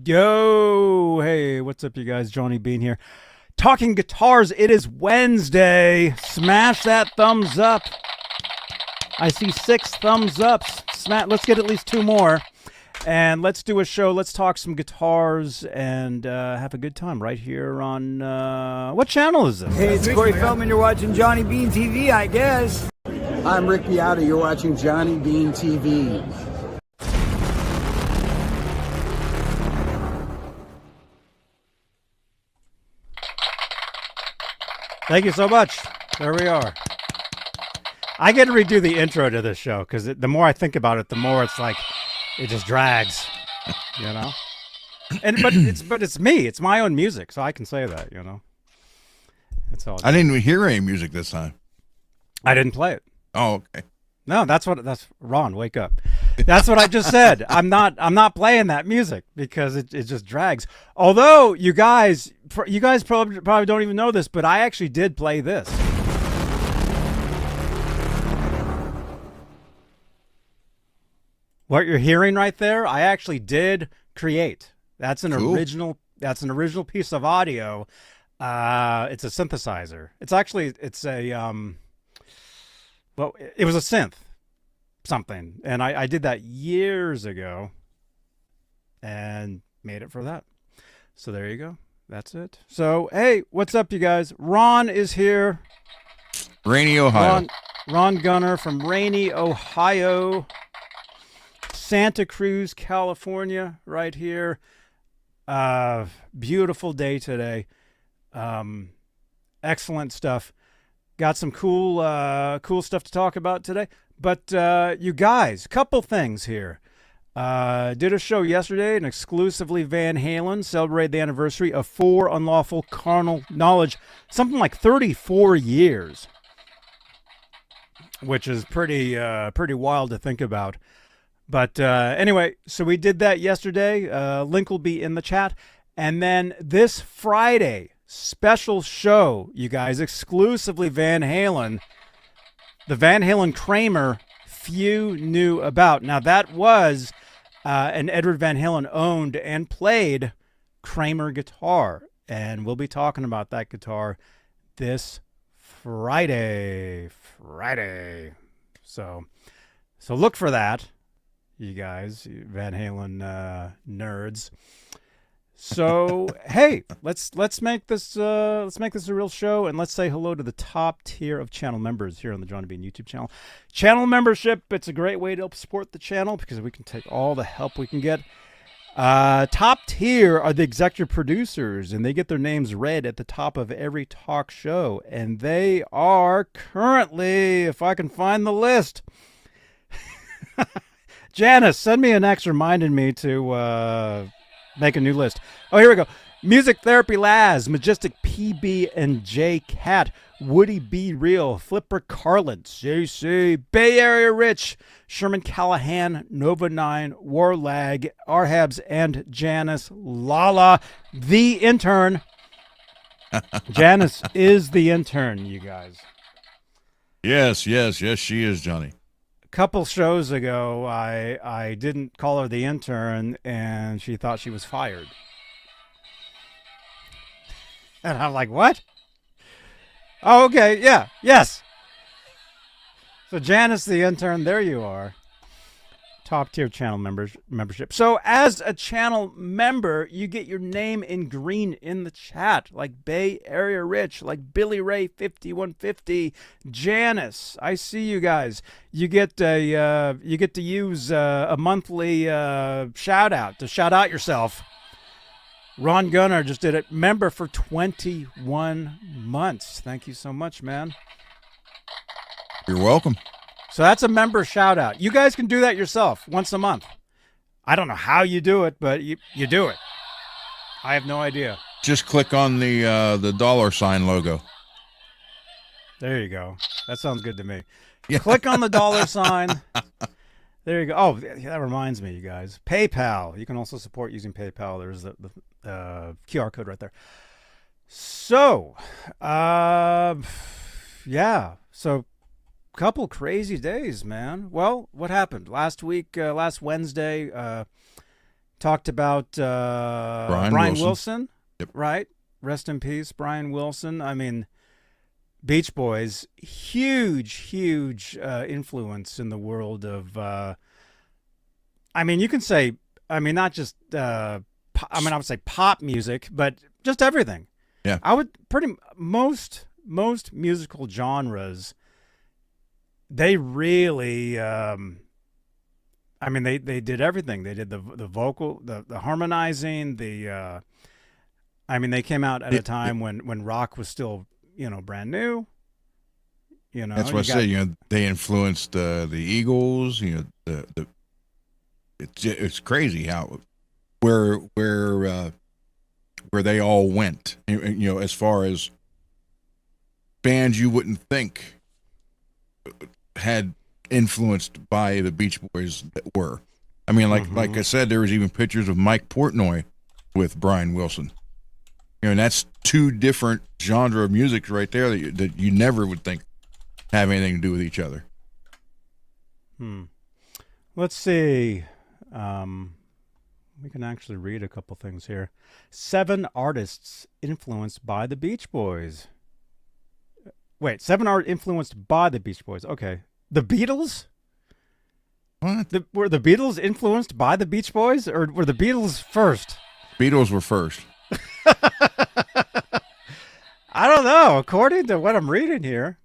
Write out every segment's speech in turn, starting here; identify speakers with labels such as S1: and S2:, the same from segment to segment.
S1: Yo, hey, what's up, you guys? Johnny Beane here. Talking guitars, it is Wednesday. Smash that thumbs up. I see 6 thumbs ups. Let's get at least 2 more. And let's do a show. Let's talk some guitars and have a good time right here on, what channel is this?
S2: Hey, it's Corey Feldman. You're watching Johnny Beane TV, I guess.
S3: I'm Rick Beata. You're watching Johnny Beane TV.
S1: Thank you so much. There we are. I get to redo the intro to this show because the more I think about it, the more it's like it just drags, you know. But it's me. It's my own music, so I can say that, you know. That's all.
S4: I didn't even hear any music this time.
S1: I didn't play it.
S4: Oh, okay.
S1: No, that's Ron. Wake up. That's what I just said. I'm not playing that music because it just drags. Although you guys probably don't even know this, but I actually did play this. What you're hearing right there, I actually did create. That's an
S4: Cool.
S1: original. That's an original piece of audio. It's a synthesizer. It's a well, it was a synth something, and I did that years ago and made it for that. So there you go. That's it. So, hey, what's up, you guys? Ron is here.
S4: Rainy, Ohio.
S1: Ron Gunner from Rainy, Ohio. Santa Cruz, California, right here. Beautiful day today. Excellent stuff. Got some cool stuff to talk about today. But you guys, couple things here. Did a show yesterday, an exclusively Van Halen, celebrated the anniversary of 4 Unlawful Carnal Knowledge, something like 34 years, which is pretty wild to think about. But anyway, so we did that yesterday. Link will be in the chat. And then this Friday, special show, you guys, exclusively Van Halen. The Van Halen Kramer few knew about. Now, that was an Edward Van Halen owned and played Kramer guitar. And we'll be talking about that guitar this Friday. So look for that, you guys, you Van Halen nerds. So hey, let's make this a real show, and let's say hello to the top tier of channel members here on the Johnny Beane YouTube channel. Channel membership, it's a great way to help support the channel because we can take all the help we can get. Top tier are the executive producers, and they get their names read at the top of every talk show, and they are currently, if I can find the list, Janice, send me an X reminding me to make a new list. Oh, here we go. Music Therapy Laz, Majestic PB and J Cat, Woody B Real, Flipper Carlin, JC, Bay Area Rich, Sherman Callahan, Nova 9, Warlag, Arhabs, and Janice Lala, the intern. Janice is the intern, you guys.
S4: Yes, she is, Johnny.
S1: Couple shows ago, I didn't call her the intern, and she thought she was fired. And I'm like, what? Oh, okay, yeah, yes. So Janice, the intern, there you are. Top tier channel membership. So as a channel member, you get your name in green in the chat, like Bay Area Rich, like Billy Ray 5150, Janice. I see you guys. You get to use a monthly shout out to shout out yourself. Ron Gunner just did it. Member for 21 months. Thank you so much, man.
S4: You're welcome.
S1: So that's a member shout out. You guys can do that yourself once a month. I don't know how you do it, but you do it. I have no idea.
S4: Just click on the $sign logo.
S1: There you go. That sounds good to me.
S4: Yeah.
S1: Click on the $sign. There you go. Oh, that reminds me, you guys. PayPal. You can also support using PayPal. There's the QR code right there. So, yeah. So, couple crazy days, man. Well, what happened last week? Last Wednesday, Talked about Brian Wilson.
S4: Yep.
S1: Right? Rest in peace, Brian Wilson. I mean, Beach Boys, huge influence in the world of, I mean, you can say, I mean, not just, I would say pop music, but just everything.
S4: Yeah.
S1: I would most musical genres, they really, I mean, they did everything. They did the vocal, the harmonizing, I mean, they came out at a time when rock was still, brand new.
S4: That's what I said. They influenced the Eagles. It's crazy how where they all went. As far as bands you wouldn't think had influenced by the Beach Boys that were. I mean, like I said, there was even pictures of Mike Portnoy with Brian Wilson. And that's two different genre of music right there that you never would think have anything to do with each other.
S1: Let's see. We can actually read a couple things here. 7 artists influenced by the Beach Boys. Wait, 7 art influenced by the Beach Boys. Okay. The Beatles?
S4: What?
S1: Were the Beatles influenced by the Beach Boys, or were the Beatles first?
S4: Beatles were first.
S1: I don't know. According to what I'm reading here,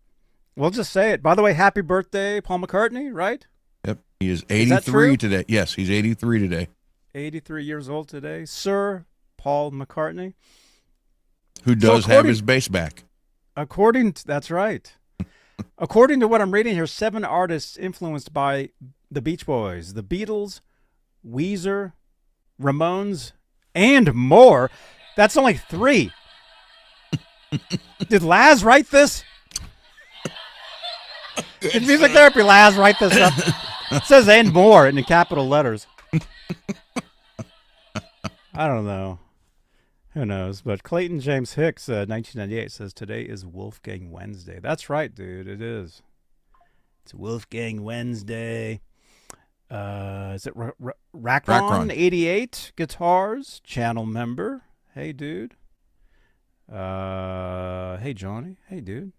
S1: we'll just say it. By the way, happy birthday, Paul McCartney, right?
S4: Yep. He is 83 today. Yes, he's 83 today.
S1: 83 years old today. Sir Paul McCartney.
S4: Who does have his bass back.
S1: That's right. According to what I'm reading here, 7 artists influenced by the Beach Boys, the Beatles, Weezer, Ramones, and more. That's only 3. Did Laz write this? Did Music Therapy Laz write this up? It says "and more" in capital letters. I don't know. Who knows? But Clayton James Hicks, 1998, says today is Wolfgang Wednesday. That's right, dude. It is. It's Wolfgang Wednesday. Is it Rackron 88 guitars channel member? Hey, dude. Hey, Johnny. Hey, dude.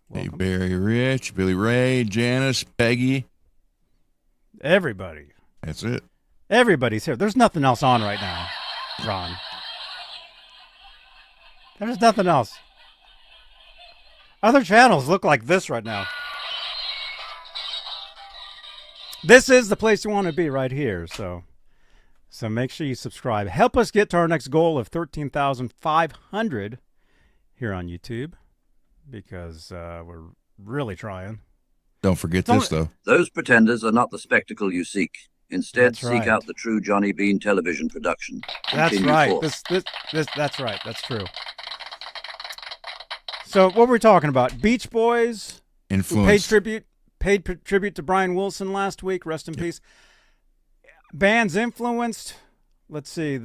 S1: Welcome.
S4: Hey, Barry Rich, Billy Ray, Janice, Peggy.
S1: Everybody.
S4: That's it.
S1: Everybody's here. There's nothing else on right now, Ron. There's nothing else. Other channels look like this right now. This is the place you want to be right here. So make sure you subscribe. Help us get to our next goal of 13,500 here on YouTube, because we're really trying.
S4: Don't forget this, though.
S5: Those pretenders are not the spectacle you seek. Instead,
S1: That's right.
S5: seek out the true Johnny Beane television production.
S1: That's
S5: Continue
S1: right.
S5: forth.
S1: That's right. That's true. So what were we talking about? Beach Boys.
S4: Influence.
S1: Paid tribute to Brian Wilson last week. Rest in peace. Bands influenced. Let's see.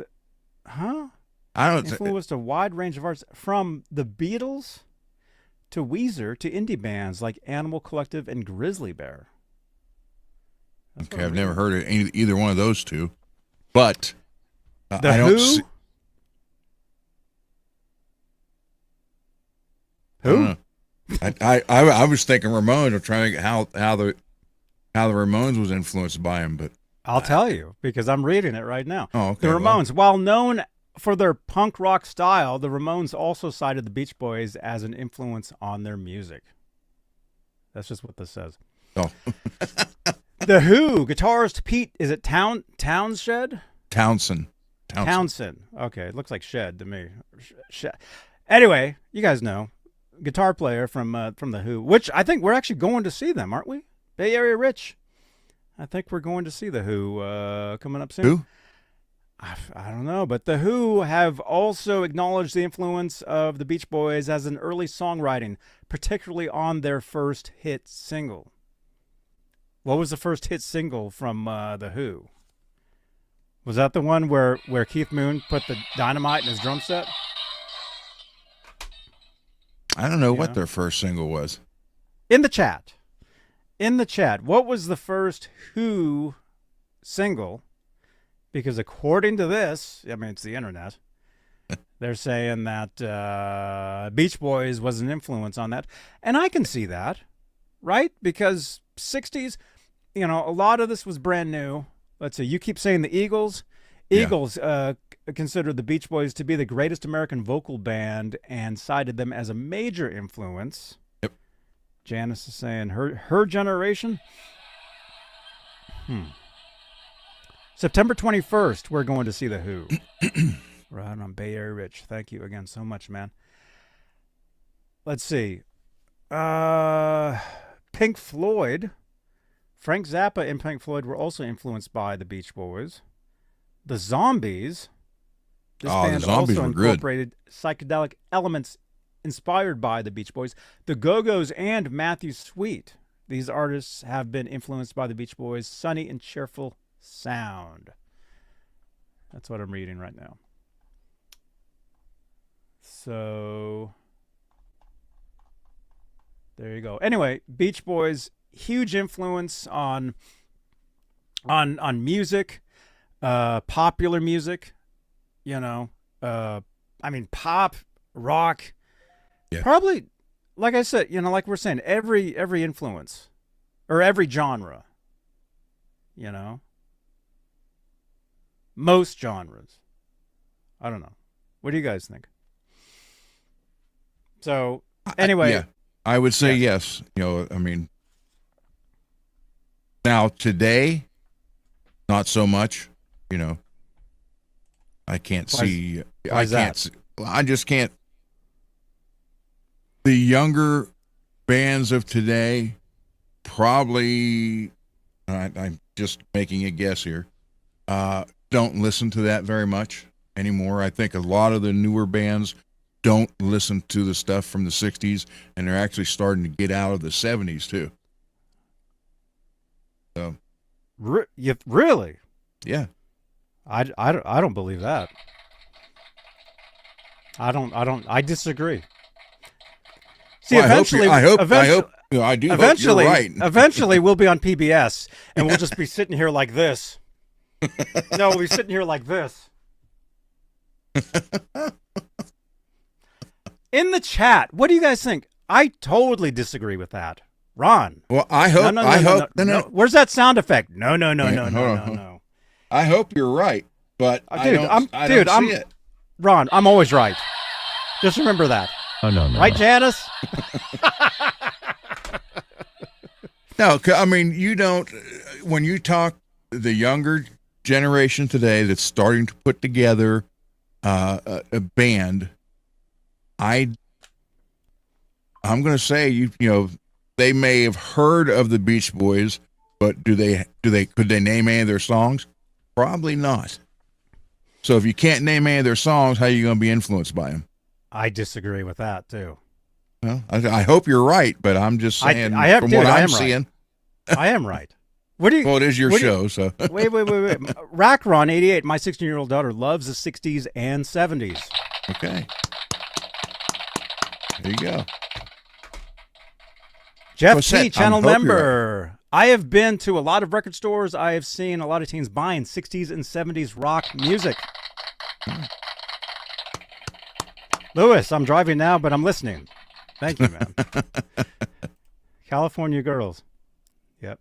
S1: Influenced a wide range of artists, from the Beatles to Weezer to indie bands like Animal Collective and Grizzly Bear.
S4: Okay, I've never heard of either one of those two, but
S1: The
S4: I don't.
S1: Who?
S4: I was thinking Ramones. I'm trying to think how the Ramones was influenced by him, but
S1: I'll tell you, because I'm reading it right now.
S4: Oh, okay.
S1: The Ramones, while known for their punk rock style, the Ramones also cited the Beach Boys as an influence on their music. That's just what this says.
S4: Oh.
S1: The Who, guitarist Pete, is it Townshend?
S4: Townsend.
S1: Okay, it looks like Shed to me. Anyway, you guys know, guitar player from the Who, which I think we're actually going to see them, aren't we? Bay Area Rich. I think we're going to see the Who coming up soon.
S4: Who?
S1: I don't know, but the Who have also acknowledged the influence of the Beach Boys as an early songwriting, particularly on their first hit single. What was the first hit single from the Who? Was that the one where Keith Moon put the dynamite in his drum set?
S4: I don't know what their first single was.
S1: In the chat, what was the first Who single? because according to this, I mean, it's the internet, they're saying that Beach Boys was an influence on that. And I can see that, right? Because 60s, you know, a lot of this was brand new. Let's see, you keep saying the Eagles. Eagles considered the Beach Boys to be the greatest American vocal band and cited them as a major influence.
S4: Yep.
S1: Janice is saying her generation. September 21st, we're going to see The Who. Right on Bay Area Rich. Thank you again so much, man. Let's see. Pink Floyd. Frank Zappa and Pink Floyd were also influenced by the Beach Boys. The Zombies. This band
S4: the Zombies
S1: also
S4: were good.
S1: incorporated psychedelic elements inspired by the Beach Boys. The Go-Go's and Matthew Sweet. These artists have been influenced by the Beach Boys' sunny and cheerful sound. That's what I'm reading right now. So there you go. Anyway, Beach Boys, huge influence on music, popular music, you know, I mean, pop, rock, probably, like I said, you know, like we're saying, every influence or every genre, you know, most genres. I don't know. What do you guys think? So anyway,
S4: I would say yes. You know, I mean, now today, not so much. You know, I can't see.
S1: Why is that?
S4: See, I just can't. The younger bands of today, probably, I'm just making a guess here, don't listen to that very much anymore. I think a lot of the newer bands don't listen to the stuff from the 60s, and they're actually starting to get out of the 70s too. So,
S1: really?
S4: Yeah.
S1: I don't believe that. I disagree. See,
S4: Well,
S1: eventually,
S4: I hope you know, I do
S1: eventually,
S4: hope you're right.
S1: eventually we'll be on PBS and we'll just be sitting here like this. No, we'll be sitting here like this. In the chat, what do you guys think? I totally disagree with that. Ron.
S4: Well, I hope.
S1: No. Where's that sound effect? No.
S4: I hope you're right, but I don't see it.
S1: Ron, I'm always right. Just remember that.
S6: Oh, no.
S1: Right, Janice?
S4: No, I mean, you don't, when you talk the younger generation today that's starting to put together a band, I'm going to say, you know, they may have heard of the Beach Boys, but could they name any of their songs? Probably not. So if you can't name any of their songs, how are you going to be influenced by them?
S1: I disagree with that too.
S4: Well, I hope you're right, but I'm just saying from what I'm seeing.
S1: I am right. What do you?
S4: Well, it is your show, so.
S1: Wait. Rackron 88. My 16-year-old daughter loves the 60s and 70s.
S4: Okay. There you go.
S1: Jeff
S4: What's
S1: T,
S4: that?
S1: channel
S4: Hope you're
S1: member. I have been to a lot of record stores. I have seen a lot of teens buying 60s and 70s rock music. Lewis, I'm driving now, but I'm listening. Thank you, man. California girls. Yep.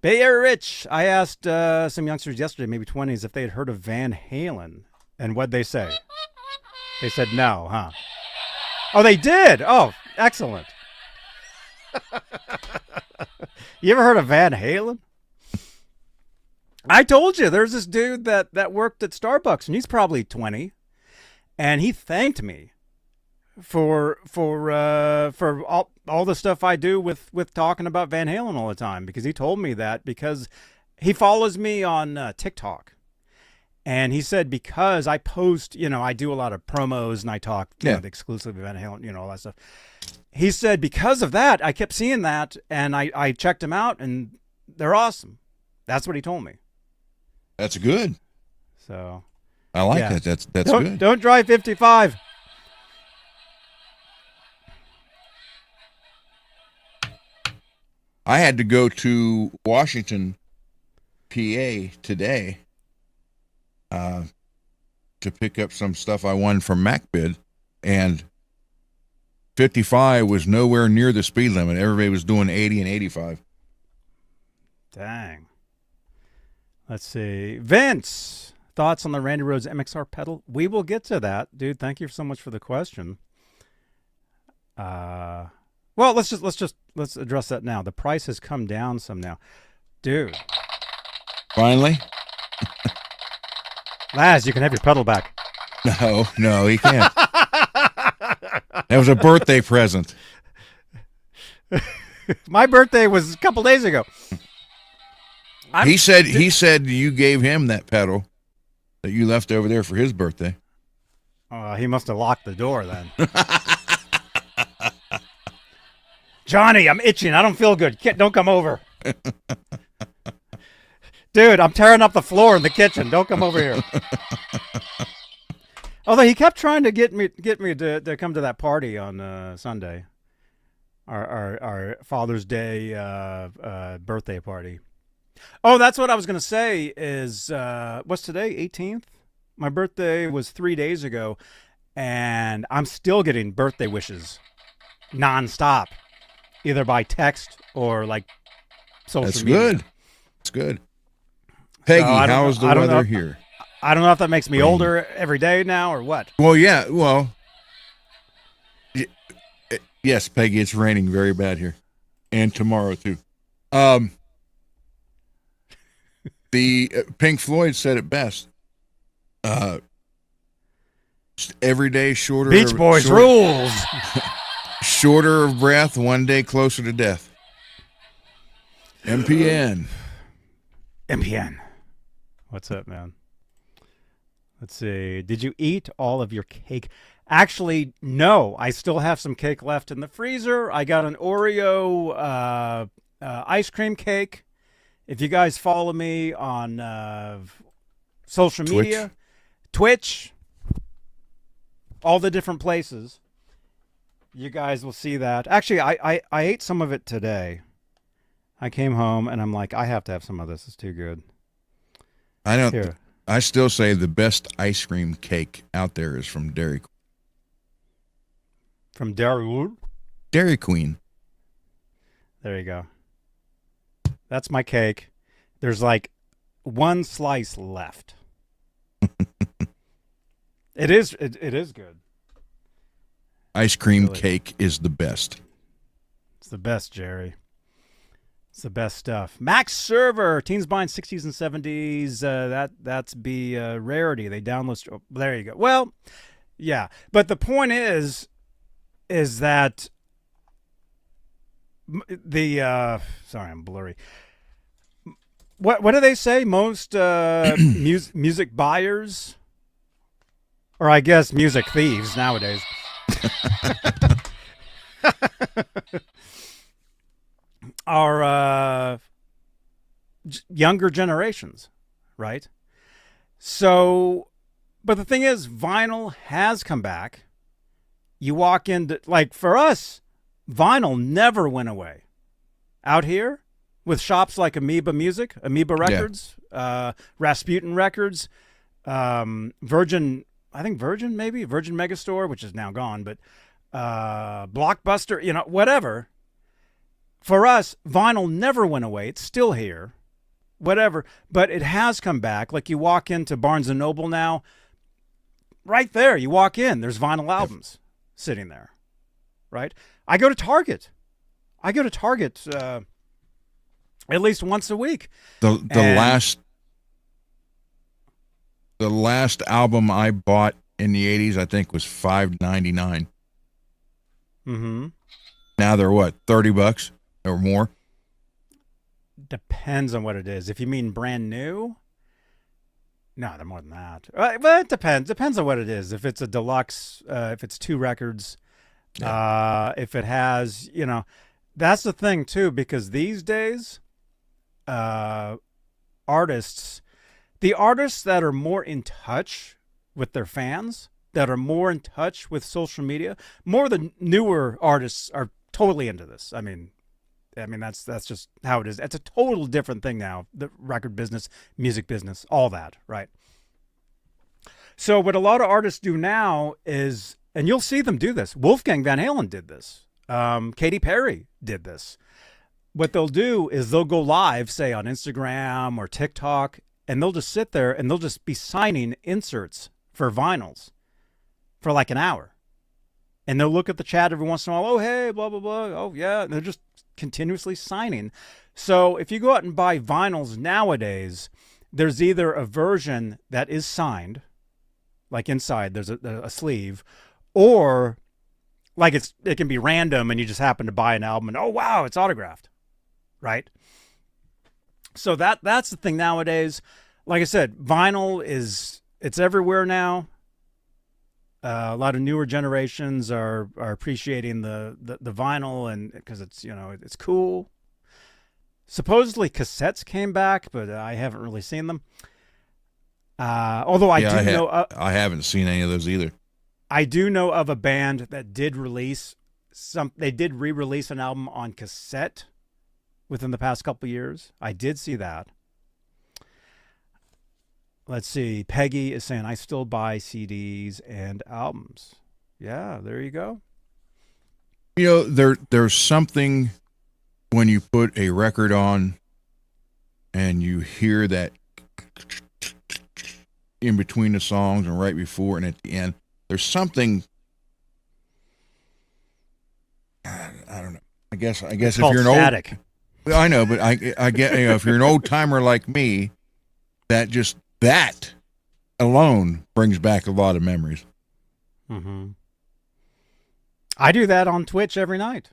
S1: Bay Area Rich. I asked some youngsters yesterday, maybe 20s, if they had heard of Van Halen. And what'd they say? They said no, huh? Oh, they did? Oh, excellent. You ever heard of Van Halen? I told you, there's this dude that worked at Starbucks, and he's probably 20, and he thanked me for all the stuff I do with talking about Van Halen all the time, because he told me that because he follows me on TikTok, and he said because I post, you know, I do a lot of promos and I talk exclusively Van Halen, all that stuff. He said because of that, I kept seeing that, and I checked them out, and they're awesome. That's what he told me.
S4: That's good.
S1: So
S4: I like that. That's good.
S1: Don't drive 55.
S4: I had to go to Washington, PA today to pick up some stuff I won from MacBid, and 55 was nowhere near the speed limit. Everybody was doing 80 and 85.
S1: Dang. Let's see. Vince, thoughts on the Randy Rhoads MXR pedal? We will get to that, dude. Thank you so much for the question. Well, let's address that now. The price has come down some now, dude.
S4: Finally?
S1: Laz, you can have your pedal back.
S4: No, he can't. That was a birthday present.
S1: My birthday was a couple days ago.
S4: He said you gave him that pedal that you left over there for his birthday.
S1: He must have locked the door then. Johnny, I'm itching. I don't feel good. Don't come over. Dude, I'm tearing up the floor in the kitchen. Don't come over here. Although he kept trying to get me to come to that party on Sunday, our Father's Day birthday party. Oh, that's what I was going to say is, what's today, 18th? My birthday was 3 days ago, and I'm still getting birthday wishes nonstop, either by text or like social media.
S4: That's good. That's good. Peggy, how's the weather here?
S1: I don't know if that makes me older every day now or what.
S4: Well, yeah. Well, yes, Peggy, it's raining very bad here. And tomorrow, too. The Pink Floyd said it best. Just every day shorter.
S1: Beach Boys rules.
S4: Shorter of breath, one day closer to death. MPN.
S1: MPN. What's up, man? Let's see. Did you eat all of your cake? Actually, no. I still have some cake left in the freezer. I got an Oreo ice cream cake. If you guys follow me on social media, Twitch, all the different places, you guys will see that. Actually, I ate some of it today. I came home and I'm like, I have to have some of this. It's too good.
S4: I still say the best ice cream cake out there is from Dairy Queen.
S1: From Dairy
S4: Queen.
S1: There you go. That's my cake. There's like one slice left. It is good.
S4: Ice cream cake is the best.
S1: It's the best, Jerry. It's the best stuff. Max Server, teens buying 60s and 70s. That's be rarity. They download. Oh, there you go. Well, yeah, but the point is that the sorry, I'm blurry. What do they say? Most music buyers, or I guess music thieves nowadays. Are younger generations, right? So, but the thing is, vinyl has come back. You walk into, like for us, vinyl never went away. Out here, with shops like Amoeba Music, Amoeba Records, Rasputin Records, Virgin Megastore, which is now gone, but Blockbuster, whatever. For us, vinyl never went away. It's still here, whatever. But it has come back. Like you walk into Barnes & Noble now, right there, you walk in, there's vinyl albums sitting there, right? I go to Target. At least once a week.
S4: The last album I bought in the 80s, I think, was $5.99.
S1: Mm-hmm.
S4: Now they're what, $30 or more?
S1: Depends on what it is. If you mean brand new, no, they're more than that. But it depends. Depends on what it is. If it's a deluxe, if it's 2 records, if it has, that's the thing too, because these days, the artists that are more in touch with their fans, that are more in touch with social media, more the newer artists are totally into this. I mean that's just how it is. It's a total different thing now. The record business, music business, all that, right? So what a lot of artists do now is, and you'll see them do this. Wolfgang Van Halen did this. Katy Perry did this. What they'll do is they'll go live, say on Instagram or TikTok, and they'll just sit there and they'll just be signing inserts for vinyls for like an hour. And they'll look at the chat every once in a while. Oh, hey, blah, blah, blah. Oh, yeah. And they're just continuously signing. So if you go out and buy vinyls nowadays, there's either a version that is signed, like inside there's a sleeve, or like it can be random and you just happen to buy an album and, oh, wow, it's autographed, right? So that's the thing nowadays. Like I said, vinyl it's everywhere now. A lot of newer generations are appreciating the vinyl, and because it's it's cool. Supposedly cassettes came back, but I haven't really seen them. Although I
S4: haven't seen any of those either.
S1: I do know of a band that did release they did re-release an album on cassette within the past couple of years. I did see that. Let's see. Peggy is saying, I still buy CDs and albums. Yeah, there you go.
S4: There's something when you put a record on and you hear that in between the songs and right before and at the end. There's something, I don't know. I guess if you're an
S1: static.
S4: I know, but I get, if you're an old timer like me, that alone brings back a lot of memories.
S1: Mm-hmm. I do that on Twitch every night.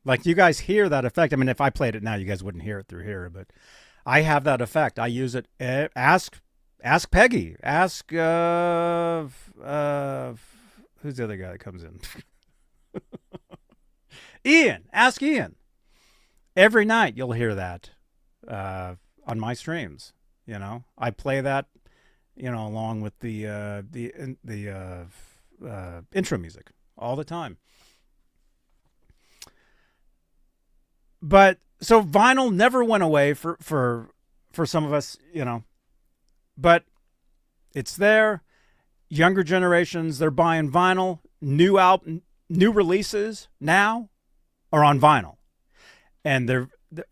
S1: Like, you guys hear that effect. I mean, if I played it now, you guys wouldn't hear it through here, but I have that effect. I use it. Ask Peggy. Ask who's the other guy that comes in? Ian. Ask Ian. Every night you'll hear that on my streams. I play that, along with the intro music all the time. But so vinyl never went away for some of us, but it's there. Younger generations, they're buying vinyl. New releases now are on vinyl, and they're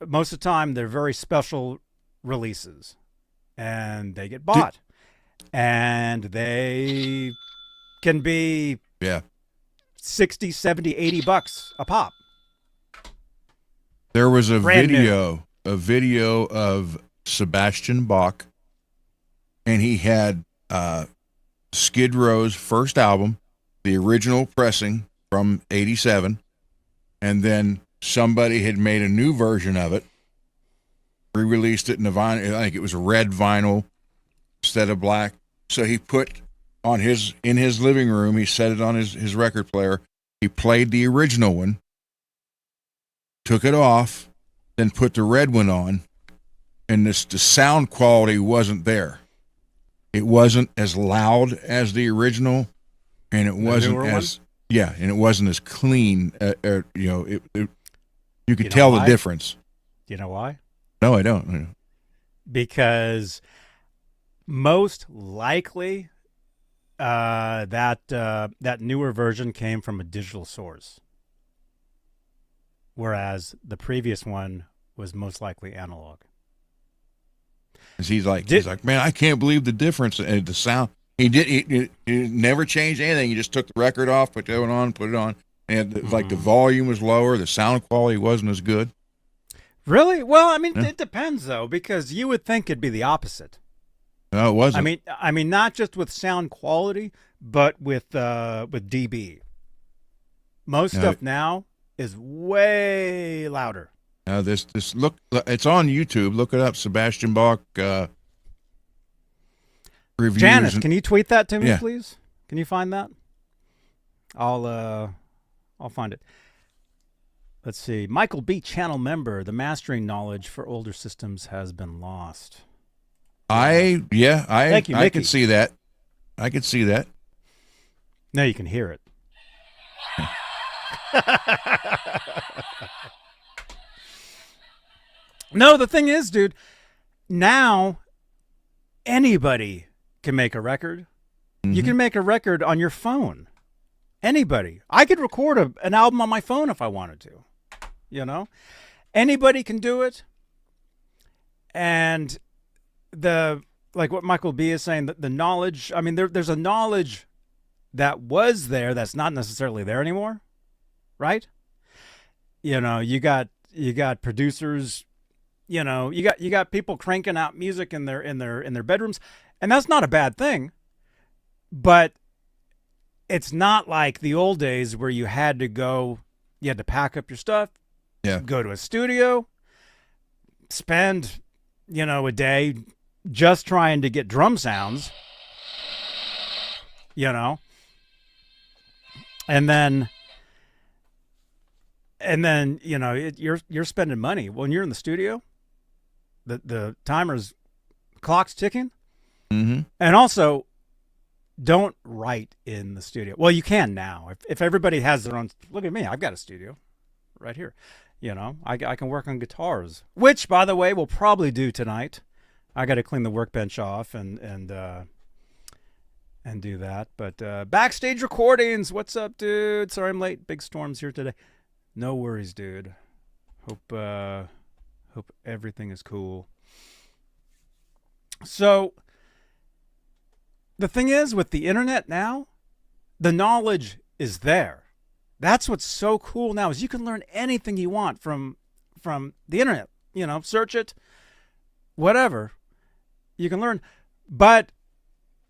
S1: most of the time they're very special releases. And they get bought. And they can be 60, 70, $80 a pop.
S4: There was a video of Sebastian Bach, and he had Skid Row's first album, the original pressing from 87, and then somebody had made a new version of it, re-released it in the vinyl. I think it was a red vinyl instead of black. So he put in his living room, he set it on his record player. He played the original one, took it off, then put the red one on, and the sound quality wasn't there. It wasn't as loud as the original, and it wasn't as and it wasn't as clean. You could tell the difference.
S1: Do you know why?
S4: No, I don't.
S1: Because most likely that newer version came from a digital source, whereas the previous one was most likely analog.
S4: He's like, man, I can't believe the difference in the sound. He never changed anything. He just took the record off, put that one on, put it on, and like the volume was lower, the sound quality wasn't as good.
S1: Really? Well, I mean, it depends though, because you would think it'd be the opposite.
S4: No, it wasn't.
S1: I mean, not just with sound quality, but with dB. Most stuff now is way louder.
S4: This look, it's on YouTube. Look it up, Sebastian Bach reviews.
S1: Janice, can you tweet that to me, please? Can you find that? I'll find it. Let's see. Michael B. Channel member. The mastering knowledge for older systems has been lost.
S4: Thank you,
S1: Mickey.
S4: I can see that. I can see that.
S1: Now you can hear it. No, the thing is, dude, now anybody can make a record. You can make a record on your phone. Anybody. I could record an album on my phone if I wanted to. You know? Anybody can do it. And like what Michael B is saying, the knowledge, I mean, there's a knowledge that was there that's not necessarily there anymore. Right? You know, you got producers, you know, you got people cranking out music in their bedrooms, and that's not a bad thing. But it's not like the old days where you had to pack up your stuff, go to a studio, spend, you know, a day just trying to get drum sounds, you know, and then you know you're spending money when you're in the studio. The clock's ticking, and also don't write in the studio. Well, you can now if everybody has their own. Look at me, I've got a studio right here. You know, I can work on guitars, which by the way we'll probably do tonight. I got to clean the workbench off and do that. But backstage recordings, what's up, dude? Sorry I'm late. Big storms here today. No worries, dude. Hope everything is cool. So the thing is with the internet now, the knowledge is there. That's what's so cool now is you can learn anything you want from the internet. You know, search it, whatever. You can learn. But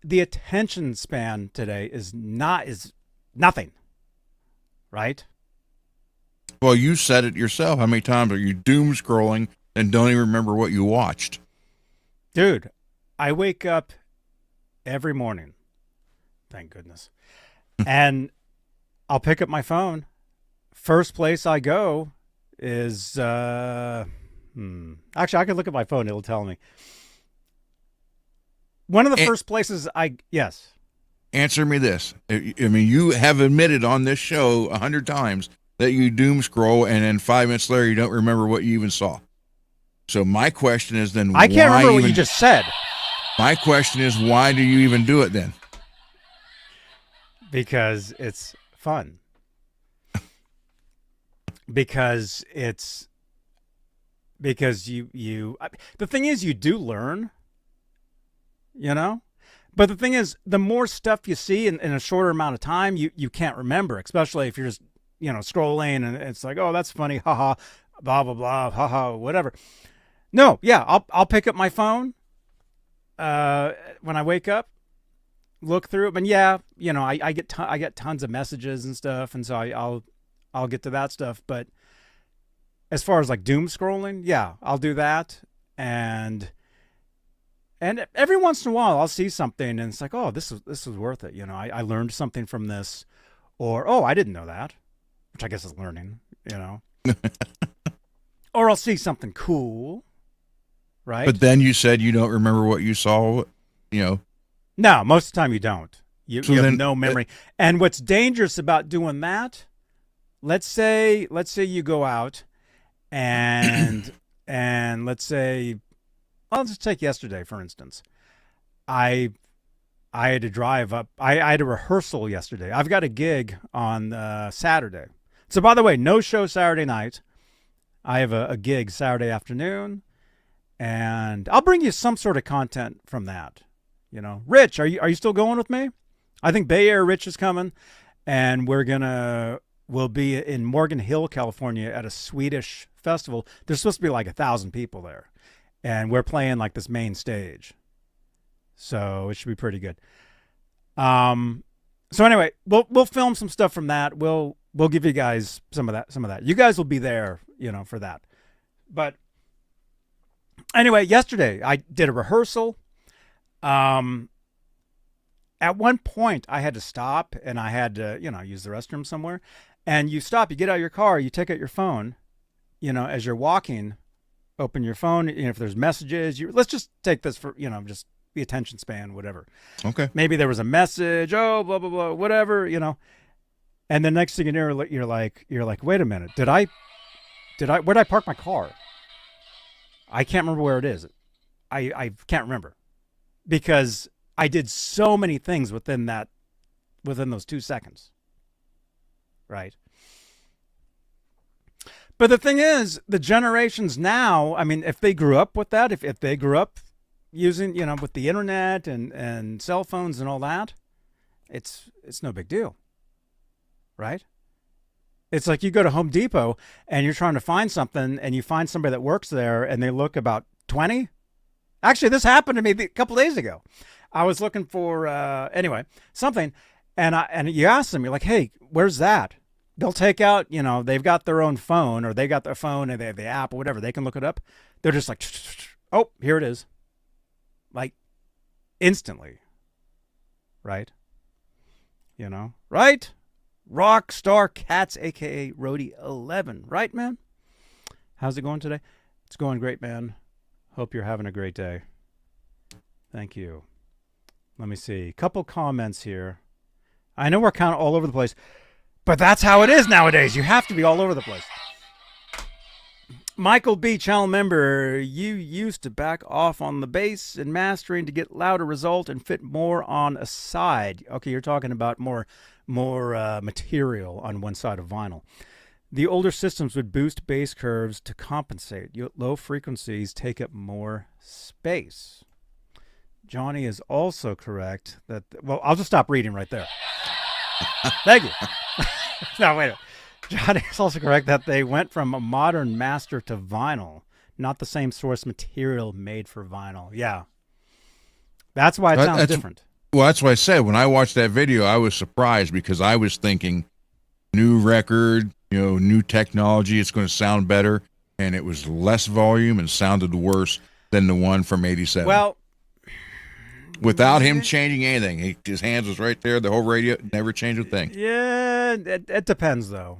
S1: the attention span today is nothing. Right?
S4: Well, you said it yourself. How many times are you doom scrolling and don't even remember what you watched?
S1: Dude, I wake up every morning. Thank goodness. And I'll pick up my phone. First place I go is actually I can look at my phone, it'll tell me. One of the first places yes.
S4: Answer me this. I mean, you have admitted on this show 100 times that you doom scroll and then 5 minutes later you don't remember what you even saw. So my question is then
S1: I can't remember what you just said.
S4: My question is why do you even do it then?
S1: Because it's fun. because you the thing is you do learn, you know? But the thing is the more stuff you see in a shorter amount of time, you can't remember, especially if you're just, you know, scrolling and it's like, oh, that's funny, haha, blah blah blah, haha, whatever. No, yeah, I'll pick up my phone when I wake up, look through it, and yeah, you know, I get tons of messages and stuff, and so I'll get to that stuff. But as far as like doom scrolling, yeah, I'll do that, and every once in a while I'll see something and it's like, oh, this was worth it. You know, I learned something from this, or oh, I didn't know that. Which I guess is learning, you know. Or I'll see something cool, right?
S4: But then you said you don't remember what you saw, you know.
S1: No, most of the time you don't. You have no memory. And what's dangerous about doing that, let's say you go out and and let's say, I'll just take yesterday, for instance. I had to drive up. I had a rehearsal yesterday. I've got a gig on Saturday. So, by the way, no show Saturday night. I have a gig Saturday afternoon, and I'll bring you some sort of content from that. You know, Rich, are you still going with me? I think Bay Area Rich is coming, and we'll be in Morgan Hill, California, at a Swedish festival. There's supposed to be like 1,000 people there, and we're playing like this main stage, so it should be pretty good. So anyway, we'll film some stuff from that. We'll give you guys some of that. You guys will be there, you know, for that. But anyway, yesterday I did a rehearsal. At one point I had to stop and I had to, you know, use the restroom somewhere. And you stop, you get out of your car, you take out your phone, you know, as you're walking, open your phone, you know, if there's messages, let's just take this for, you know, just the attention span, whatever.
S4: Okay.
S1: Maybe there was a message, oh, blah, blah, blah, whatever, you know. And the next thing you know, you're like, wait a minute, where'd I park my car? I can't remember where it is. I can't remember because I did so many things within those 2 seconds. Right. But the thing is, the generations now, I mean, if they grew up with that, if they grew up using, with the internet and cell phones and all that, it's no big deal. Right? It's like you go to Home Depot and you're trying to find something and you find somebody that works there and they look about 20. Actually, this happened to me a couple days ago. I was looking for, something, and you ask them, you're like, hey, where's that? They'll take out, they've got their own phone, or they got their phone and they have the app or whatever. They can look it up. They're just like, oh, here it is. Like, instantly. Right? Right? Rockstar Cats, a.k.a. Roadie11. Right, man? How's it going today? It's going great, man. Hope you're having a great day. Thank you. Let me see. A couple comments here. I know we're kind of all over the place, but that's how it is nowadays. You have to be all over the place. Michael B., channel member, you used to back off on the bass and mastering to get louder result and fit more on a side. Okay, you're talking about more material on one side of vinyl. The older systems would boost bass curves to compensate. Low frequencies take up more space. Johnny is also correct that... Well, I'll just stop reading right there. Thank you. No, wait a minute. Johnny is also correct that they went from a modern master to vinyl, not the same source material made for vinyl. Yeah. That's why it sounds different.
S4: Well, that's what I said. When I watched that video, I was surprised because I was thinking new record, new technology, it's going to sound better. And it was less volume and sounded worse than the one from 87.
S1: Well,
S4: without him changing anything, his hands was right there. The whole radio never changed a thing.
S1: Yeah, it depends, though.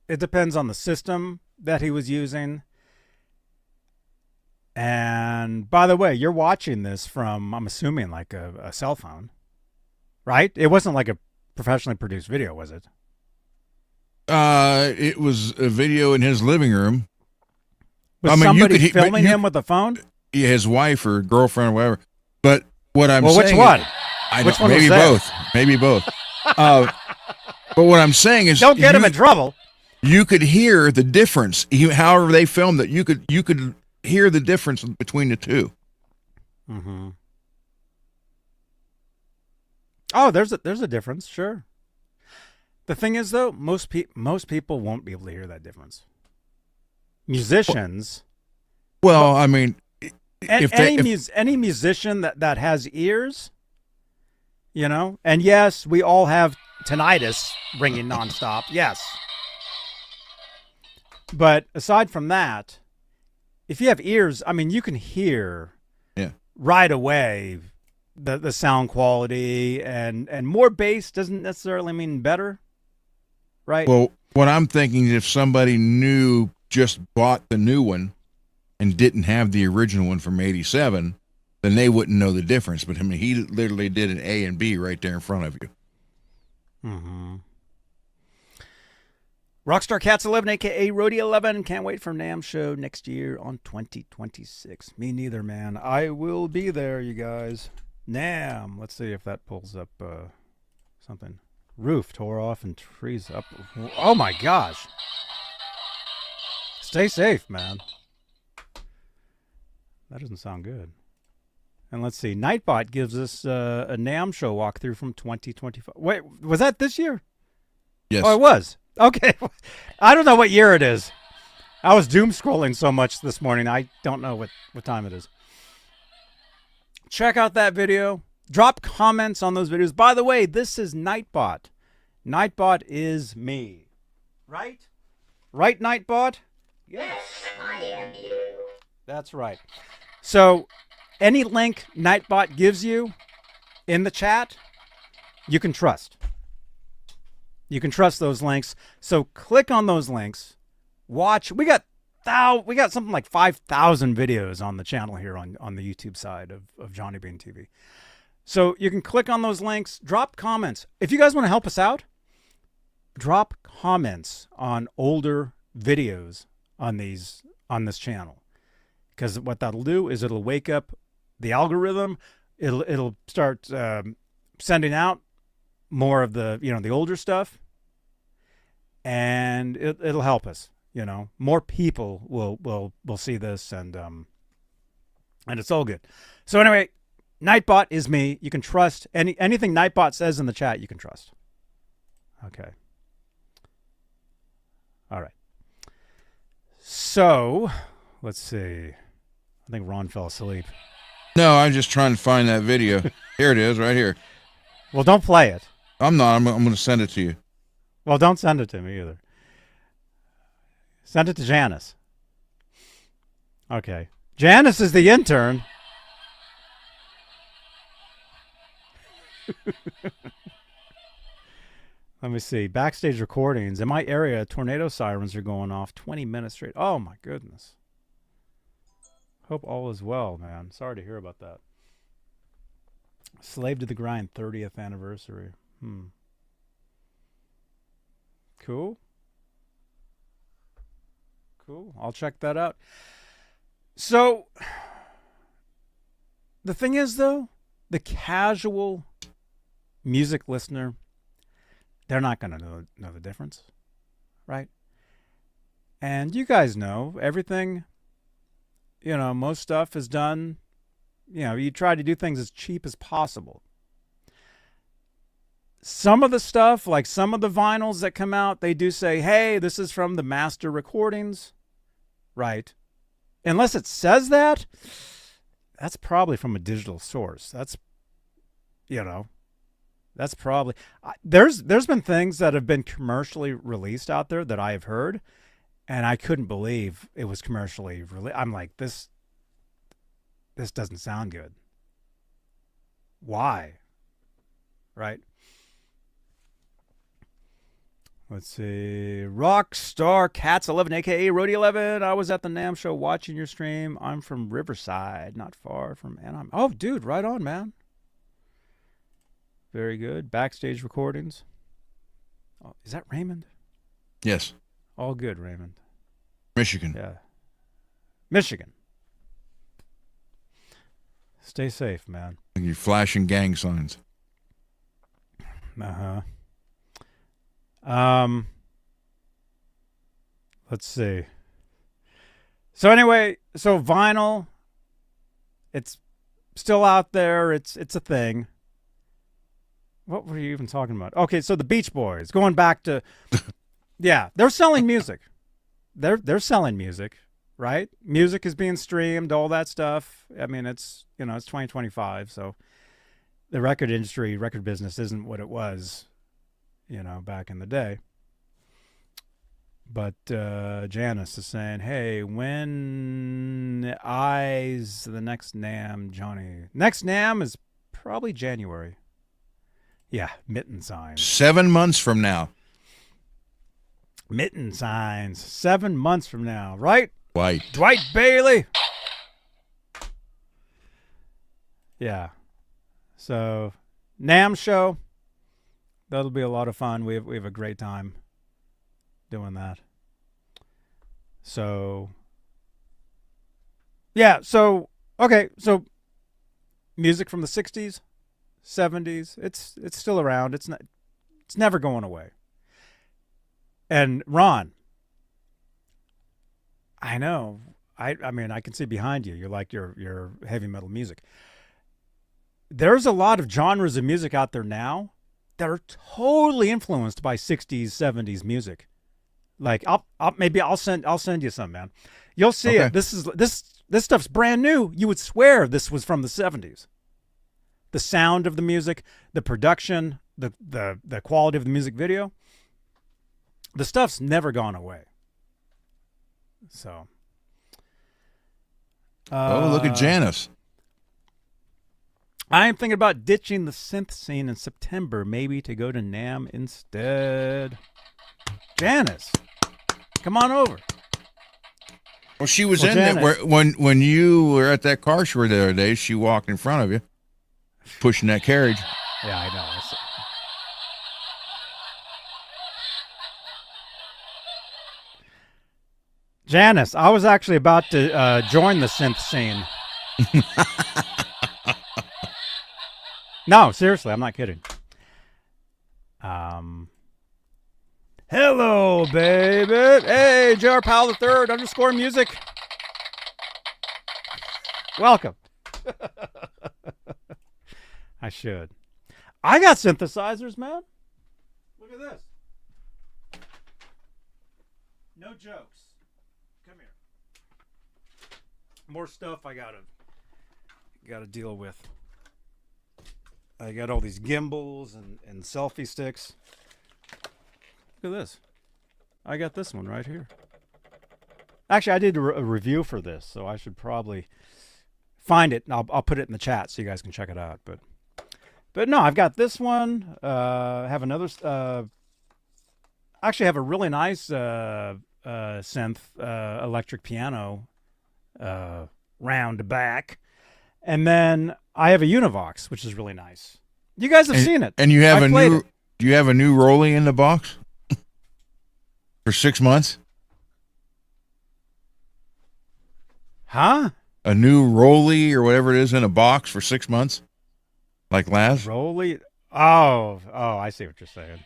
S1: It depends on the system that he was using. And by the way, you're watching this from, I'm assuming, like a cell phone, right? It wasn't like a professionally produced video, was it?
S4: It was a video in his living room.
S1: Was somebody filming him with a phone?
S4: Yeah, his wife or girlfriend or whatever. But what I'm saying,
S1: which one?
S4: Which one? Maybe both. Maybe both. But what I'm saying is,
S1: don't get him in trouble.
S4: You could hear the difference. However they filmed it, you could hear the difference between the two.
S1: Mm-hmm. Oh, there's a difference, sure. The thing is, though, most people won't be able to hear that difference. Musicians.
S4: Well, I mean,
S1: any musician that has ears, and yes, we all have tinnitus ringing nonstop. Yes. But aside from that, if you have ears, I mean, you can hear right away the sound quality, and more bass doesn't necessarily mean better, right?
S4: Well, what I'm thinking is if somebody new just bought the new one and didn't have the original one from 87, then they wouldn't know the difference. But I mean, he literally did an A and B right there in front of you.
S1: Mm-hmm. Rockstar Cats 11, a.k.a. Roadie 11. Can't wait for NAMM show next year on 2026. Me neither, man. I will be there, you guys. NAMM. Let's see if that pulls up something. Roof tore off and trees up. Oh, my gosh. Stay safe, man. That doesn't sound good. And let's see. Nightbot gives us a NAMM show walkthrough from 2025. Wait, was that this year?
S4: Yes.
S1: Oh, it was. Okay. I don't know what year it is. I was doom scrolling so much this morning. I don't know what time it is. Check out that video. Drop comments on those videos. By the way, this is Nightbot. Nightbot is me. Right? Right, Nightbot? Yes, I am you. That's right. So, any link Nightbot gives you in the chat, you can trust. You can trust those links. So click on those links. Watch. We got something like 5,000 videos on the channel here on the YouTube side of Johnny Beane TV. So you can click on those links. Drop comments. If you guys want to help us out, drop comments on older videos on this channel. Because what that'll do is it'll wake up the algorithm. it'll start sending out more of the the older stuff, and it'll help us. More people will see this, and it's all good. So anyway, Nightbot is me. You can trust anything Nightbot says in the chat. You can trust. Okay. All right. So let's see. I think Ron fell asleep.
S4: No, I'm just trying to find that video. Here it is, right here.
S1: Well, don't play it.
S4: I'm not. I'm going to send it to you.
S1: Well, don't send it to me either. Send it to Janice. Okay. Janice is the intern. Let me see. Backstage recordings. In my area, tornado sirens are going off 20 minutes straight. Oh, my goodness. Hope all is well, man. Sorry to hear about that. Slave to the Grind 30th anniversary. Cool. Cool. I'll check that out. So, the thing is, though, the casual music listener, they're not going to know the difference, right? And you guys know everything, most stuff is done, you try to do things as cheap as possible. Some of the stuff, like some of the vinyls that come out, they do say, hey, this is from the master recordings, right? Unless it says that, that's probably from a digital source. That's probably... There's been things that have been commercially released out there that I have heard, and I couldn't believe it was commercially released. I'm like, this doesn't sound good. Why? Right? Let's see. Rockstar Cats 11, aka Rody 11. I was at the NAMM show watching your stream. I'm from Riverside, not far from Anaheim. Oh, dude, right on, man. Very good. Backstage recordings. Oh, is that Raymond?
S4: Yes.
S1: All good, Raymond.
S4: Michigan.
S1: Yeah. Michigan. Stay safe, man.
S4: And you flashing gang signs.
S1: Uh-huh. Let's see. So anyway, vinyl, it's still out there. It's a thing. What were you even talking about? Okay, so the Beach Boys, going back to, yeah, they're selling music. They're selling music, right? Music is being streamed, all that stuff. I mean, it's 2025, so the record industry, record business isn't what it was, back in the day. But Janice is saying, hey, when is the next NAMM, Johnny? Next NAMM is probably January. Yeah, mitten signs.
S4: 7 months from now.
S1: Mitten signs. 7 months from now, right?
S4: Dwight
S1: Bailey. Yeah. So, NAMM show. That'll be a lot of fun. We have a great time doing that. So, yeah. So, okay. So, music from the 60s. 70s, it's still around. It's never going away. And Ron, I know. I mean, I can see behind you. You're like your heavy metal music. There's a lot of genres of music out there now that are totally influenced by 60s, 70s music. Like I'll send you some, man. You'll see
S4: okay.
S1: it. This stuff's brand new. You would swear this was from the 70s. The sound of the music, the production, the quality of the music video, the stuff's never gone away. So,
S4: look at Janice.
S1: I am thinking about ditching the synth scene in September, maybe to go to NAMM instead. Janice, come on over.
S4: Well, she was in there when you were at that car show the other day. She walked in front of you, pushing that carriage.
S1: Yeah, I know. Janice, I was actually about to join the synth scene. No, seriously, I'm not kidding. Hello, baby. Hey, JR Powell the third _ music. Welcome. I should. I got synthesizers, man. Look at this. No jokes. Come here. More stuff I gotta deal with. I got all these gimbals and selfie sticks. Look at this. I got this one right here. Actually, I did a review for this, so I should probably find it, and I'll put it in the chat so you guys can check it out. But no, I've got this one. I have another. Actually, I have a really nice synth electric piano round back, and then I have a Univox, which is really nice. You guys have seen it,
S4: and you have
S1: it.
S4: Do you have a new Rolly in the box for 6 months?
S1: Huh?
S4: A new Rolly or whatever it is in a box for 6 months, like Laz?
S1: Rolly? Oh, I see what you're saying.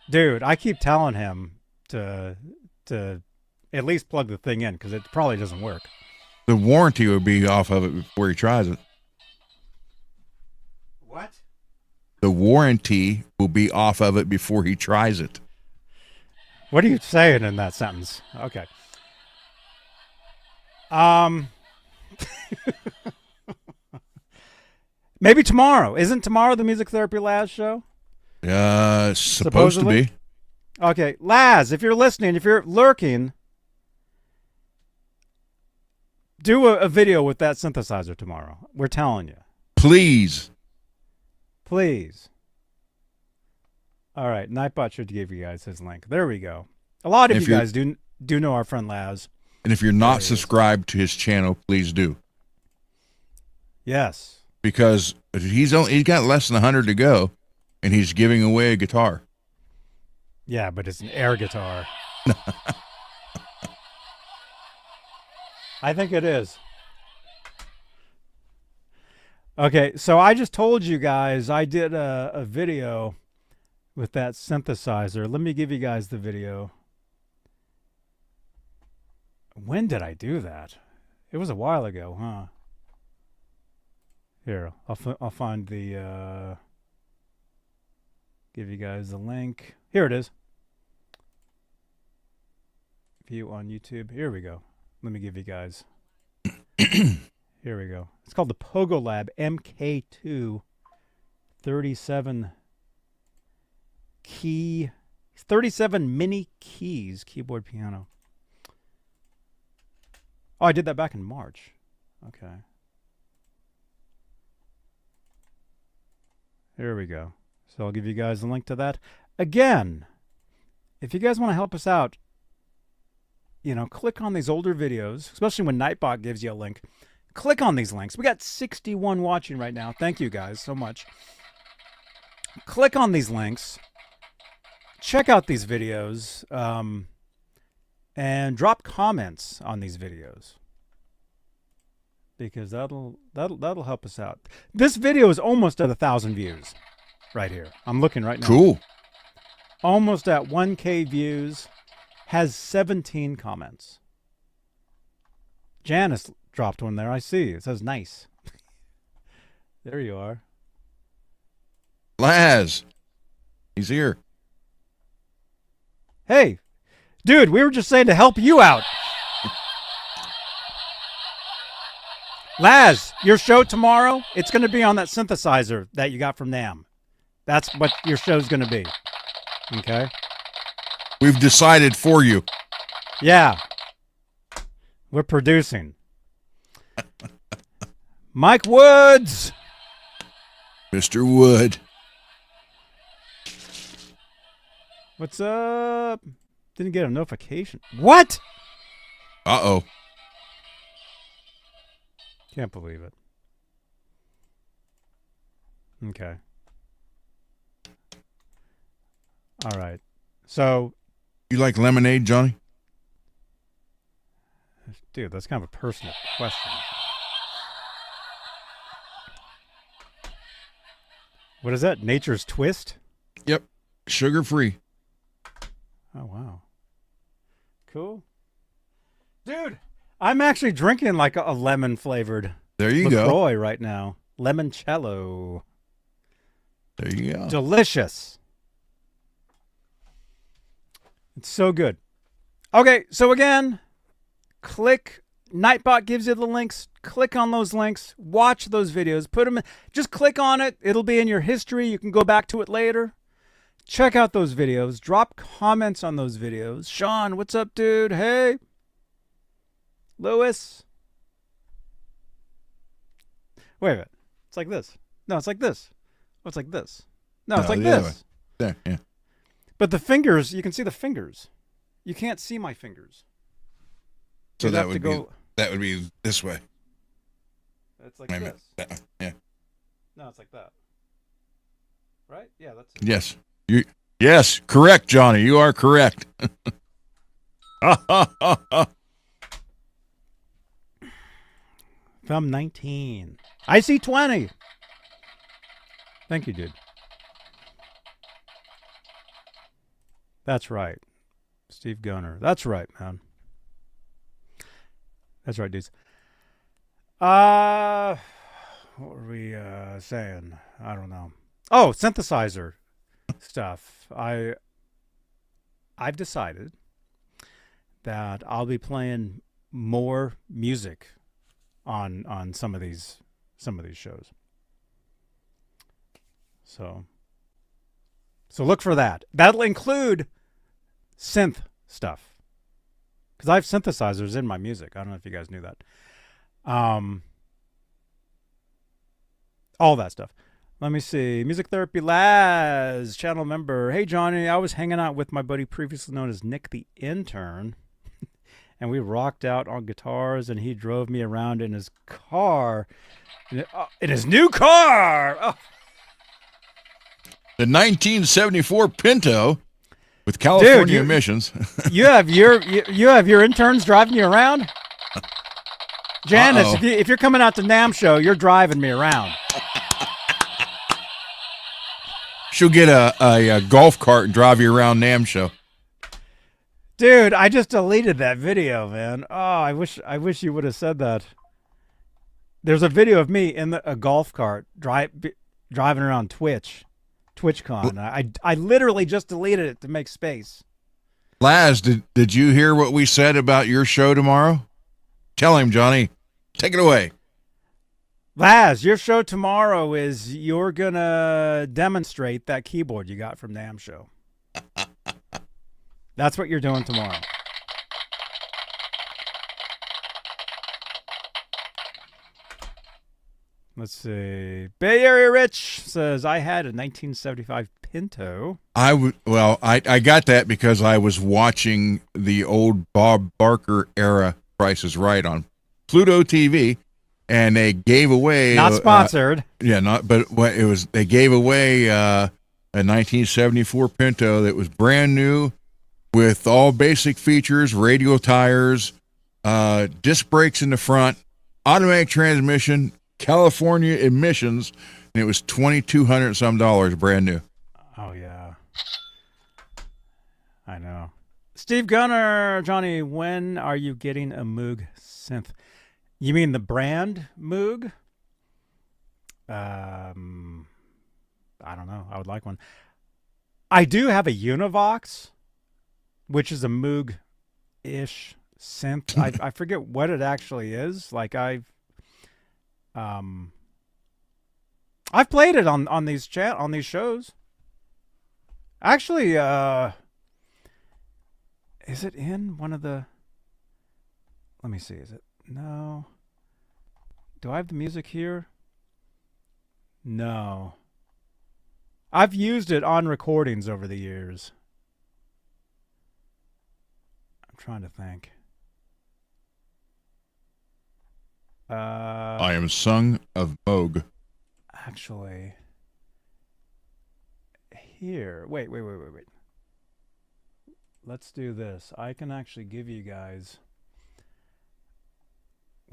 S1: Dude, I keep telling him to at least plug the thing in because it probably doesn't work.
S4: The warranty would be off of it before he tries it.
S1: What?
S4: The warranty will be off of it before he tries it.
S1: What are you saying in that sentence? Okay. Maybe tomorrow. Isn't tomorrow the Music Therapy Laz show?
S4: Supposed to be.
S1: Okay, Laz, if you're listening, if you're lurking, do a video with that synthesizer tomorrow. We're telling you.
S4: Please.
S1: Please. All right, Nightbot should give you guys his link. There we go. A lot of you guys do know our friend Laz.
S4: And if you're not subscribed to his channel, please do.
S1: Yes.
S4: Because he's got less than 100 to go, and he's giving away a guitar.
S1: Yeah, but it's an air guitar. I think it is. Okay, so I just told you guys I did a video with that synthesizer. Let me give you guys the video. When did I do that? It was a while ago, huh? Here, I'll find the give you guys the link. Here it is. View on YouTube. Here we go. Let me give you guys. Here we go. It's called the Pogo Lab MK2 37 key 37 mini keys keyboard piano. Oh, I did that back in March. Okay. Here we go. So I'll give you guys a link to that. Again, if you guys want to help us out, you know, click on these older videos, especially when Nightbot gives you a link. Click on these links. We got 61 watching right now. Thank you guys so much. Click on these links. Check out these videos. And drop comments on these videos. Because that'll help us out. This video is almost at 1,000 views right here. I'm looking right now.
S4: Cool.
S1: Almost at 1K views. Has 17 comments. Janice dropped one there. I see. It says nice. There you are.
S4: Laz. He's here.
S1: Hey, dude, we were just saying to help you out. Laz, your show tomorrow, it's going to be on that synthesizer that you got from NAMM. That's what your show's going to be. Okay?
S4: We've decided for you.
S1: Yeah. We're producing. Mike Woods.
S4: Mr. Wood.
S1: What's up? Didn't get a notification. What?
S4: Uh-oh.
S1: Can't believe it. Okay. All right. So.
S4: You like lemonade, Johnny?
S1: Dude, that's kind of a personal question. What is that? Nature's Twist?
S4: Yep. Sugar free.
S1: Oh, wow. Cool. Dude, I'm actually drinking like a lemon flavored
S4: There you
S1: LaCroix right now. Limoncello.
S4: There you go.
S1: Delicious. It's so good. Okay, so again, click. Nightbot gives you the links. Click on those links. Watch those videos. Put them in. Just click on it. It'll be in your history. You can go back to it later. Check out those videos. Drop comments on those videos. Sean, what's up, dude? Hey. Lewis. Wait a minute. It's like this. No, it's like this. Oh, it's like this. No, it's like
S4: the other
S1: this.
S4: way. There, yeah.
S1: But the fingers, you can see the fingers. You can't see my fingers.
S4: So
S1: You'd
S4: that
S1: have to
S4: would
S1: go.
S4: that would be this way.
S1: It's like
S4: Wait a minute.
S1: this.
S4: Yeah.
S1: No, it's like that. Right? Yeah, that's it.
S4: Yes. Yes, correct, Johnny. You are correct.
S1: Thumb 19. I see 20. Thank you, dude. That's right. Steve Gunner. That's right, man. That's right, dudes. What were we saying? I don't know. Oh, synthesizer stuff. I've decided that I'll be playing more music on some of these shows. So look for that. That'll include synth stuff. Because I have synthesizers in my music. I don't know if you guys knew that. All that stuff. Let me see. Music Therapy Laz, channel member. Hey, Johnny, I was hanging out with my buddy previously known as Nick the Intern. And we rocked out on guitars, and he drove me around in his car. In his new car! Oh.
S4: The 1974 Pinto with California emissions.
S1: you have your interns driving you around? Janice, if you're coming out to NAMM show, you're driving me around.
S4: She'll get a golf cart and drive you around NAMM show.
S1: Dude, I just deleted that video, man. Oh, I wish you would have said that. There's a video of me in a golf cart driving around TwitchCon. I literally just deleted it to make space.
S4: Laz, did you hear what we said about your show tomorrow? Tell him, Johnny. Take it away.
S1: Laz, your show tomorrow is you're going to demonstrate that keyboard you got from NAMM show. That's what you're doing tomorrow. Let's see. Bay Area Rich says, I had a 1975 Pinto.
S4: I got that because I was watching the old Bob Barker era Price is Right on Pluto TV, and they gave away
S1: not sponsored.
S4: They gave away a 1974 Pinto that was brand new with all basic features, radial tires, disc brakes in the front, automatic transmission, California emissions, and it was $2,200 some brand new.
S1: Oh yeah, I know. Steve Gunner, Johnny, when are you getting a Moog synth? You mean the brand Moog? I don't know. I would like one. I do have a Univox, which is a Moog-ish synth. I forget what it actually is. Like I've played it on these shows. Actually, is it in one of the? Let me see. Is it? No. Do I have the music here? No. I've used it on recordings over the years. I'm trying to think.
S4: I am sung of Moog.
S1: Actually, here. Wait. Let's do this. I can actually give you guys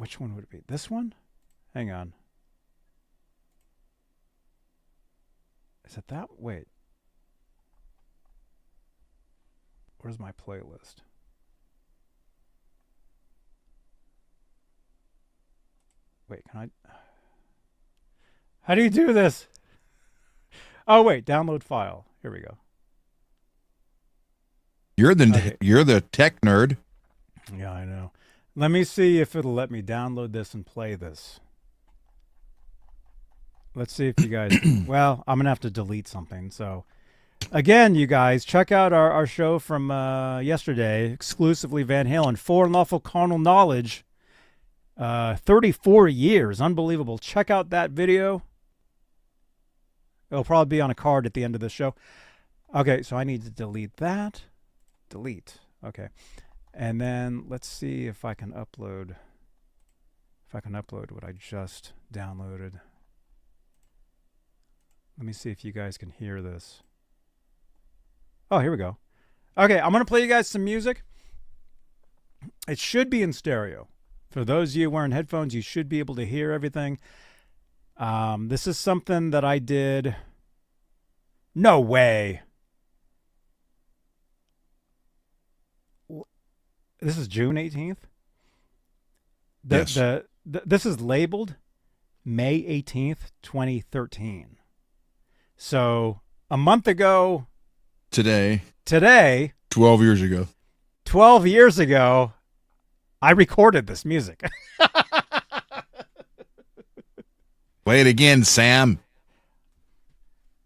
S1: Which one would it be? This one? Hang on. Is it that? Wait. Where's my playlist? Wait, can I? How do you do this? Oh, wait, download file. Here we go.
S4: You're the
S1: Okay.
S4: you're the tech nerd.
S1: Yeah, I know. Let me see if it'll let me download this and play this. Let's see if you guys... Well, I'm going to have to delete something. So, again, you guys, check out our show from yesterday, exclusively Van Halen, For Unlawful Carnal Knowledge, 34 years. Unbelievable. Check out that video. It'll probably be on a card at the end of the show. Okay, so I need to delete that. Delete. Okay. And then let's see if I can upload. If I can upload what I just downloaded. Let me see if you guys can hear this. Oh, here we go. Okay, I'm going to play you guys some music. It should be in stereo. For those of you wearing headphones, you should be able to hear everything. This is something that I did. No way. This is June 18th.
S4: Yes.
S1: This is labeled May 18th, 2013. So a month ago
S4: Today,
S1: 12
S4: years ago.
S1: 12 years ago, I recorded this music.
S4: Play it again, Sam.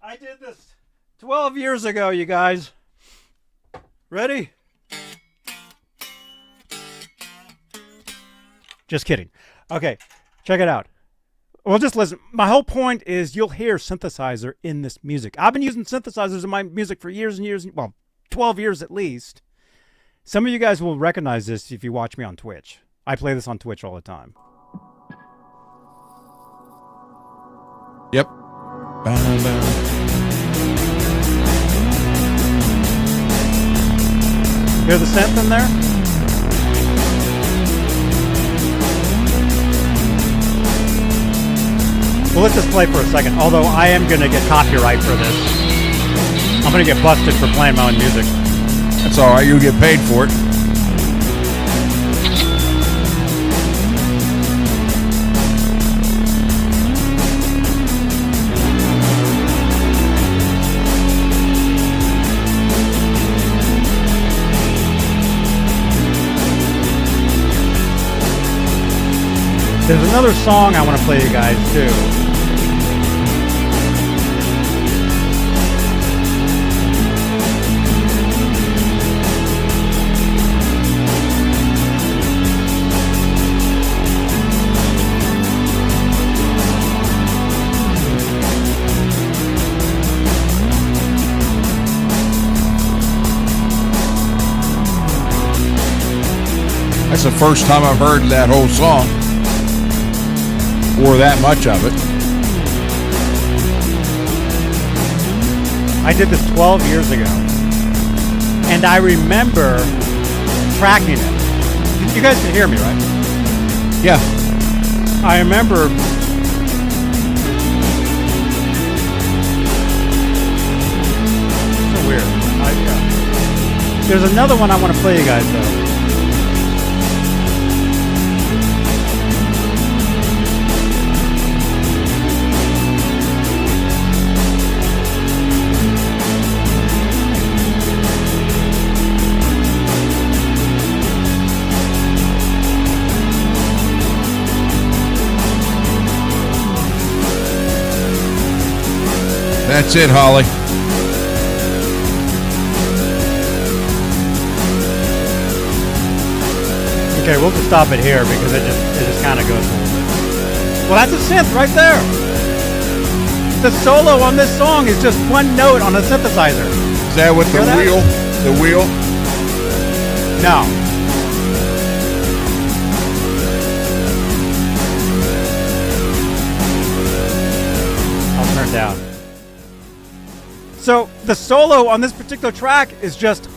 S1: I did this 12 years ago, you guys. Ready? Just kidding. Okay, check it out. Well, just listen. My whole point is you'll hear synthesizer in this music. I've been using synthesizers in my music for years and years. Well, 12 years at least. Some of you guys will recognize this if you watch me on Twitch. I play this on Twitch all the time.
S4: Yep.
S1: Hear the synth in there? Well, let's just play for a second. Although I am going to get copyright for this. I'm going to get busted for playing my own music.
S4: That's all right. You'll get paid for it.
S1: There's another song I want to play you guys too.
S4: That's the first time I've heard that whole song. Or that much of it.
S1: I did this 12 years ago. And I remember tracking it. You guys can hear me, right?
S4: Yeah.
S1: I remember so weird. There's another one I want to play you guys though.
S4: That's it, Holly.
S1: Okay, we'll just stop it here because it just kind of goes a little bit. Well, that's a synth right there. The solo on this song is just one note on a synthesizer.
S4: Is that with the
S1: Hear that?
S4: wheel? The wheel?
S1: No. I'll turn it down. So the solo on this particular track is just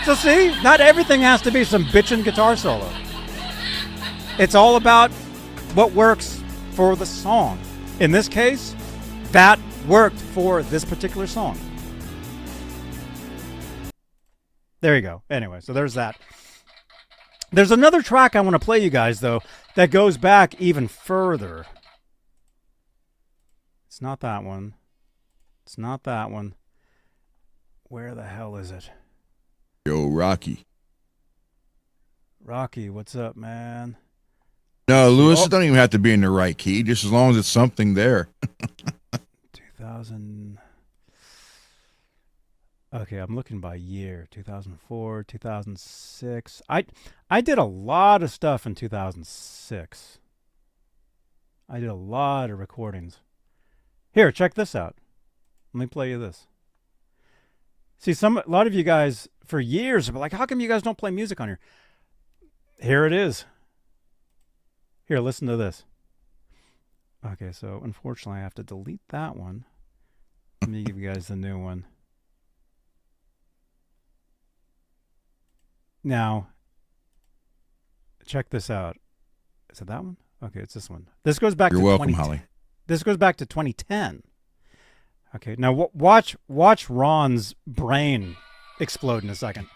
S1: So see, not everything has to be some bitchin' guitar solo. It's all about what works for the song. In this case, that worked for this particular song. There you go. Anyway, so there's that. There's another track I want to play you guys, though, that goes back even further. It's not that one. It's not that one. Where the hell is it?
S4: Yo, Rocky.
S1: Rocky, what's up, man?
S4: No, Lewis, it don't even have to be in the right key, just as long as it's something there.
S1: 2000. Okay, I'm looking by year. 2004, 2006. I did a lot of stuff in 2006. I did a lot of recordings. Here, check this out. Let me play you this. See, a lot of you guys for years have been like, how come you guys don't play music on here? Here it is. Here, listen to this. Okay, so unfortunately I have to delete that one. Let me give you guys the new one. Now, check this out. Is it that one? Okay, it's this one. This goes back
S4: You're
S1: to
S4: welcome,
S1: 2010.
S4: Holly.
S1: This goes back to 2010. Okay, now watch Ron's brain explode in a second.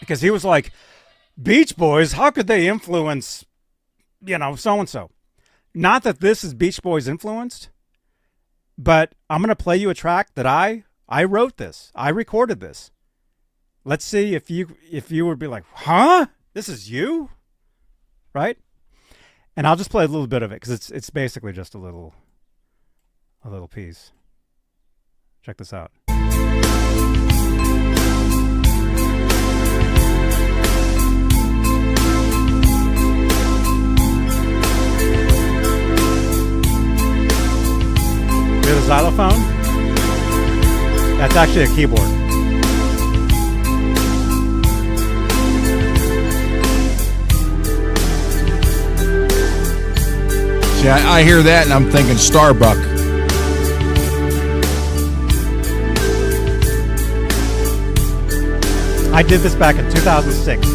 S1: Because he was like, Beach Boys, how could they influence, so-and-so? Not that this is Beach Boys influenced, but I'm going to play you a track that I wrote this. I recorded this. Let's see if you would be like, huh? This is you? Right? And I'll just play a little bit of it because it's basically just a little piece. Check this out. Hear the xylophone? That's actually a keyboard.
S4: See, I hear that and I'm thinking Starbuck.
S1: I did this back in 2006.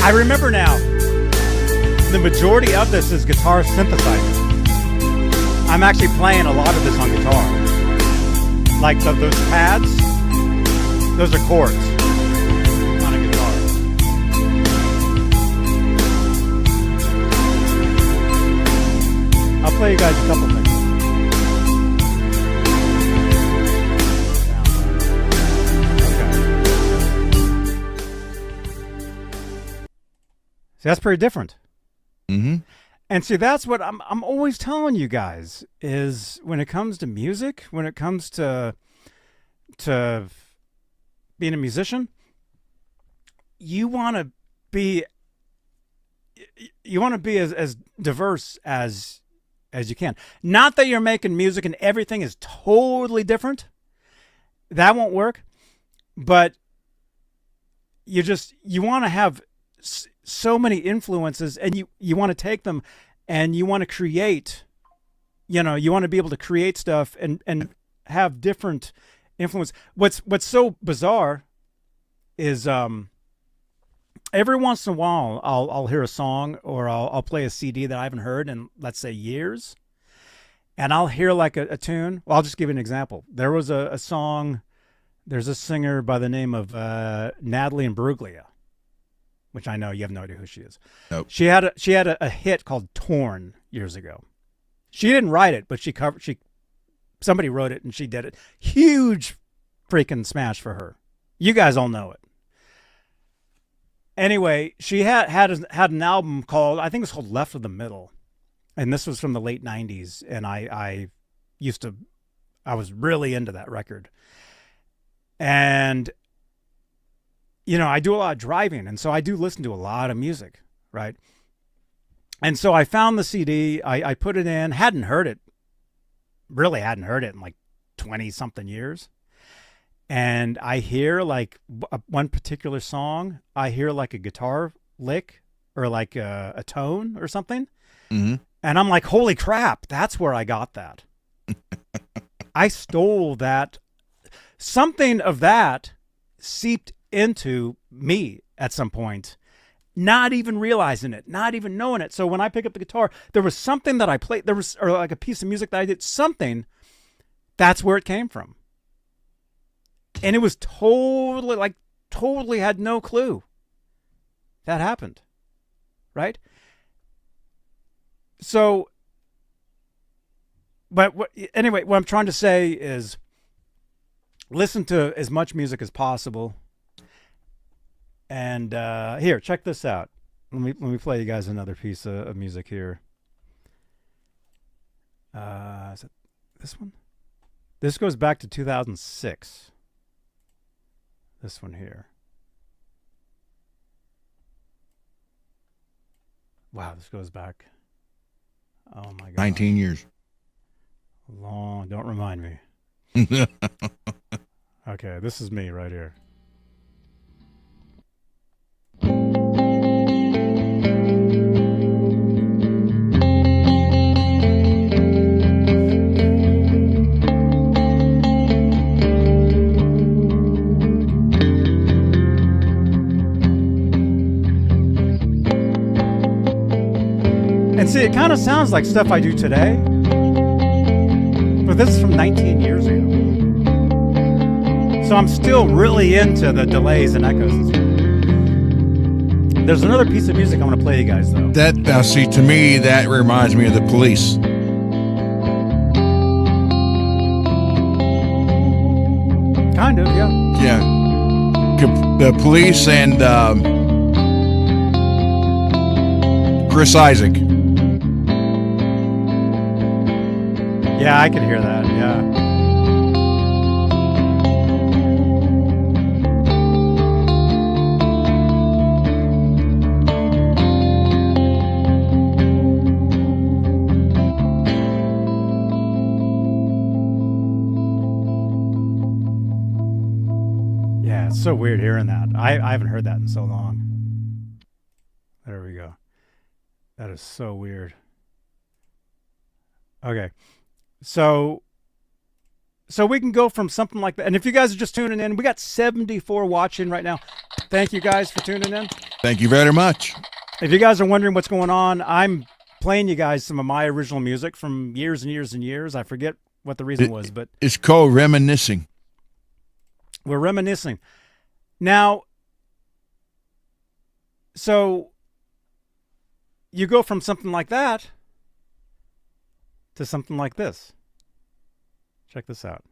S1: I remember now, the majority of this is guitar synthesizer. I'm actually playing a lot of this on guitar. Like those pads, those are chords on a guitar. I'll play you guys a couple things. See, that's pretty different.
S4: Mm-hmm.
S1: And see, that's what I'm always telling you guys is when it comes to music, when it comes to being a musician, you want to be as diverse as you can. Not that you're making music and everything is totally different. That won't work. But you want to have so many influences, and you want to take them and you want to create, you want to be able to create stuff and have different influence. What's so bizarre is every once in a while I'll hear a song or I'll play a CD that I haven't heard in, let's say, years, and I'll hear like a tune. Well, I'll just give you an example. There was a song. There's a singer by the name of Natalie Imbruglia, which I know you have no idea who she is.
S4: Nope.
S1: She had a hit called "Torn" years ago. She didn't write it, but somebody wrote it and she did it. Huge freaking smash for her. You guys all know it. Anyway, she had an album called, I think it was called "Left of the Middle," and this was from the late '90s. And I was really into that record. And I do a lot of driving, and so I do listen to a lot of music, right? And so I found the CD, I put it in, hadn't heard it in like 20-something years. And I hear like one particular song, I hear like a guitar lick or like a tone or something.
S4: Mm-hmm.
S1: And I'm like, holy crap, that's where I got that. I stole that. Something of that seeped into me at some point, not even realizing it, not even knowing it. So when I pick up the guitar, there was something that I played, or like a piece of music that I did, something, that's where it came from. And it was totally had no clue that happened. Right? So, but anyway, what I'm trying to say is listen to as much music as possible. And here, check this out. Let me play you guys another piece of music here. Is it this one? This goes back to 2006. This one here. Wow, this goes back. Oh my God.
S4: 19 years.
S1: Long. Don't remind me. Okay, this is me right here. And see, it kind of sounds like stuff I do today, but this is from 19 years ago. So I'm still really into the delays and echoes and stuff. There's another piece of music I want to play you guys, though.
S4: That, now see, to me, that reminds me of the Police.
S1: Kind of, yeah.
S4: Yeah. The Police and Chris Isaac.
S1: Yeah, I can hear that, yeah. Yeah, it's so weird hearing that. I haven't heard that in so long. There we go. That is so weird. Okay. So we can go from something like that. And if you guys are just tuning in, we got 74 watching right now. Thank you guys for tuning in.
S4: Thank you very much.
S1: If you guys are wondering what's going on, I'm playing you guys some of my original music from years and years and years. I forget what the reason was, but
S4: it's called reminiscing.
S1: We're reminiscing. Now, so you go from something like that to something like this. Check this out.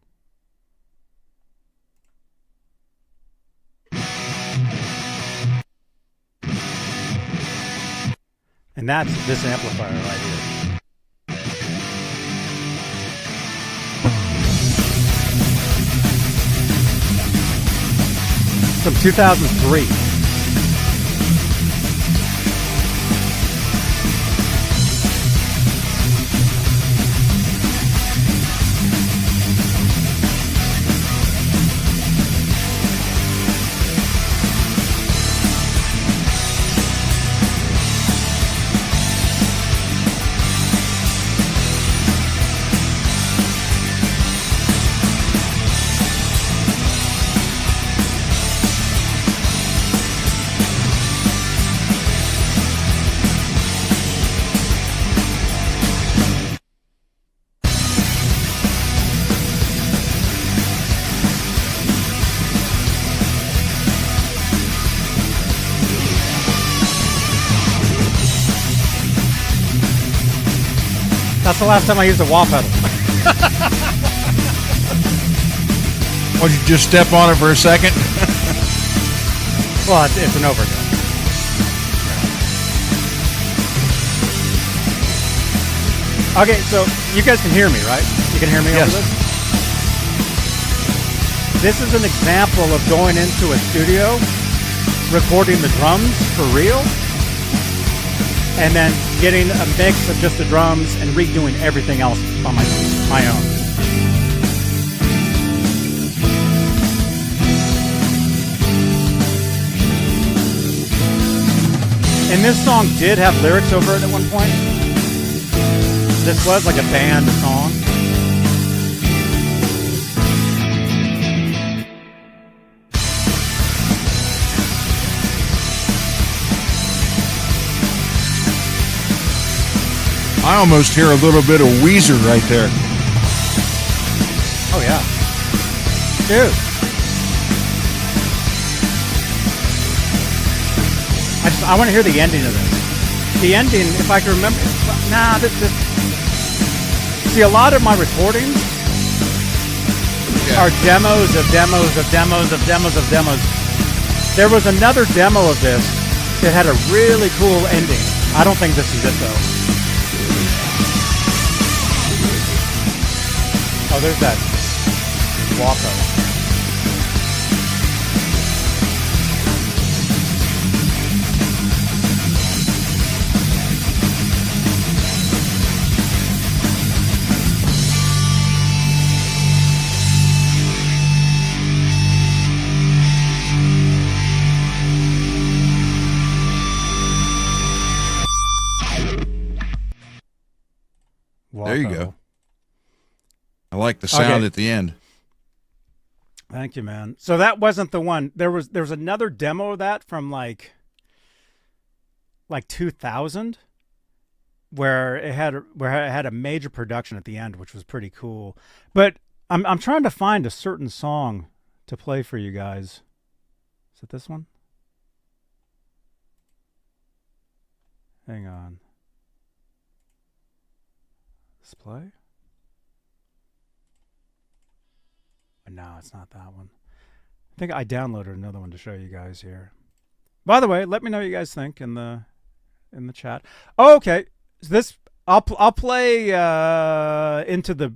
S1: And that's this amplifier right here. From 2003. That's the last time I used a wah pedal.
S4: Would you just step on it for a second?
S1: Well, it's an overdub. Okay, so you guys can hear me, right? You can hear me
S4: Yes.
S1: over this? This is an example of going into a studio, recording the drums for real, and then getting a mix of just the drums and redoing everything else on my own. And this song did have lyrics over it at one point. This was like a band song.
S4: I almost hear a little bit of Weezer right there.
S1: Oh yeah, dude. I want to hear the ending of this. The ending, if I can remember. Nah, see, a lot of my recordings are demos of demos of demos of demos of demos. There was another demo of this that had a really cool ending. I don't think this is it though. Oh, there's that Waco.
S4: There you go. I like the sound at the end.
S1: Thank you, man. So that wasn't the one. There was another demo of that from like 2000 where it had a major production at the end, which was pretty cool. But I'm trying to find a certain song to play for you guys. Is it this one? Hang on. Display? No, it's not that one. I think I downloaded another one to show you guys here. By the way, let me know what you guys think in the chat. Oh, okay. This I'll play into the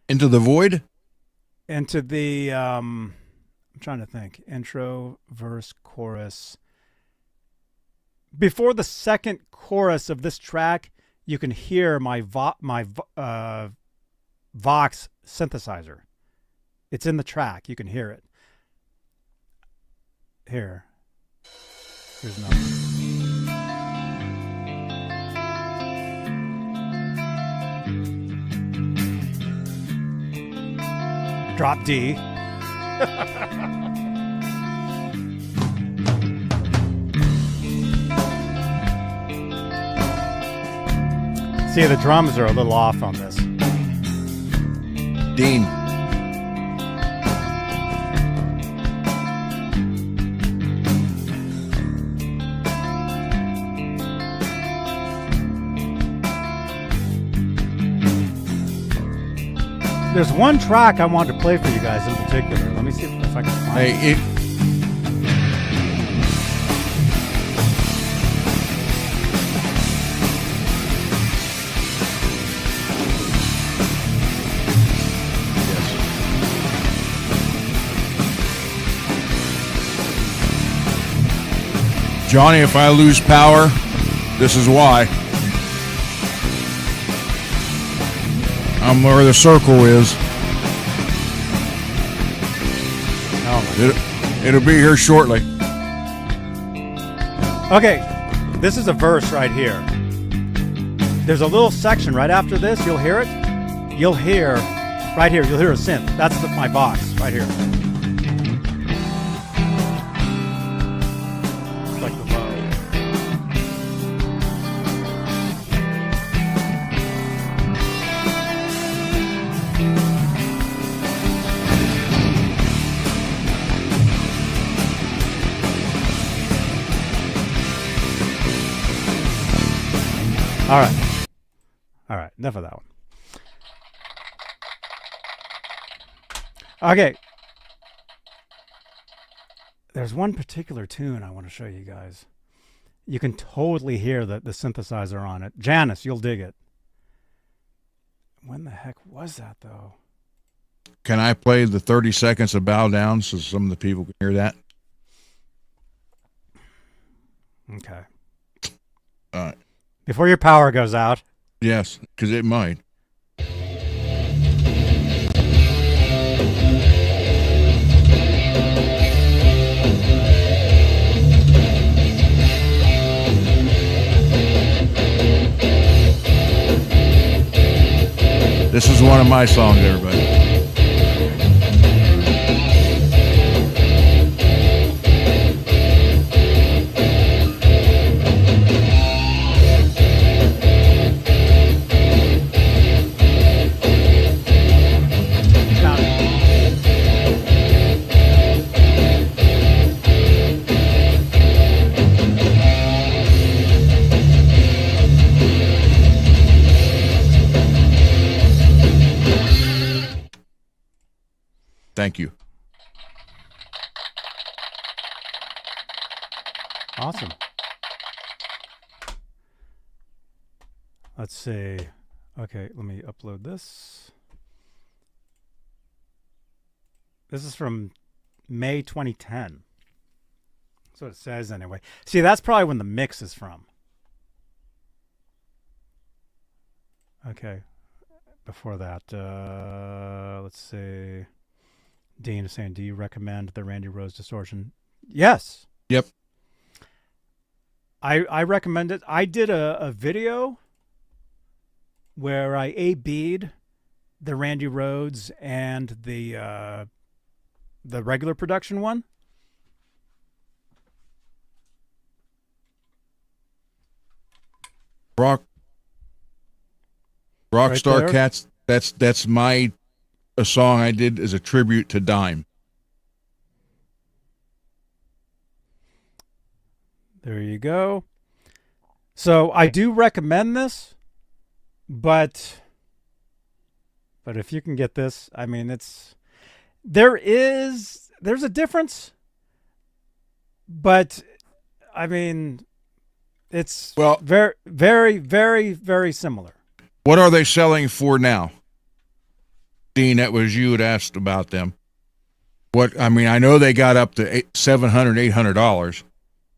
S4: Into the Void?
S1: Into the I'm trying to think. Intro, verse, chorus. Before the second chorus of this track, you can hear my Vox synthesizer. It's in the track. You can hear it. Here's another. Drop D. See, the drums are a little off on this.
S4: Dean.
S1: There's one track I wanted to play for you guys in particular. Let me see if I can find it.
S4: Johnny, if I lose power, this is why. I'm where the circle is. It'll be here shortly.
S1: Okay, this is a verse right here. There's a little section right after this. You'll hear it. You'll hear right here. You'll hear a synth. That's my box right here. It's like the low. All right, enough of that one. Okay. There's one particular tune I want to show you guys. You can totally hear the synthesizer on it. Janice, you'll dig it. When the heck was that, though?
S4: Can I play the 30 seconds of Bow Down so some of the people can hear that?
S1: Okay.
S4: All right.
S1: Before your power goes out.
S4: Yes, because it might. This is one of my songs, everybody.
S1: Awesome. Let's see. Okay, let me upload this. This is from May 2010. That's what it says anyway. See, that's probably when the mix is from. Okay. Before that, let's see. Dean is saying, do you recommend the Randy Rhoads distortion? Yes.
S4: Yep.
S1: I recommend it. I did a video where I A-B'd the Randy Rhoads and the regular production one.
S4: Rockstar
S1: there.
S4: Cats. That's a song I did as a tribute to Dime.
S1: There you go. So I do recommend this, but if you can get this, I mean, there's a difference, but I mean, it's very, very, very, very similar.
S4: What are they selling for now? Dean, that was you had asked about them. I know they got up to $700, $800.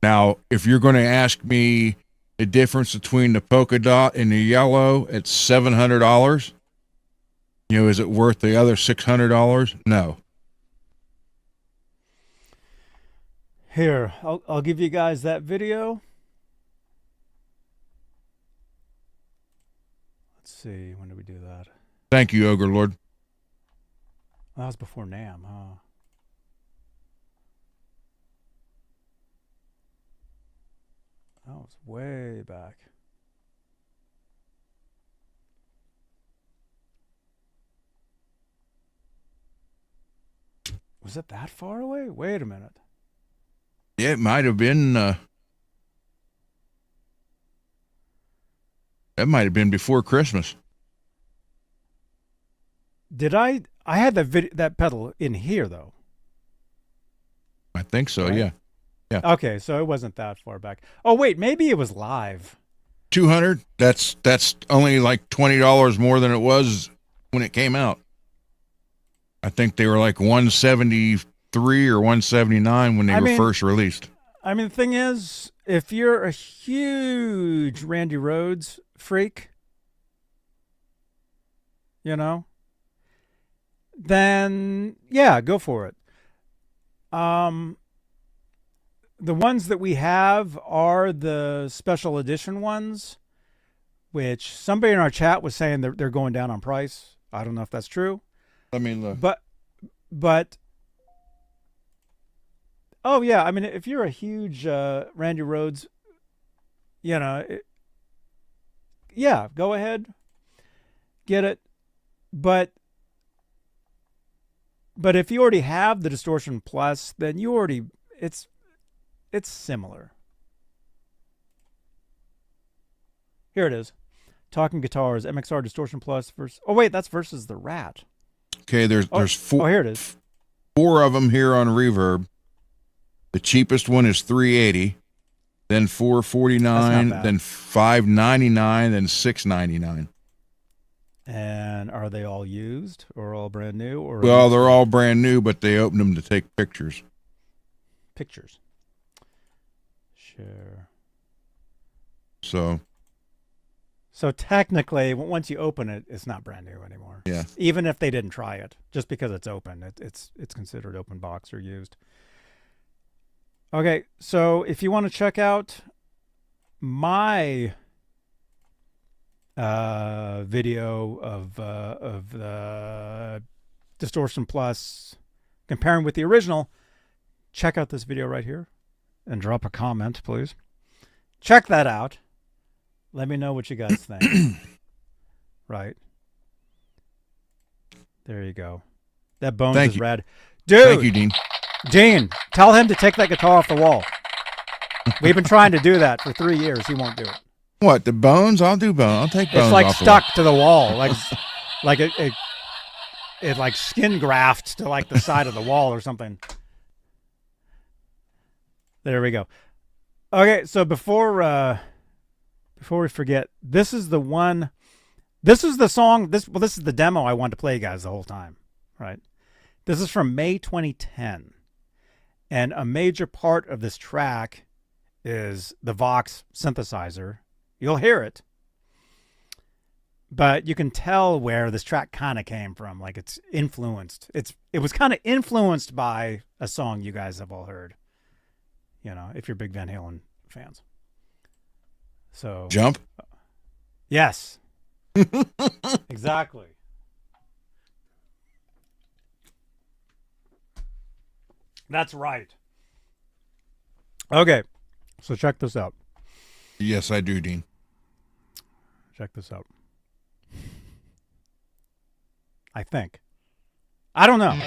S4: Now, if you're going to ask me the difference between the polka dot and the yellow at $700, is it worth the other $600? No.
S1: Here, I'll give you guys that video. Let's see, when did we do that?
S4: Thank you, Ogre Lord.
S1: That was before NAMM, huh? That was way back. Was it that far away? Wait a minute.
S4: Yeah, it might have been. That might have been before Christmas.
S1: Did I had that pedal in here though.
S4: I think so.
S1: Right?
S4: Yeah. Yeah.
S1: Okay, so it wasn't that far back. Oh wait, maybe it was live.
S4: 200. That's only like $20 more than it was when it came out. I think they were like 173 or 179 when they were first released.
S1: I mean, the thing is, if you're a huge Randy Rhoads freak, then yeah, go for it. The ones that we have are the special edition ones, which somebody in our chat was saying they're going down on price. I don't know if that's true.
S4: I mean, look.
S1: But oh yeah, I mean, if you're a huge Randy Rhoads, yeah, go ahead, get it. But if you already have the Distortion Plus, then it's similar. Here it is. Talking Guitars, MXR Distortion Plus versus. Oh wait, that's versus the Rat.
S4: Okay, there's four.
S1: Oh, here it is.
S4: 4 of them here on Reverb. The cheapest one is $380, then $449, then $599, then $699.
S1: And are they all used or all brand new? Or
S4: well, they're all brand new, but they opened them to take pictures.
S1: Pictures. Sure. So technically, once you open it, it's not brand new anymore.
S4: Yeah.
S1: Even if they didn't try it, just because it's open, it's considered open box or used. Okay, so if you want to check out my video of the Distortion Plus comparing with the original, check out this video right here and drop a comment, please. Check that out. Let me know what you guys think. Right. There you go. That Bones is rad. Dude!
S4: Thank you, Dean.
S1: Dean, tell him to take that guitar off the wall. We've been trying to do that for 3 years. He won't do it.
S4: What, the Bones? I'll do Bones. I'll take Bones
S1: It's like
S4: off
S1: stuck to the wall. Like it like skin graft to like the side of the wall or something. There we go. Okay, so before we forget, this is the one. This is the song. This is the demo I wanted to play, you guys, the whole time, right? This is from May 2010, and a major part of this track is the Vox synthesizer. You'll hear it, but you can tell where this track kind of came from. Like it's influenced. It was kind of influenced by a song you guys have all heard. You know, if you're big Van Halen fans. So
S4: Jump.
S1: yes, exactly. That's right. Okay, so check this out.
S4: Yes, I do, Dean.
S1: Check this out. I think. I don't know.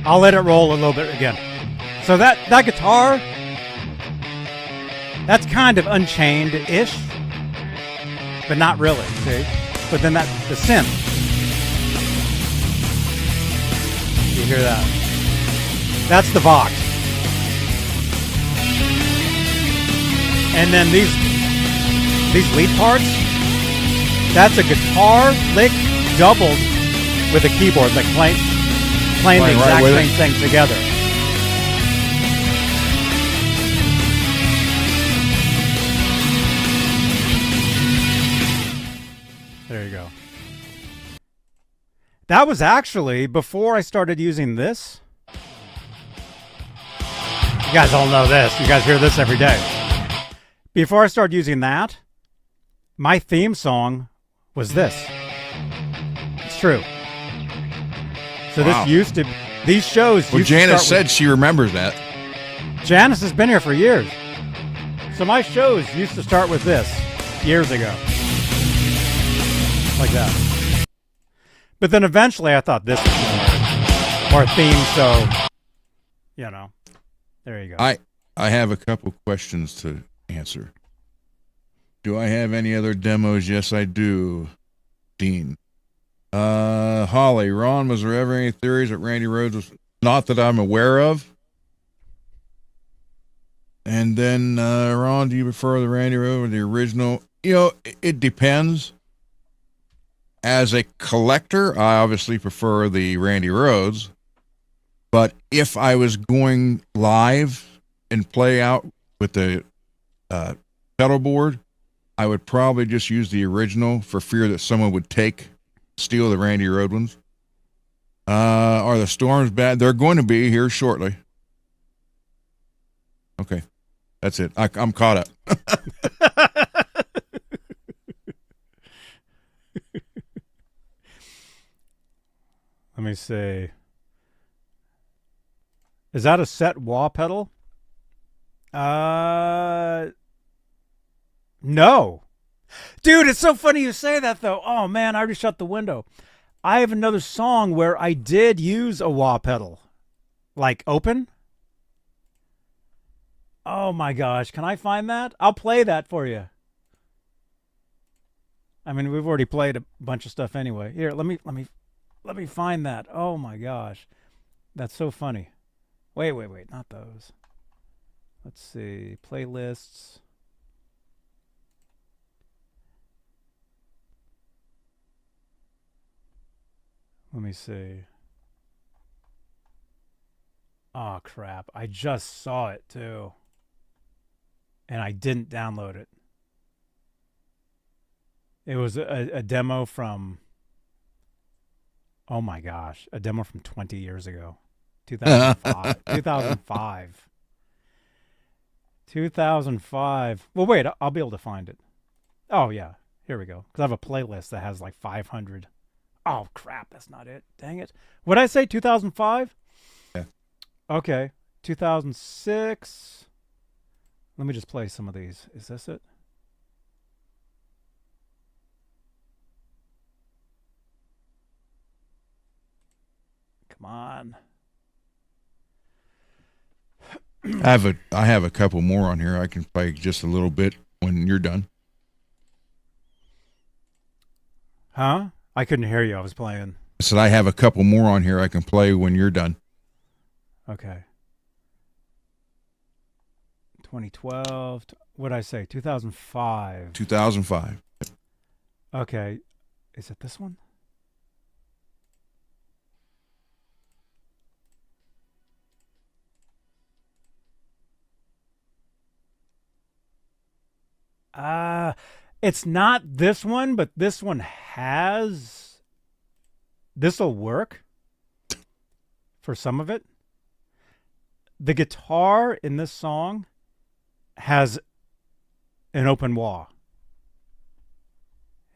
S1: I'll let it roll a little bit again. So that guitar, that's kind of unchained-ish, but not really, see? But then the synth. You hear that? That's the Vox. And then these lead parts, that's a guitar lick doubled with a keyboard, like playing the exact same thing together. There you go. That was actually before I started using this. You guys all know this. You guys hear this every day. Before I started using that, my theme song was this. It's true. So
S4: wow.
S1: These shows.
S4: Well, Janice said she remembers that.
S1: Janice has been here for years. So my shows used to start with this years ago. Like that. But then eventually I thought this was more theme, so, you know, there you go.
S4: I have a couple questions to answer. Do I have any other demos? Yes, I do, Dean. Holly, Ron, was there ever any theories that Randy Rhoads was not that I'm aware of? And then, Ron, do you prefer the Randy Rhoads or the original? You know, it depends. As a collector, I obviously prefer the Randy Rhoads. But if I was going live and play out with the pedal board, I would probably just use the original for fear that someone would steal the Randy Rhoads ones. Are the storms bad? They're going to be here shortly. Okay. That's it. I'm caught up.
S1: Let me see. Is that a set wah pedal? No. Dude, it's so funny you say that, though. Oh, man, I already shut the window. I have another song where I did use a wah pedal. Like, open. Oh, my gosh. Can I find that? I'll play that for you. I mean, we've already played a bunch of stuff anyway. Here, let me find that. Oh, my gosh. That's so funny. Wait, not those. Let's see. Playlists. Let me see. Oh, crap. I just saw it, too. And I didn't download it. It was a demo from... Oh, my gosh. A demo from 20 years ago. 2005. 2005. 2005. Well, wait. I'll be able to find it. Oh, yeah. Here we go. Because I have a playlist that has like 500. Oh, crap. That's not it. Dang it. What did I say? 2005?
S4: Yeah.
S1: Okay. 2006. Let me just play some of these. Is this it? Come on.
S4: I have a couple more on here. I can play just a little bit when you're done.
S1: Huh? I couldn't hear you. I was playing.
S4: I said I have a couple more on here I can play when you're done.
S1: Okay. 2012. What did I say? 2005.
S4: 2005.
S1: Okay. Is it this one? It's not this one, but this one has. This'll work for some of it. The guitar in this song has an open wah.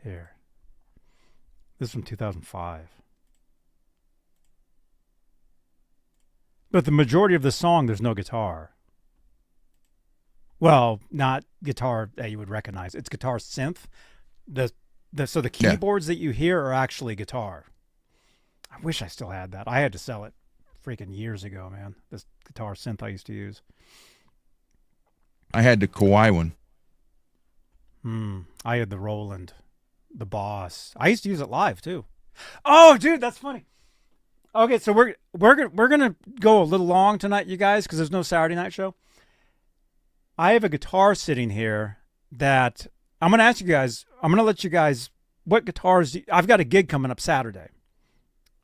S1: Here. This is from 2005. But the majority of the song, there's no guitar. Well, not guitar that you would recognize. It's guitar synth. So the keyboards that you hear are actually guitar. I wish I still had that. I had to sell it freaking years ago, man. This guitar synth I used to use.
S4: I had the Kawhi one.
S1: I had the Roland, the Boss. I used to use it live too. Oh, dude, that's funny. Okay, so we're gonna go a little long tonight, you guys, because there's no Saturday night show. I have a guitar sitting here that I'm going to ask you guys. I'm going to let you guys, what guitars I've got a gig coming up Saturday.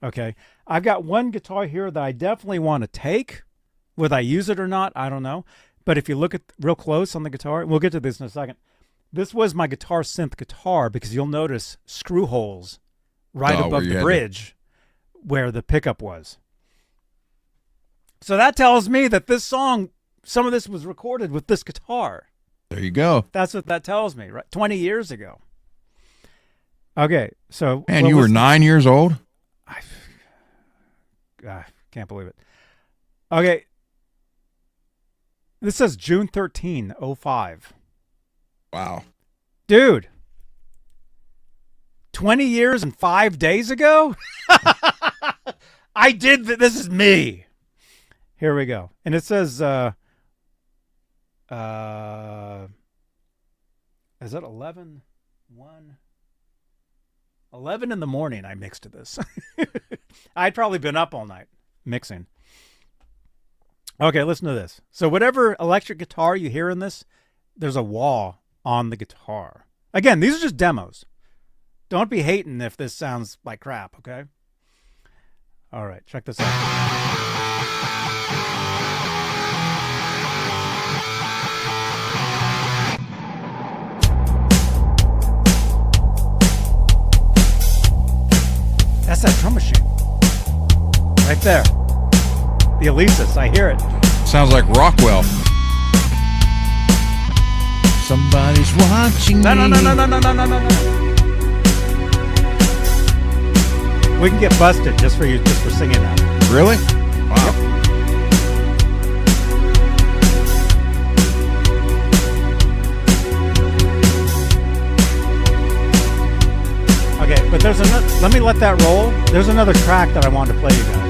S1: Okay. I've got one guitar here that I definitely want to take. Whether I use it or not, I don't know. But if you look at real close on the guitar, we'll get to this in a second. This was my guitar synth guitar because you'll notice screw holes right above the bridge where the pickup was. So that tells me that this song, some of this was recorded with this guitar.
S4: There you go.
S1: That's what that tells me, right? 20 years ago. Okay, so...
S4: Man, you were 9 years old?
S1: I can't believe it. Okay. This says June 13, 05.
S4: Wow.
S1: Dude. 20 years and 5 days ago? I did... This is me. Here we go. And it says... is it 11? 1? 11 in the morning I mixed this. I'd probably been up all night mixing. Okay, listen to this. So whatever electric guitar you hear in this, there's a wah on the guitar. Again, these are just demos. Don't be hating if this sounds like crap, okay? All right, check this out. That's that drum machine. Right there. The Alesis, I hear it.
S4: Sounds like Rockwell. Somebody's watching
S1: No. We can get busted just for singing that.
S4: Really? Wow.
S1: Okay, but there's another. Let me let that roll. There's another track that I wanted to play you guys.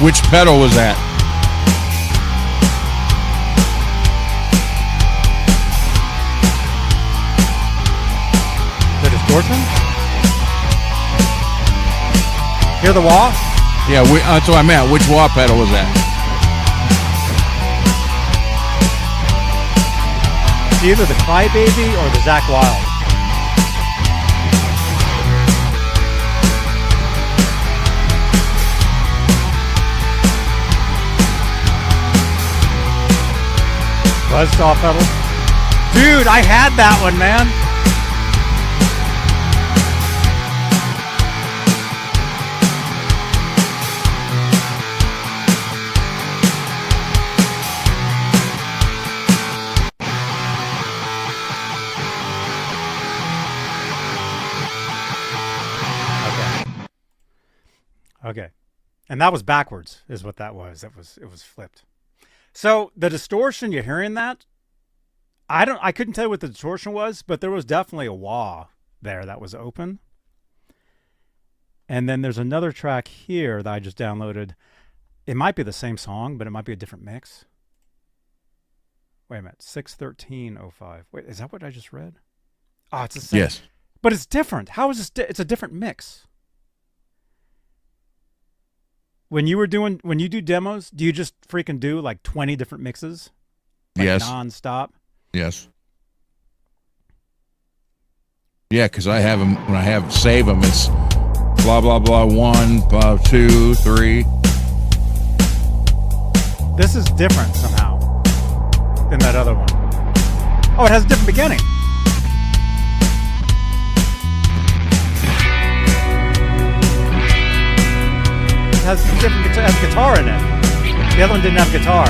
S4: Which pedal was that?
S1: distortion? Hear the wah?
S4: Yeah, that's what I meant. Which wah pedal was that?
S1: It's either the Crybaby or the Zakk Wylde. Buzzsaw pedal. Dude, I had that one, man. Okay. And that was backwards, is what that was. It was flipped. So the distortion, you're hearing that? I couldn't tell you what the distortion was, but there was definitely a wah there that was open. And then there's another track here that I just downloaded. It might be the same song, but it might be a different mix. Wait a minute, 61305. Wait, is that what I just read? Oh, it's the same.
S4: Yes.
S1: But it's different. How is this? It's a different mix. When you do demos, do you just freaking do like 20 different mixes? Like
S4: yes.
S1: Non-stop?
S4: Yes. Yeah, because I have them, when I save them, it's blah, blah, blah, 1, blah, 2, 3.
S1: This is different somehow than that other one. Oh, it has a different beginning. It has guitar in it. The other one didn't have guitar.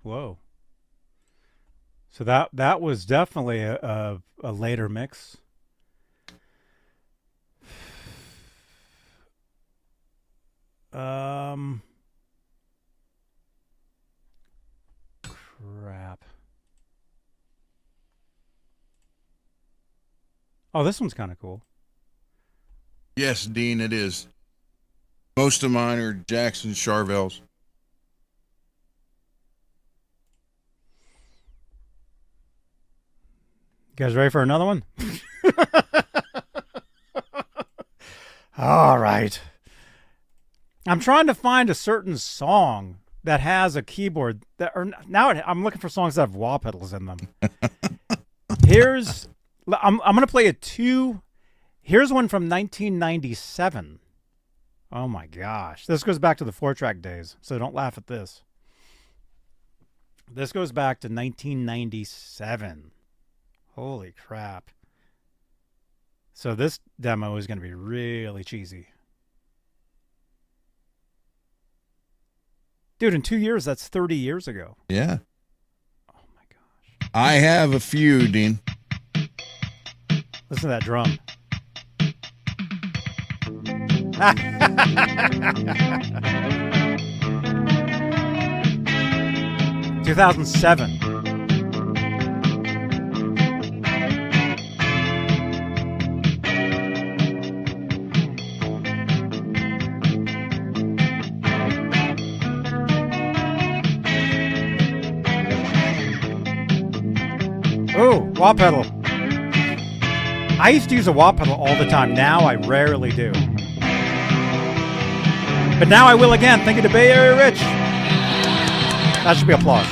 S1: Whoa. So that was definitely a later mix. Crap. Oh, this one's kind of cool.
S4: Yes, Dean, it is. Most of mine are Jackson Charvel's.
S1: You guys ready for another one? All right. I'm trying to find a certain song that has a keyboard that, or now I'm looking for songs that have wah pedals in them. I'm going to play here's one from 1997. Oh my gosh. This goes back to the 4-track days, so don't laugh at this. This goes back to 1997. Holy crap. So this demo is going to be really cheesy. Dude, in 2 years, that's 30 years ago.
S4: Yeah.
S1: Oh my gosh.
S4: I have a few, Dean.
S1: Listen to that drum. 2007. Oh, wah pedal. I used to use a wah pedal all the time. Now I rarely do. But now I will again. Thank you to Bay Area Rich. That should be applause.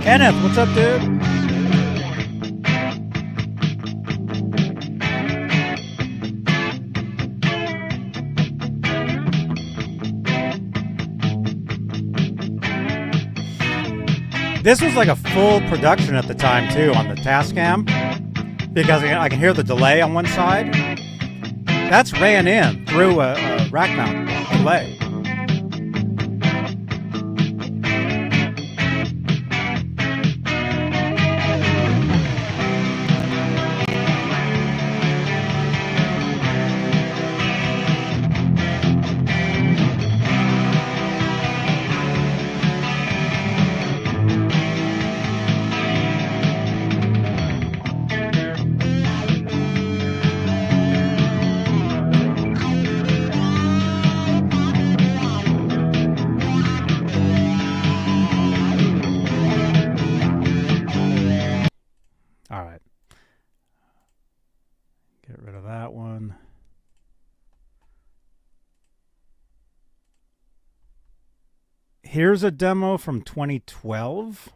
S1: Kenneth, what's up, dude? This was like a full production at the time, too, on the Tascam, because I can hear the delay on one side. That's ran in through a rack mount delay. Here's a demo from 2012.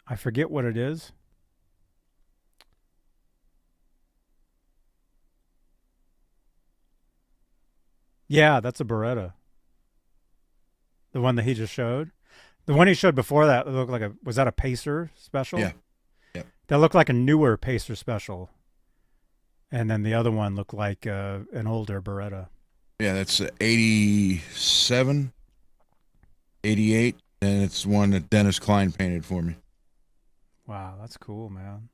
S1: I forget what it is. Yeah, that's a Beretta. The one that he just showed. The one he showed before that looked like was that a Pacer special?
S4: Yeah. Yeah.
S1: That looked like a newer Pacer special. And then the other one looked like an older Beretta.
S4: Yeah, that's 87. 88, and it's one that Dennis Klein painted for me.
S1: Wow, that's cool, man.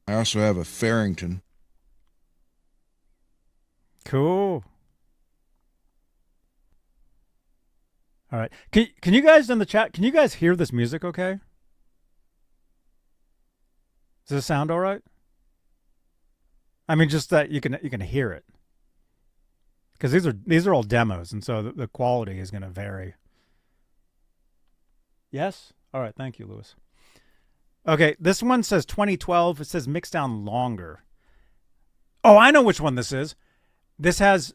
S4: I also have a Farrington.
S1: Cool. All right. Can you guys in the chat, can you guys hear this music okay? Does it sound all right? I mean, just that you can hear it. Because these are all demos, and so the quality is going to vary. Yes? All right, thank you, Lewis. Okay, this one says 2012. It says mix down longer. Oh, I know which one this is. This has...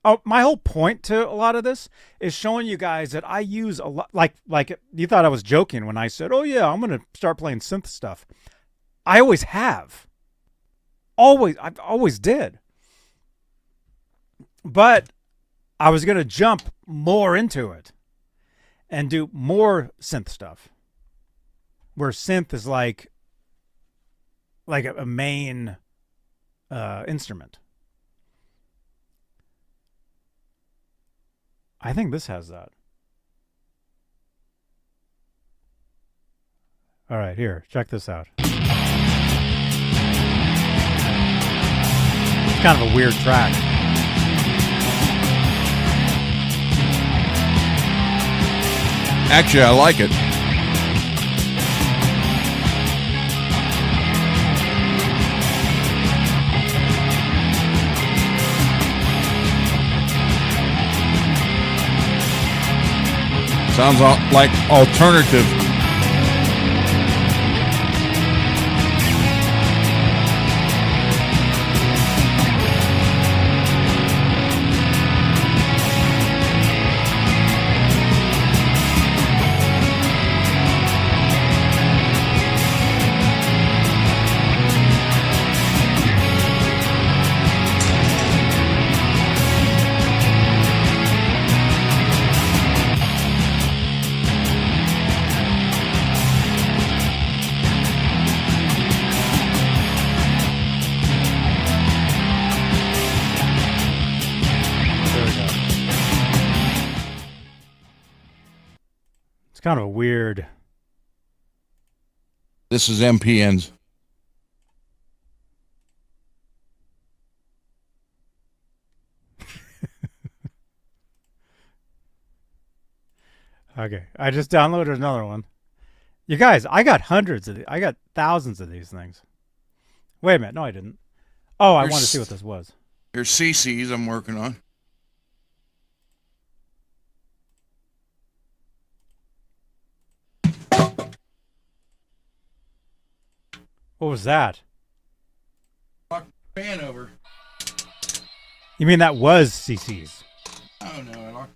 S1: Oh, my whole point to a lot of this is showing you guys that I use a lot... Like you thought I was joking when I said, oh, yeah, I'm going to start playing synth stuff. I always have. I always did. But I was going to jump more into it and do more synth stuff, where synth is like a main instrument. I think this has that. All right, here, check this out. It's kind of a weird track.
S4: Actually, I like it. Sounds like alternative.
S1: Kind of weird.
S4: This is MPN's.
S1: Okay, I just downloaded another one. You guys, I got hundreds of I got thousands of these things. Wait a minute. No, I didn't. Oh, I wanted to see what this was.
S4: There's CCs I'm working on.
S1: What was that?
S4: Knock the fan over.
S1: You mean that was CC's?
S4: Oh no.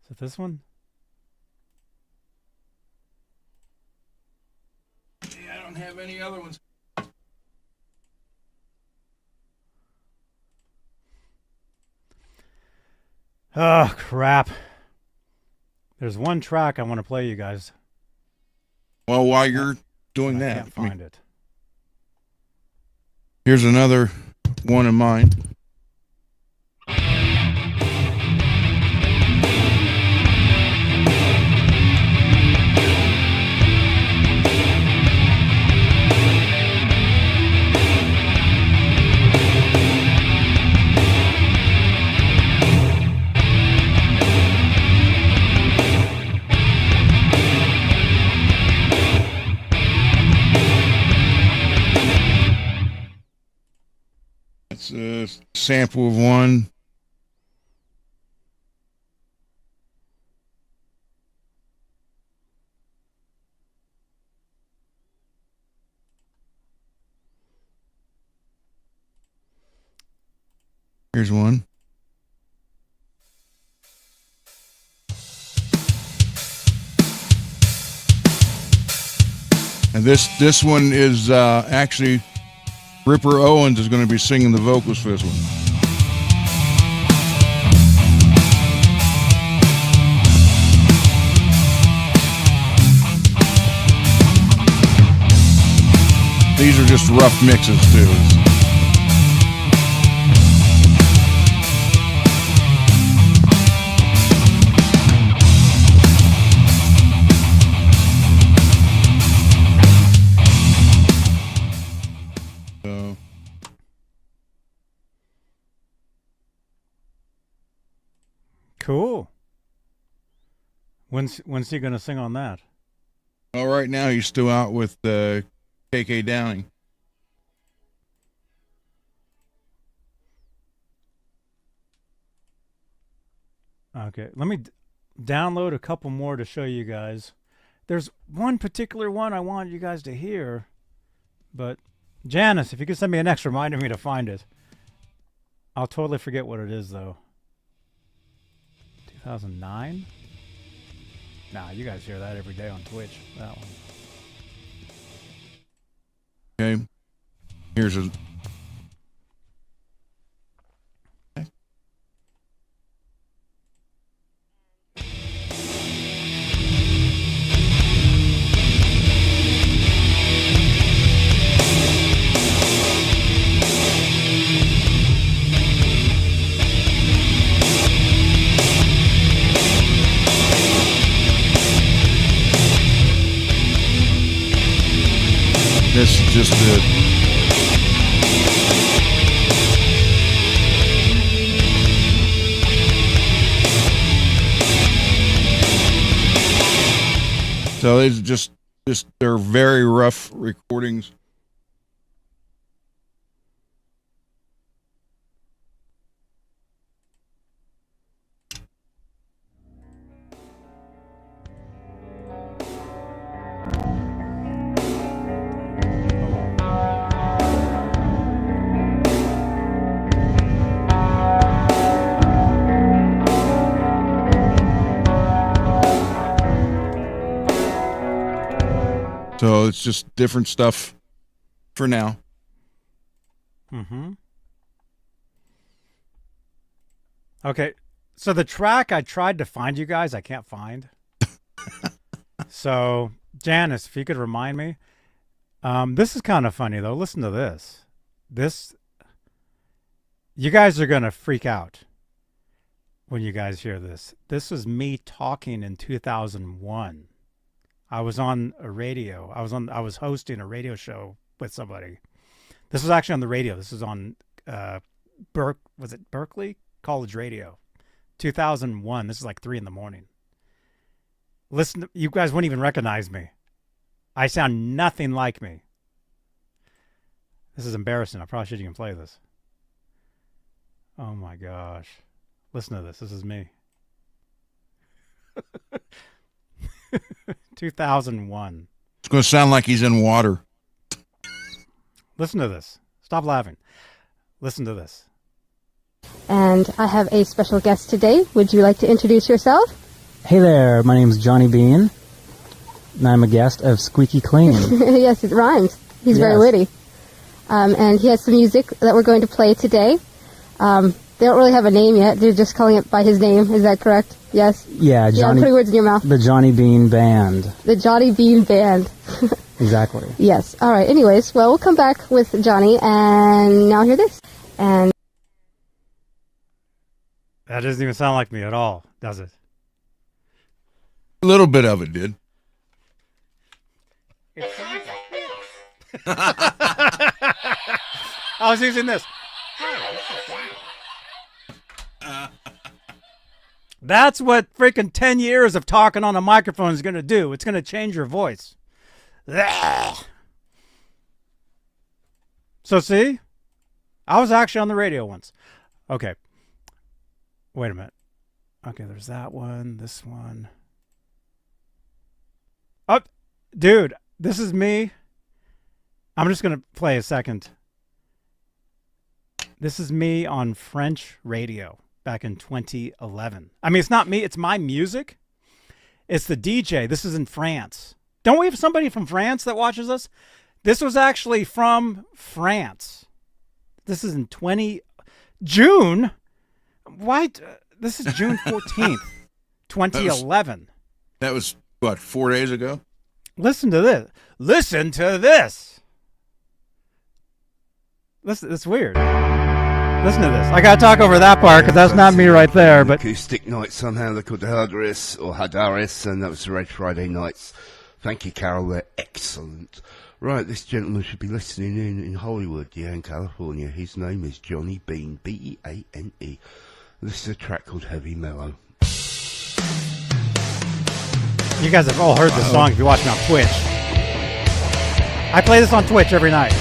S1: Is it this one?
S4: Yeah, I don't have any other ones.
S1: Oh, crap. There's one track I want to play you guys.
S4: Well, while you're doing
S1: I
S4: that,
S1: can't find it.
S4: here's another one of mine. It's a sample of one. Here's one. And this one is actually Ripper Owens is going to be singing the vocals for this one. These are just rough mixes too. So
S1: Cool. When's he gonna sing on that?
S4: well, right now he's still out with KK Downing.
S1: Okay, let me download a couple more to show you guys. There's one particular one I want you guys to hear, but Janice, if you could send me an X reminding me to find it. I'll totally forget what it is though. 2009? Nah, you guys hear that every day on Twitch. That one.
S4: Okay. Here's a this is just the so it's just they're very rough recordings. So it's just different stuff for now.
S1: Mm-hmm. Okay, so the track I tried to find you guys, I can't find. So, Janice, if you could remind me. This is kind of funny, though. Listen to this. You guys are going to freak out when you guys hear this. This is me talking in 2001. I was on a radio. I was hosting a radio show with somebody. This was actually on the radio. This is on was it Berkeley College Radio, 2001. This is like 3 a.m. Listen, you guys wouldn't even recognize me. I sound nothing like me. This is embarrassing. I probably shouldn't even play this. Oh my gosh. Listen to this. This is me. 2001.
S4: It's going to sound like he's in water.
S1: Listen to this. Stop laughing. Listen to this.
S6: And I have a special guest today. Would you like to introduce yourself?
S7: Hey there, my name's Johnny Beane, and I'm a guest of Squeaky Clean.
S6: Yes, it rhymes. He's very witty. And he has some music that we're going to play today. They don't really have a name yet. They're just calling it by his name. Is that correct? Yes?
S7: Yeah, Johnny.
S6: Yeah, I'm putting words in your mouth.
S7: The Johnny Beane Band.
S6: The Johnny Beane Band.
S7: Exactly.
S6: Yes. All right. Anyways, well, we'll come back with Johnny, and now hear this. And
S1: That doesn't even sound like me at all, does it?
S4: A little bit of it did.
S1: I was using this. That's what freaking 10 years of talking on a microphone is going to do. It's going to change your voice. So see? I was actually on the radio once. Okay. Wait a minute. Okay, there's that one, this one. Oh, dude, this is me. I'm just going to play a second. This is me on French radio back in 2011. I mean, it's not me. It's my music. It's the DJ. This is in France. Don't we have somebody from France that watches us? This was actually from France. This is in June. Why? This is June 14th, 2011.
S4: That was, what, 4 days ago?
S1: Listen to this. Listen to this. Listen, it's weird. Listen to this. I gotta talk over that part because that's not me right there. But
S8: acoustic night somehow they're called the Hadaris, and that was the Red Friday nights. Thank you, Carol. They're excellent. Right, this gentleman should be listening in Hollywood, yeah, in California. His name is Johnny Beane, B-E-A-N-E. This is a track called Heavy Mellow.
S1: You guys have all heard this song if you watch me on Twitch. I play this on Twitch every night.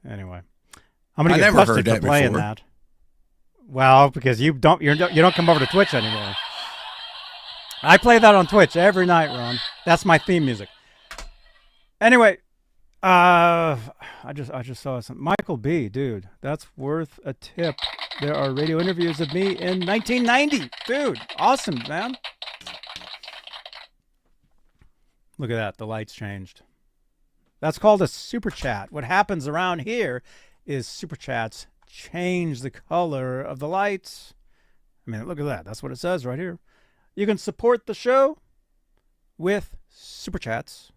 S1: Anyway, I'm gonna get busted for playing that. Well, because you don't come over to Twitch anymore. I play that on Twitch every night, Ron. That's my theme music. Anyway, I just saw some Michael B. Dude, that's worth a tip. There are radio interviews of me in 1990. Dude, awesome, man. Look at that. The lights changed. That's called a super chat. What happens around here is super chats change the color of the lights. I mean, look at that. That's what it says right here. You can support the show with super chats,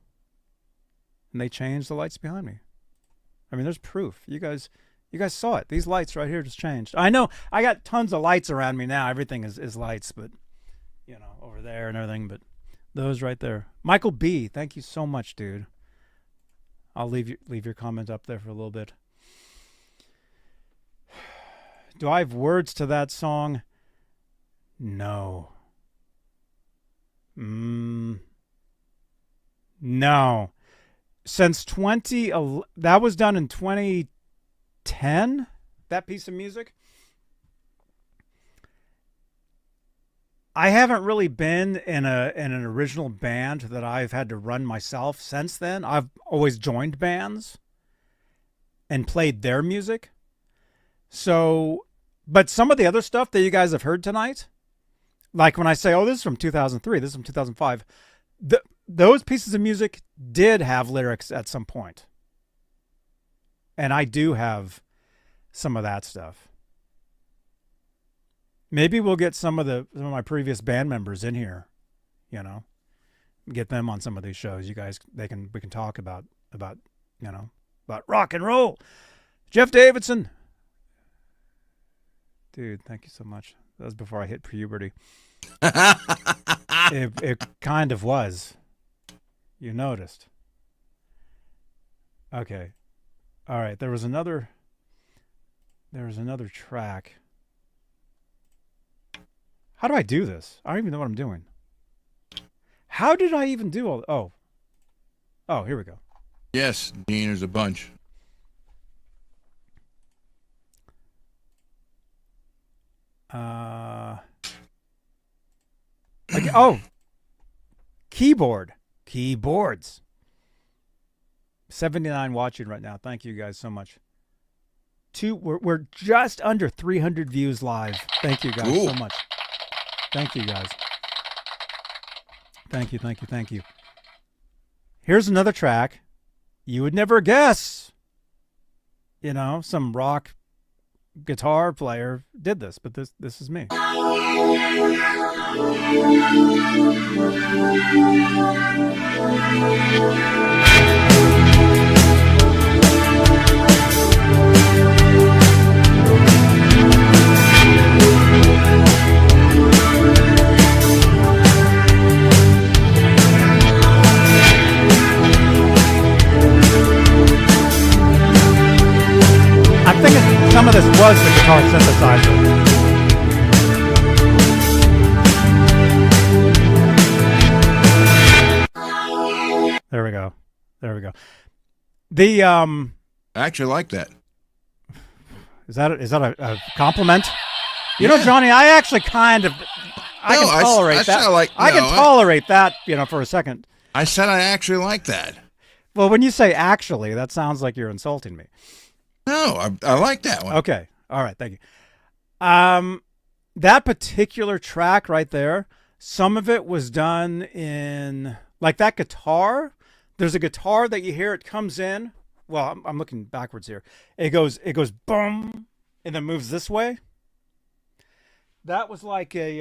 S1: and they change the lights behind me. I mean, there's proof. You guys saw it. These lights right here just changed. I know I got tons of lights around me now. Everything is lights, but over there and everything. But those right there. Michael B. Thank you so much, dude. I'll leave your comment up there for a little bit. Do I have words to that song? No. No. Since that was done in 2010, that piece of music. I haven't really been in an original band that I've had to run myself since then. I've always joined bands and played their music. So, but some of the other stuff that you guys have heard tonight, like when I say, oh, this is from 2003, this is from 2005, those pieces of music did have lyrics at some point. And I do have some of that stuff. Maybe we'll get some of my previous band members in here, get them on some of these shows. You guys, we can talk about rock and roll. Jeff Davidson. Dude, thank you so much. That was before I hit puberty. It kind of was. You noticed. Okay. All right. There was another track. How do I do this? I don't even know what I'm doing. How did I even do all? Oh, here we go.
S4: Yes, Dean, there's a bunch. Keyboards. 79 watching right now. Thank you guys so much. We're just under 300 views live. Thank you guys so much. Thank you guys. Thank you. Here's another track. You would never guess. You know, some rock guitar player did this, but this is me. I'm thinking some of this was the guitar synthesizer. There we go. The I actually like that.
S1: is that a compliment? You know, Johnny, I actually kind of I can tolerate that. I can tolerate that, for a second.
S4: I said I actually like that.
S1: Well, when you say actually, that sounds like you're insulting me.
S4: No, I like that one.
S1: Okay. All right. Thank you. That particular track right there, some of it was done in, like that guitar. There's a guitar that you hear, it comes in. Well, I'm looking backwards here. It goes boom, and then moves this way. That was like a,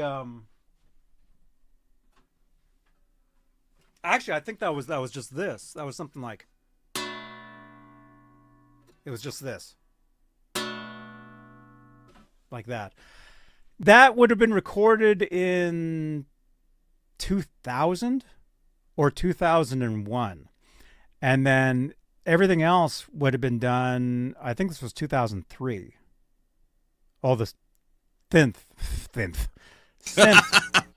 S1: actually, I think that was just this. That was something like, it was just this. Like that. That would have been recorded in 2000 or 2001. And then everything else would have been done, I think this was 2003. All this synth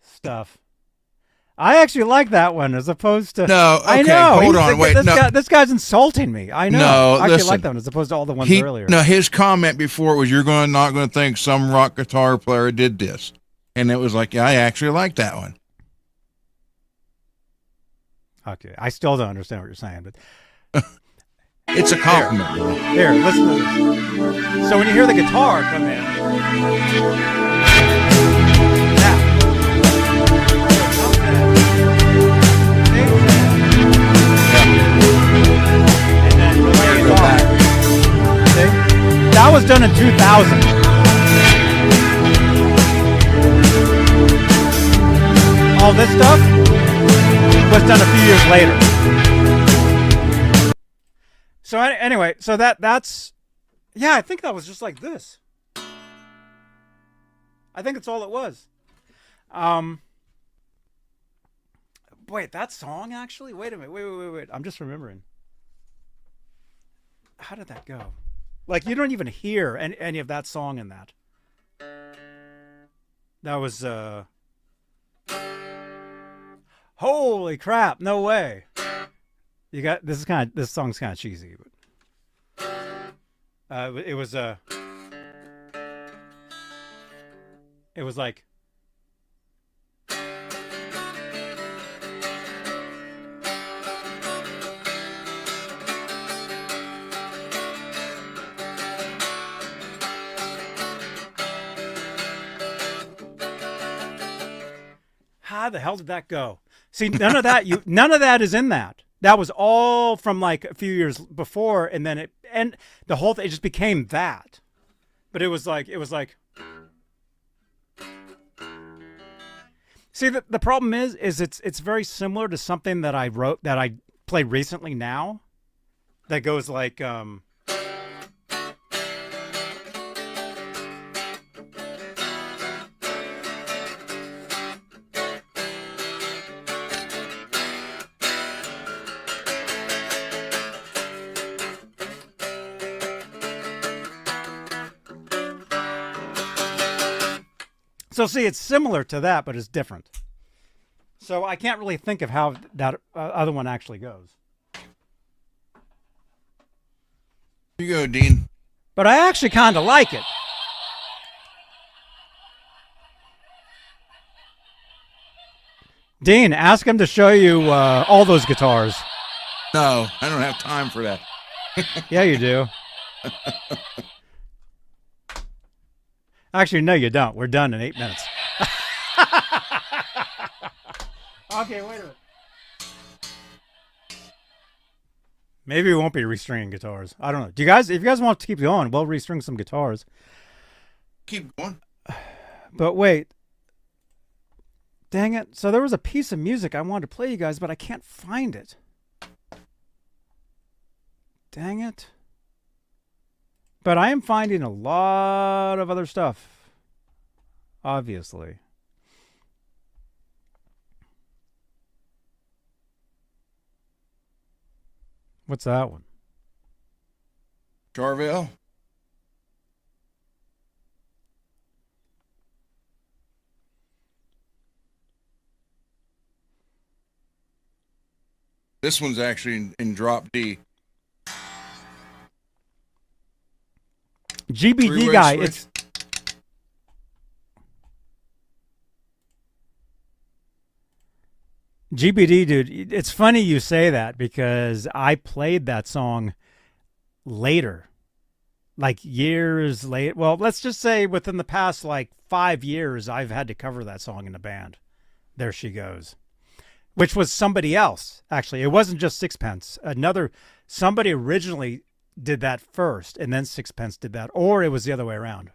S1: stuff. I actually like that one as opposed to.
S4: No, okay,
S1: I know.
S4: Hold on, wait.
S1: This guy's insulting me. I know.
S4: No,
S1: I actually
S4: listen.
S1: like that one as opposed to all the ones earlier.
S4: No, his comment before was, "You're not going to think some rock guitar player did this," and it was like, yeah, I actually like that one.
S1: Okay, I still don't understand what you're saying, but
S4: it's a compliment.
S1: Here, listen to this. So when you hear the guitar come in, now. That was done in 2000. All this stuff was done a few years later. So anyway, so that's, yeah, I think that was just like this. I think that's all it was. Wait, that song actually? Wait a minute. Wait. I'm just remembering. How did that go? Like, you don't even hear any of that song in that. That was, holy crap, no way. You got, this song's kind of cheesy, but, it was like, how the hell did that go? See, none of that is in that. That was all from like a few years before, and then the whole thing, it just became that. But it was like see, the problem is it's very similar to something that I played recently now that goes like So see, it's similar to that, but it's different. So I can't really think of how that other one actually goes.
S4: Here you go, Dean.
S1: But I actually kind of like it. Dean, ask him to show you all those guitars.
S4: No, I don't have time for that.
S1: Yeah, you do. Actually, no, you don't. We're done in 8 minutes. Okay, wait a minute. Maybe we won't be restringing guitars. I don't know. Do you guys, if you guys want to keep going, we'll restring some guitars.
S4: Keep going.
S1: But wait. Dang it. So there was a piece of music I wanted to play you guys, but I can't find it. Dang it. But I am finding a lot of other stuff. Obviously. What's that one?
S4: Charvel. This one's actually in drop D.
S1: GBD
S4: Three-way
S1: guy,
S4: switch.
S1: it's GBD, dude. It's funny you say that because I played that song later, like years late. Well, let's just say within the past like 5 years, I've had to cover that song in the band. There She Goes, which was somebody else. Actually, it wasn't just Sixpence. Somebody originally did that first, and then Sixpence did that, or it was the other way around.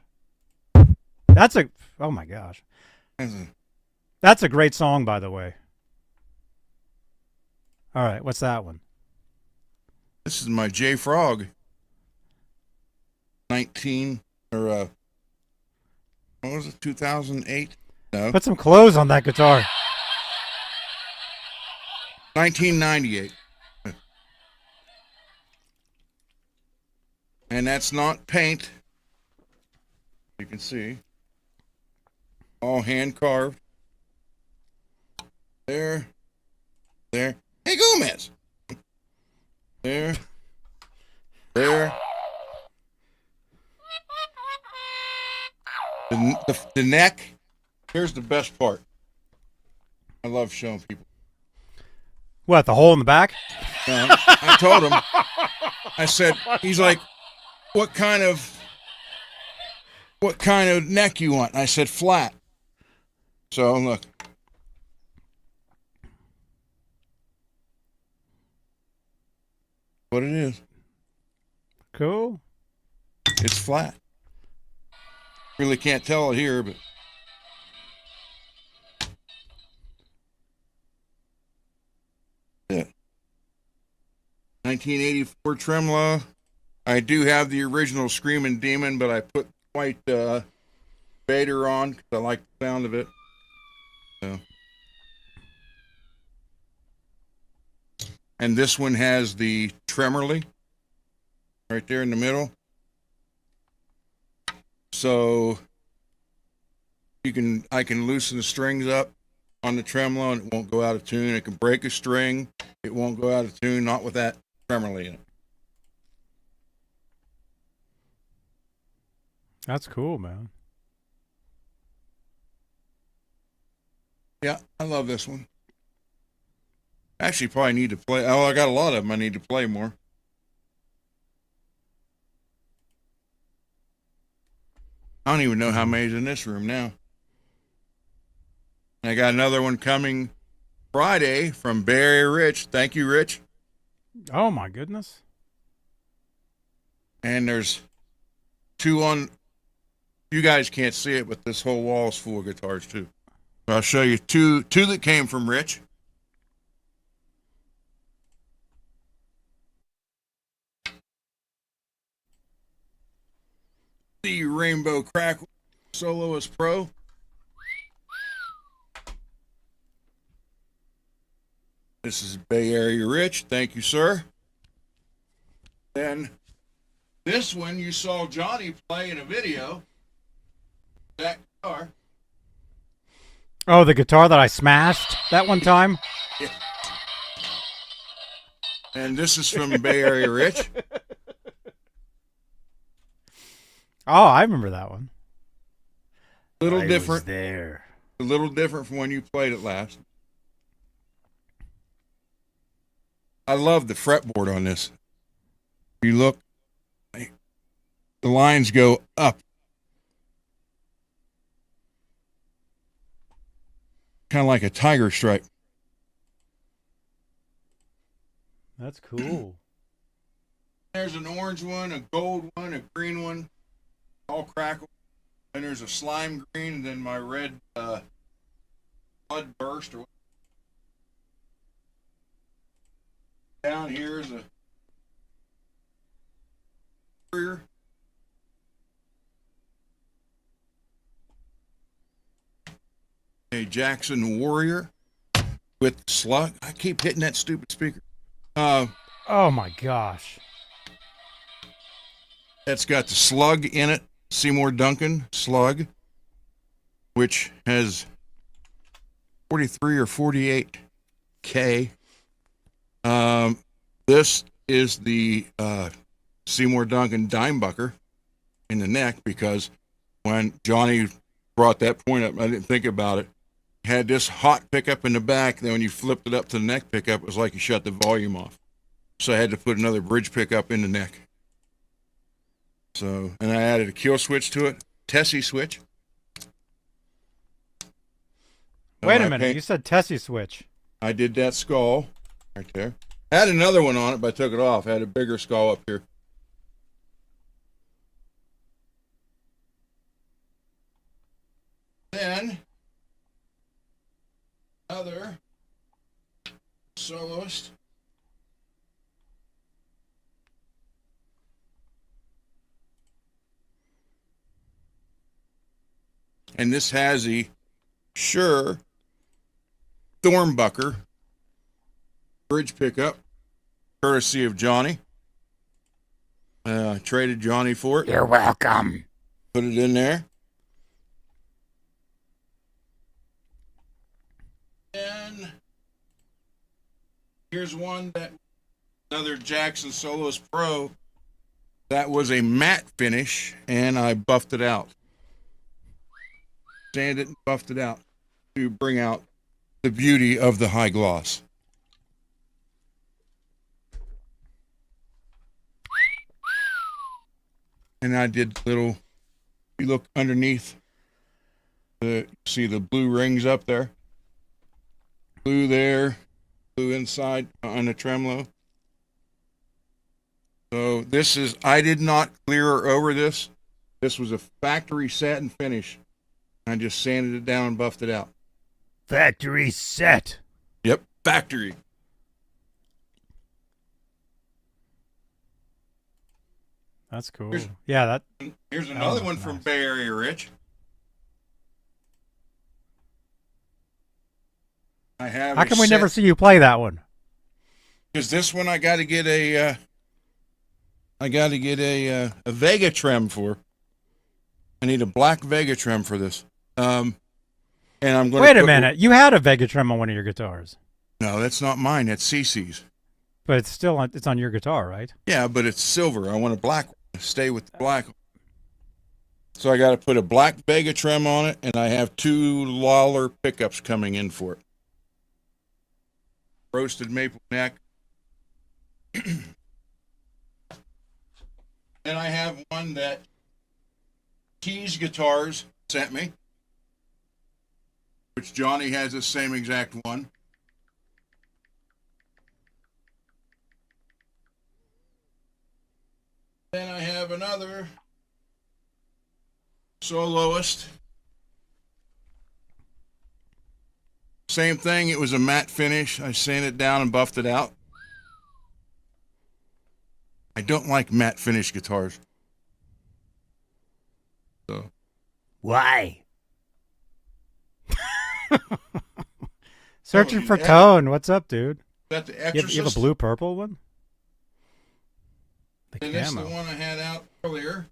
S1: Oh my gosh, that's a great song, by the way. All right, what's that one?
S4: This is my J Frog. 19 or what was it? 2008? No.
S1: Put some clothes on that guitar.
S4: 1998. And that's not paint. You can see. All hand carved. There. There. Hey, Gomez. There. There. The neck. Here's the best part. I love showing people.
S1: What, the hole in the back?
S4: I told him. I said, he's like, what kind of neck you want? And I said, flat. So look. What it is.
S1: Cool.
S4: It's flat. Really can't tell it here, but yeah. 1984 tremolo. I do have the original Screaming Demon, but I put white fader on because I like the sound of it. So. And this one has the Tremorly right there in the middle. So I can loosen the strings up on the tremolo and it won't go out of tune. It can break a string. It won't go out of tune, not with that Tremorly in it.
S1: That's cool, man.
S4: Yeah, I love this one. Actually, probably need to play. Oh, I got a lot of them. I need to play more. I don't even know how many's in this room now. And I got another one coming Friday from Bay Area Rich. Thank you, Rich.
S1: Oh, my goodness.
S4: And there's two on. You guys can't see it, but this whole wall is full of guitars, too. I'll show you two that came from Rich. The Rainbow Crackle Soloist Pro. This is Bay Area Rich. Thank you, sir. Then this one you saw Johnny play in a video. That guitar.
S1: Oh, the guitar that I smashed that one time?
S4: Yeah. And this is from Bay Area Rich.
S1: Oh, I remember that one.
S4: A little
S1: I
S4: different.
S1: was there.
S4: A little different from when you played it last. I love the fretboard on this. If you look, the lines go up. Kind of like a tiger stripe.
S1: That's cool.
S4: There's an orange one, a gold one, a green one, all crackled. And there's a slime green, and then my red blood burst. Or down here is a warrior. A Jackson Warrior with slug. I keep hitting that stupid speaker.
S1: Oh my gosh.
S4: That's got the slug in it. Seymour Duncan slug, which has 43 or 48K. This is the Seymour Duncan dimebucker in the neck, because when Johnny brought that point up, I didn't think about it. Had this hot pickup in the back, then when you flipped it up to the neck pickup, it was like you shut the volume off. So I had to put another bridge pickup in the neck. So, and I added a kill switch to it, Tessie switch.
S1: Wait a minute, you said Tessie switch.
S4: I did that skull right there. I had another one on it, but I took it off. I had a bigger skull up here. Then, other soloist. And this has the Shure Thornbucker bridge pickup, courtesy of Johnny. Traded Johnny for it.
S1: You're welcome.
S4: Put it in there. And here's one that another Jackson Soloist Pro. That was a matte finish, and I buffed it out. Sanded it and buffed it out to bring out the beauty of the high gloss. And I did little, you look underneath, see the blue rings up there? Blue there, blue inside on the tremolo. So this is, I did not clear over this. This was a factory satin finish. I just sanded it down and buffed it out.
S1: Factory set.
S4: Yep, factory.
S1: That's cool.
S4: Here's another one from Bay Area Rich. I have.
S1: How come we never see you play that one?
S4: Because this one I got to get a Vega trem for. I need a black Vega trem for this. And I'm going.
S1: Wait a minute. You had a Vega trem on one of your guitars.
S4: No, that's not mine. That's CC's.
S1: But it's still on. It's on your guitar, right?
S4: Yeah, but it's silver. I want a black one. Stay with the black. So I got to put a black Vega trem on it, and I have 2 Lawler pickups coming in for it. Roasted maple neck. And I have one that Keys Guitars sent me, which Johnny has the same exact one. Then I have another soloist. Same thing, it was a matte finish. I sanded it down and buffed it out. I don't like matte finish guitars. So.
S1: Why? Searching for tone. What's up, dude?
S4: Is that the
S1: You
S4: Exorcist?
S1: have a blue purple one?
S4: And this is the one I had out earlier.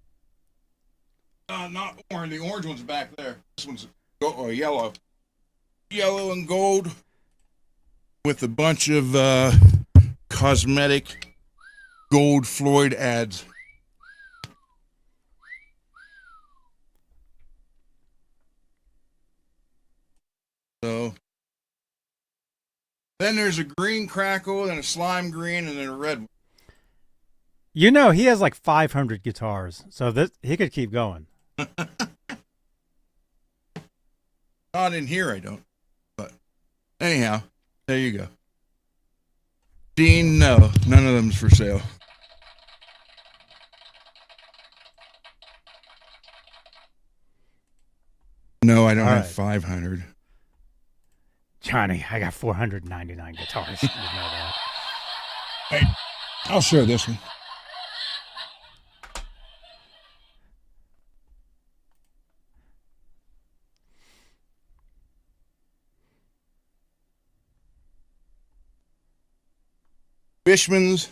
S4: Not orange. The orange one's back there. This one's yellow. yellow and gold with a bunch of cosmetic gold Floyd ads. So then there's a green crackle, and a slime green, and then a red one.
S1: You know, he has like 500 guitars, so this he could keep going.
S4: Not in here, I don't. But anyhow, there you go. Dean, no, none of them's for sale. No, I don't have 500.
S1: Johnny, I got 499 guitars. You know that.
S4: Hey, I'll share this one. Fishman's.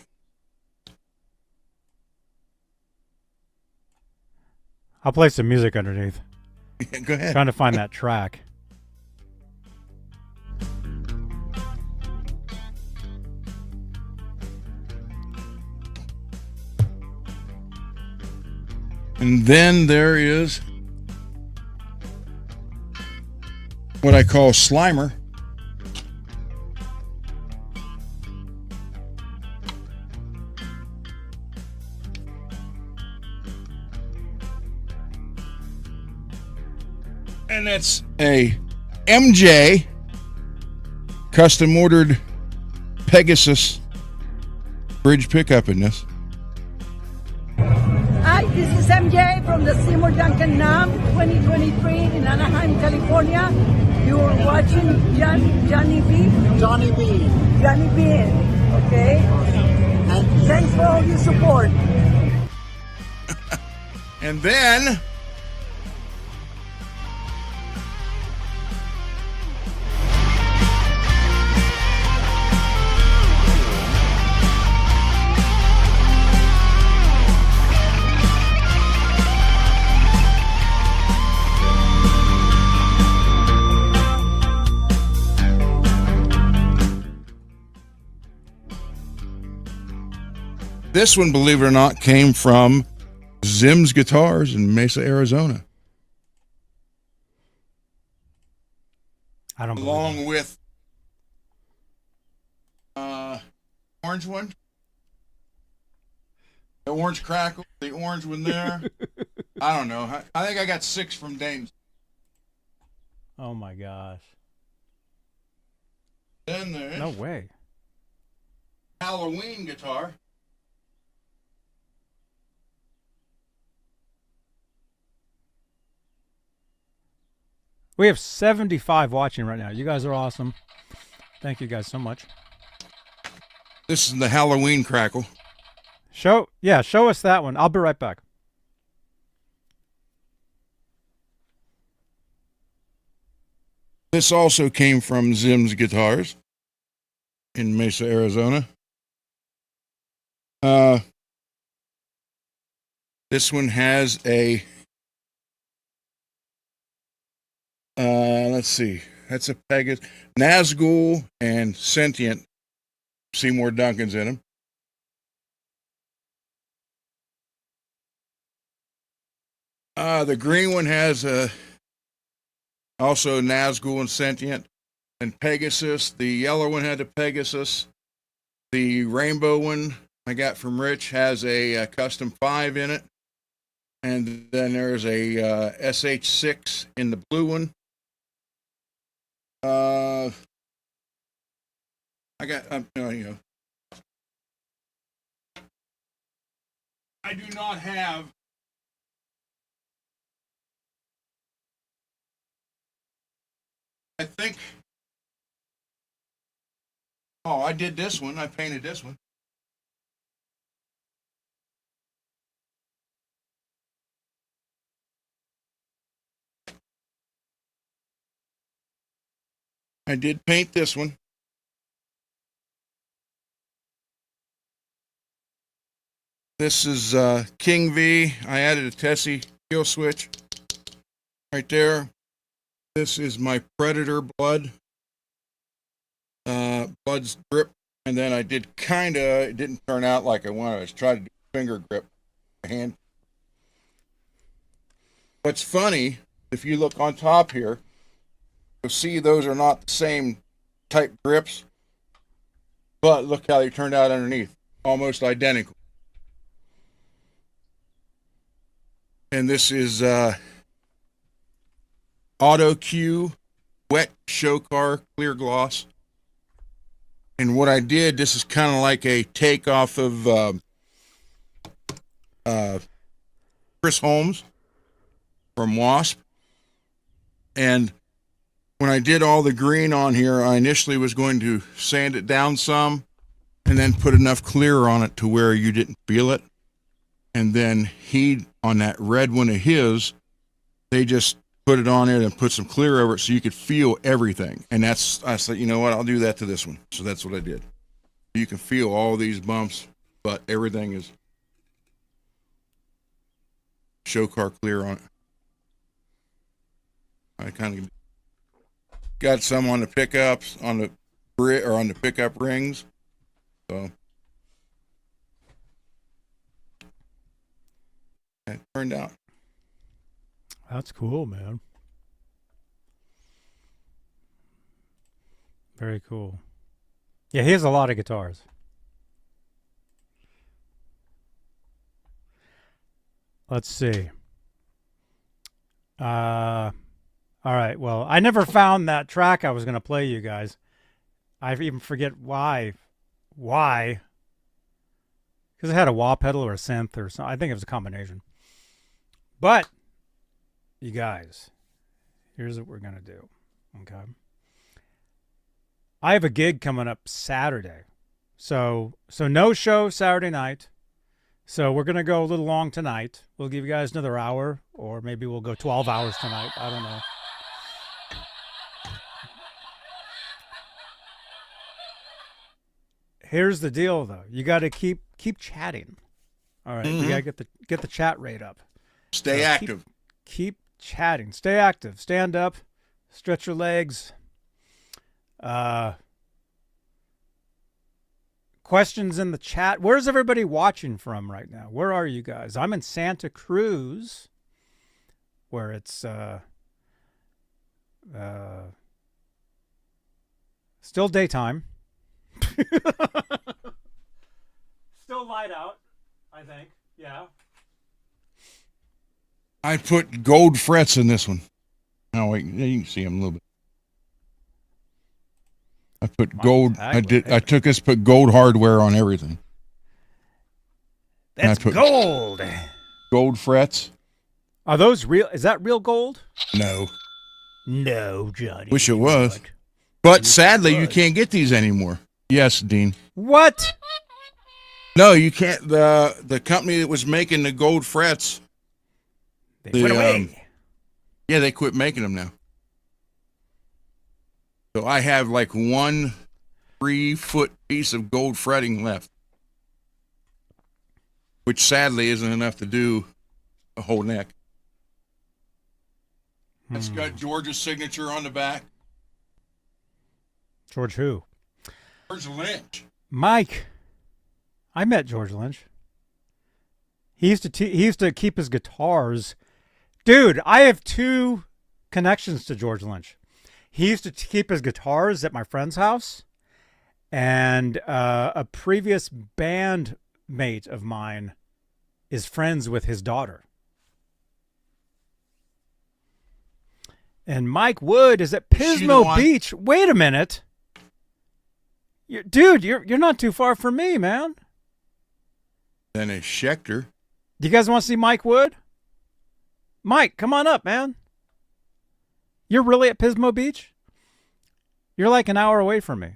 S1: I'll play some music underneath.
S4: Yeah, go ahead.
S1: Trying to find that track.
S4: And then there is what I call Slimer. And that's a MJ custom ordered Pegasus bridge pickup in this.
S9: Hi, this is MJ from the Seymour Duncan NAMM 2023 in Anaheim, California. You're watching Johnny B.
S3: Johnny Beane.
S9: Johnny Beane, okay? And thanks for all your support.
S4: And then this one, believe it or not, came from Zim's Guitars in Mesa, Arizona.
S1: I don't
S4: Along with orange one. The orange crackle, the orange one there. I don't know. I think I got 6 from Dames.
S1: Oh my gosh.
S4: Then there's
S1: No way.
S4: Halloween guitar.
S1: We have 75 watching right now. You guys are awesome. Thank you guys so much.
S4: This is the Halloween crackle.
S1: Show us that one. I'll be right back.
S4: This also came from Zim's Guitars in Mesa, Arizona. This one has a let's see. That's a Pegasus, Nazgul, and Sentient. Seymour Duncan's in them. The green one has also Nazgul and Sentient and Pegasus. The yellow one had a Pegasus. The rainbow one I got from Rich has a custom 5 in it. And then there's a SH6 in the blue one. I got, I do not have I think, I did this one. I painted this one. I did paint this one. This is King V. I added a Tessie kill switch right there. This is my Predator blood. Blood's drip. And then I did it didn't turn out like I wanted. I was trying to do finger grip. Hand. What's funny, if you look on top here, you'll see those are not the same type grips. But look how they turned out underneath. Almost identical. And this is Auto Q wet show car clear gloss. And what I did, this is kind of like a takeoff of Chris Holmes from Wasp. And when I did all the green on here, I initially was going to sand it down some and then put enough clear on it to where you didn't feel it. And then he, on that red one of his, they just put it on it and put some clear over it so you could feel everything. And I said, you know what, I'll do that to this one. So that's what I did. You can feel all these bumps, but everything is show car clear on it. I kind of got some on the pickups, on the pickup rings. So it turned out.
S1: That's cool, man. Very cool. Yeah, he has a lot of guitars. Let's see. All right. Well, I never found that track I was going to play you guys. I even forget why. Why? Because it had a wah pedal or a synth or something. I think it was a combination. But you guys, here's what we're going to do. Okay. I have a gig coming up Saturday. So no show Saturday night. So we're going to go a little long tonight. We'll give you guys another hour, or maybe we'll go 12 hours tonight. I don't know. Here's the deal, though. You got to keep chatting. All right. You got to get the chat rate up.
S4: Stay active.
S1: Keep chatting. Stay active. Stand up. Stretch your legs. Questions in the chat. Where's everybody watching from right now? Where are you guys? I'm in Santa Cruz, where it's still daytime. Still light out, I think. Yeah.
S4: I put gold frets in this one. Oh wait, you can see them a little bit. I put gold. Put gold hardware on everything.
S1: That's gold.
S4: Gold frets.
S1: Are those real? Is that real gold?
S4: No.
S1: No, Johnny.
S4: Wish it was. But sadly, you can't get these anymore. Yes, Dean.
S1: What?
S4: No, you can't. The company that was making the gold frets,
S1: they went away.
S4: Yeah, they quit making them now. So I have like 1 3-foot piece of gold fretting left, which sadly isn't enough to do a whole neck. It's got George's signature on the back.
S1: George who?
S4: George Lynch.
S1: Mike. I met George Lynch. He used to keep his guitars. Dude, I have 2 connections to George Lynch. He used to keep his guitars at my friend's house, and a previous bandmate of mine is friends with his daughter. And Mike Wood is at Pismo Beach. Wait a minute. Dude, you're not too far from me, man.
S4: Then a Schecter.
S1: Do you guys want to see Mike Wood? Mike, come on up, man. You're really at Pismo Beach? You're like an hour away from me.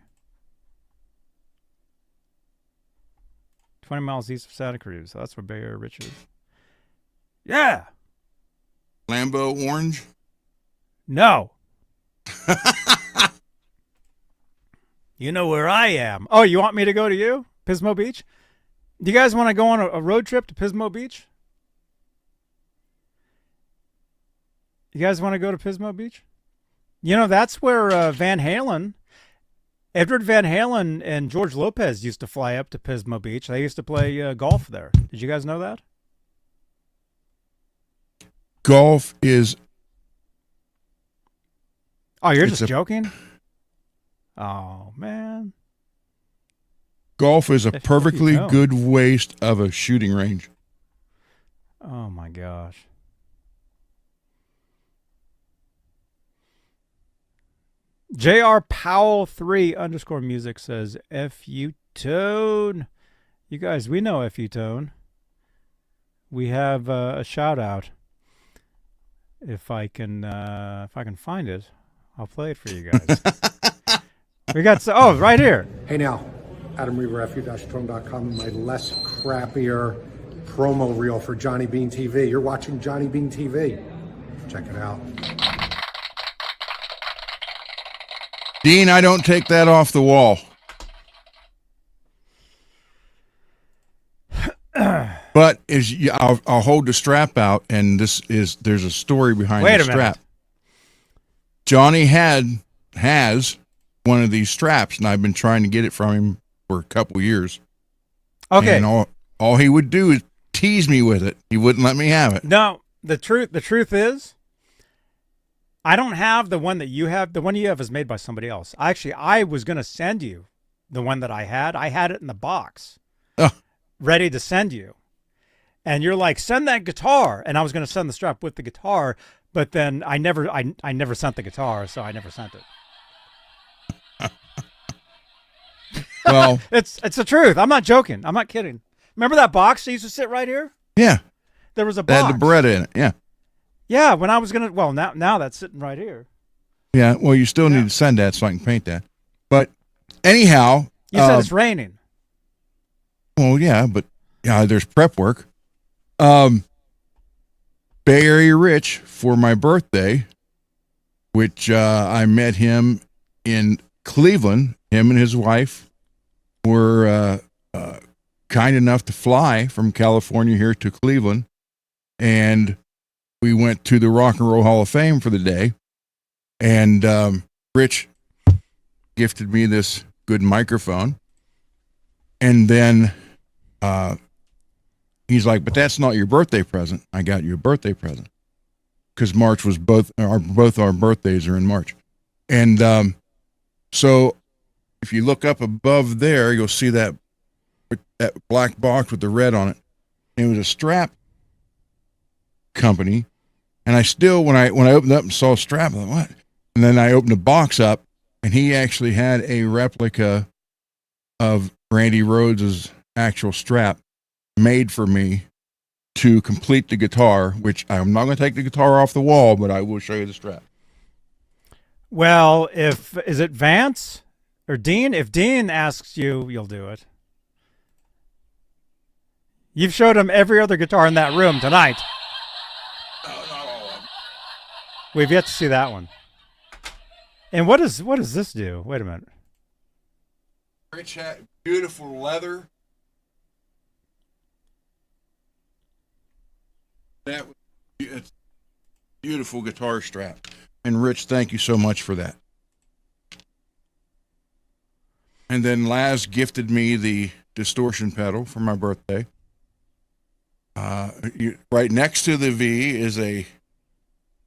S1: 20 miles east of Santa Cruz. So that's where Bay Area Rich is. Yeah.
S4: Lambo Orange?
S1: No. You know where I am. Oh, you want me to go to you? Pismo Beach? Do you guys want to go on a road trip to Pismo Beach? You guys want to go to Pismo Beach? You know, that's where Van Halen, Edward Van Halen and George Lopez used to fly up to Pismo Beach. They used to play golf there. Did you guys know that?
S4: Golf is...
S1: Oh, you're just joking? Oh, man.
S4: Golf is a perfectly good waste of a shooting range.
S1: Oh, my gosh. JR Powell 3 _ music says, FU Tone. You guys, we know FU Tone. We have a shout out. If I can find it, I'll play it for you guys. We got right here.
S10: Hey now, Adam Reaver, fu-tone.com, my less crappier promo reel for Johnny Beane TV. You're watching Johnny Beane TV. Check it out.
S4: Dean, I don't take that off the wall. But I'll hold the strap out, and there's a story behind the strap.
S1: Minute.
S4: Johnny has one of these straps, and I've been trying to get it from him for a couple years.
S1: Okay.
S4: And all he would do is tease me with it. He wouldn't let me have it.
S1: No, the truth is, I don't have the one that you have. The one you have is made by somebody else. Actually, I was going to send you the one that I had. I had it in the box, ready to send you. And you're like, send that guitar. And I was going to send the strap with the guitar, but then I never sent the guitar, so I never sent it.
S4: Well,
S1: it's the truth. I'm not joking. I'm not kidding. Remember that box that used to sit right here?
S4: Yeah.
S1: There was a box.
S4: That had the Beretta in it. Yeah.
S1: Yeah, when I was going to, now that's sitting right here.
S4: Yeah, well, you still need to send that so I can paint that. But anyhow.
S1: You said it's raining.
S4: Well, yeah, but there's prep work. Bay Area Rich, for my birthday, which I met him in Cleveland. Him and his wife were kind enough to fly from California here to Cleveland. And we went to the Rock and Roll Hall of Fame for the day, and Rich gifted me this good microphone, and then he's like, "But that's not your birthday present. I got you a birthday present because March was both our birthdays are in March, and so if you look up above there, you'll see that black box with the red on it. It was a strap company." And I still, when I opened up and saw a strap, I thought, what? And then I opened the box up, and he actually had a replica of Randy Rhoads' actual strap made for me to complete the guitar, which I'm not going to take the guitar off the wall, but I will show you the strap.
S1: Well, is it Vance or Dean? If Dean asks you, you'll do it. You've showed him every other guitar in that room tonight. We've yet to see that one. And what does this do? Wait a minute.
S4: Rich hat, beautiful leather. It's beautiful guitar strap. And Rich, thank you so much for that. And then Laz gifted me the distortion pedal for my birthday. Right next to the V is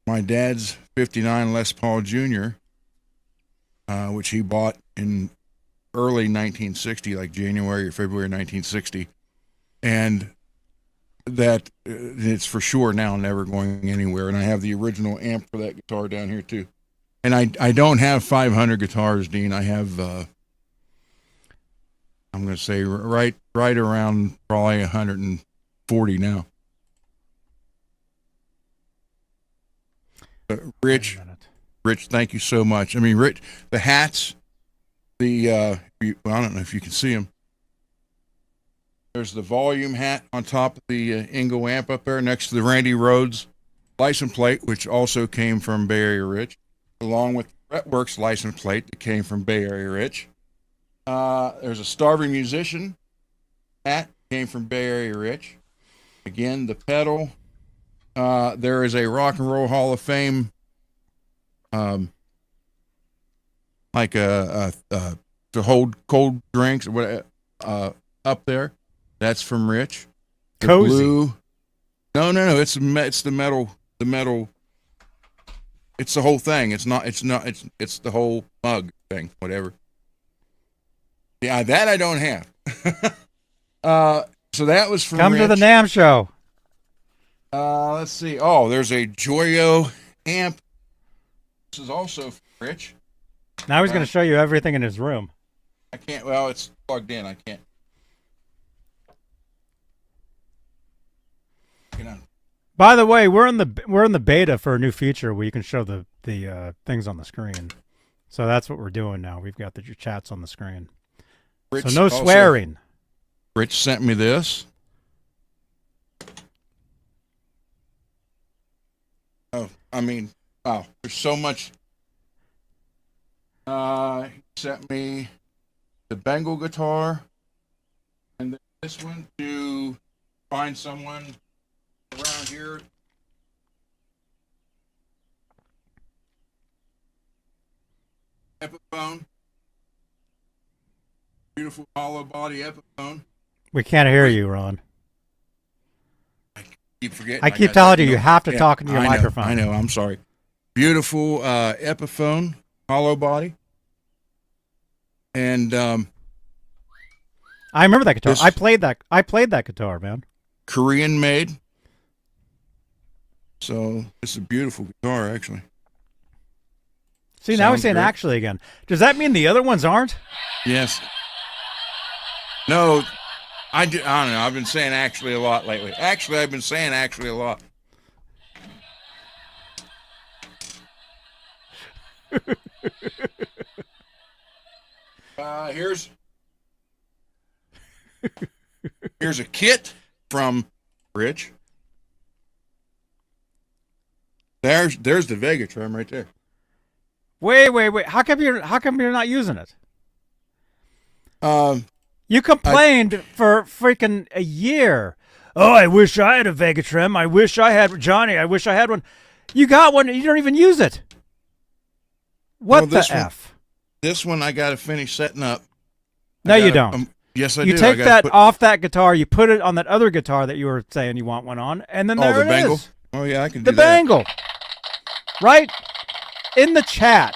S4: my dad's 59 Les Paul Jr., which he bought in early 1960, like January or February 1960. And that it's for sure now never going anywhere. And I have the original amp for that guitar down here too. And I don't have 500 guitars, Dean. I have, I'm going to say right around probably 140 now. Rich, thank you so much. I mean, Rich, the hats, I don't know if you can see them. There's the volume hat on top of the Ingo amp up there next to the Randy Rhoads license plate, which also came from Bay Area Rich, along with the Fretworks license plate that came from Bay Area Rich. There's a Starving Musician hat, came from Bay Area Rich. Again, the pedal. There is a Rock and Roll Hall of Fame like to hold cold drinks or what up there. That's from Rich. The
S1: Cozy.
S4: Blue. No. It's the metal. The metal. It's the whole thing. It's the whole mug thing. Whatever. Yeah, that I don't have. So that was from
S1: Come
S4: Rich.
S1: to the NAMM show.
S4: Let's see. Oh, there's a Joyo amp. This is also from Rich.
S1: Now he's going to show you everything in his room.
S4: I can't. Well, it's plugged in. I can't.
S1: By the way, we're in the beta for a new feature where you can show the things on the screen. So that's what we're doing now. We've got your chats on the screen.
S4: Rich,
S1: so no swearing.
S4: Rich sent me this. Oh, I mean, wow. There's so much. He sent me the Bengal guitar, and this one to find someone around here. Epiphone. Beautiful hollow body Epiphone.
S1: We can't hear you, Ron.
S4: I keep forgetting.
S1: I keep telling you have to talk into your microphone.
S4: I know. I'm sorry. Beautiful Epiphone hollow body. And
S1: I remember that guitar. I played that guitar, man.
S4: Korean made. So it's a beautiful guitar, actually.
S1: See, now he's saying actually again. Does that mean the other ones aren't?
S4: Yes. No, I don't know. I've been saying actually a lot lately. Actually, I've been saying actually a lot. Here's a kit from Rich. There's the Vegatron right there.
S1: Wait. How come you're not using it? You complained for freaking a year. Oh, I wish I had a Vegatron. I wish I had Johnny. I wish I had one. You got one. You don't even use it. What the F?
S4: This one I got to finish setting up.
S1: No, you don't.
S4: Yes, I do.
S1: You take that off that guitar. You put it on that other guitar that you were saying you want one on, and then there it
S4: Bengal?
S1: is.
S4: Oh, yeah, I can do
S1: the
S4: that.
S1: Bengal. Right? In the chat.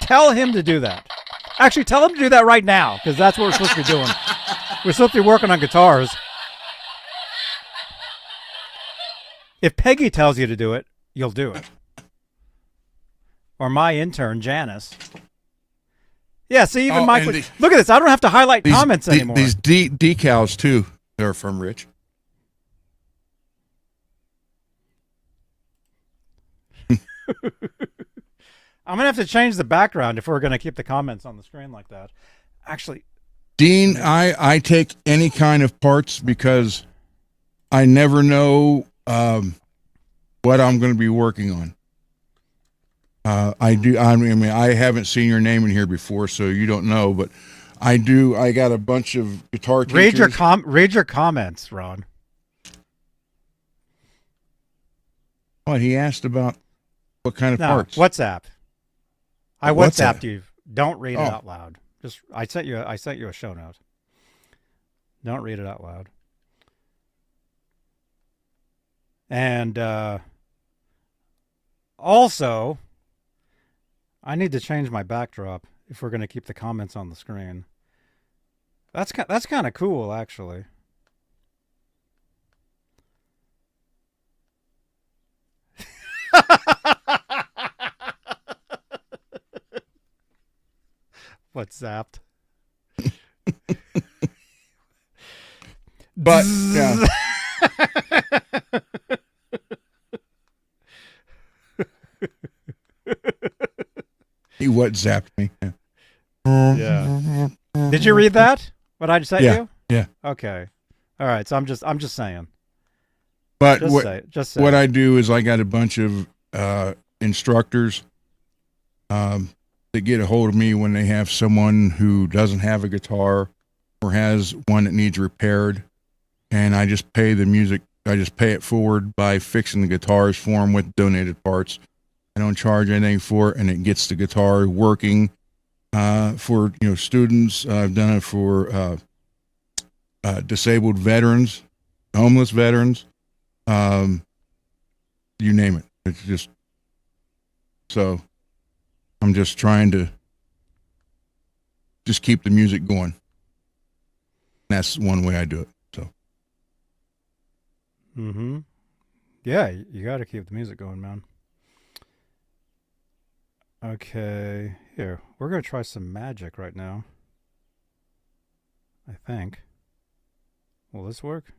S1: Tell him to do that. Actually, tell him to do that right now, because that's what we're supposed to be doing. We're supposed to be working on guitars. If Peggy tells you to do it, you'll do it. Or my intern, Janice. Yeah, see, even Mike. Look at this. I don't have to highlight comments anymore.
S4: These decals, too, they're from Rich.
S1: I'm going to have to change the background if we're going to keep the comments on the screen like that. Actually,
S4: Dean, I take any kind of parts because I never know what I'm going to be working on. I haven't seen your name in here before, so you don't know, but I do. I got a bunch of guitar teachers.
S1: Read your comments, Ron.
S4: What he asked about? What kind of parts?
S1: WhatsApp. I WhatsApped you. Don't read it out loud. Just I sent you a show note. Don't read it out loud. And also, I need to change my backdrop if we're going to keep the comments on the screen. That's kind of cool, actually. What's zapped?
S4: But yeah. He what zapped me.
S1: Yeah. Did you read that? What I sent you?
S4: Yeah.
S1: Okay. All right. So I'm just saying.
S4: But
S1: just
S4: what I do is I got a bunch of instructors that get a hold of me when they have someone who doesn't have a guitar or has one that needs repaired, and I just pay the music. I just pay it forward by fixing the guitars for them with donated parts. I don't charge anything for it, and it gets the guitar working for students. I've done it for disabled veterans, homeless veterans, you name it. It's just so I'm just trying to just keep the music going. That's one way I do it. So.
S1: Mm-hmm. Yeah, you got to keep the music going, man. Okay, here. We're going to try some magic right now. I think. Will this work?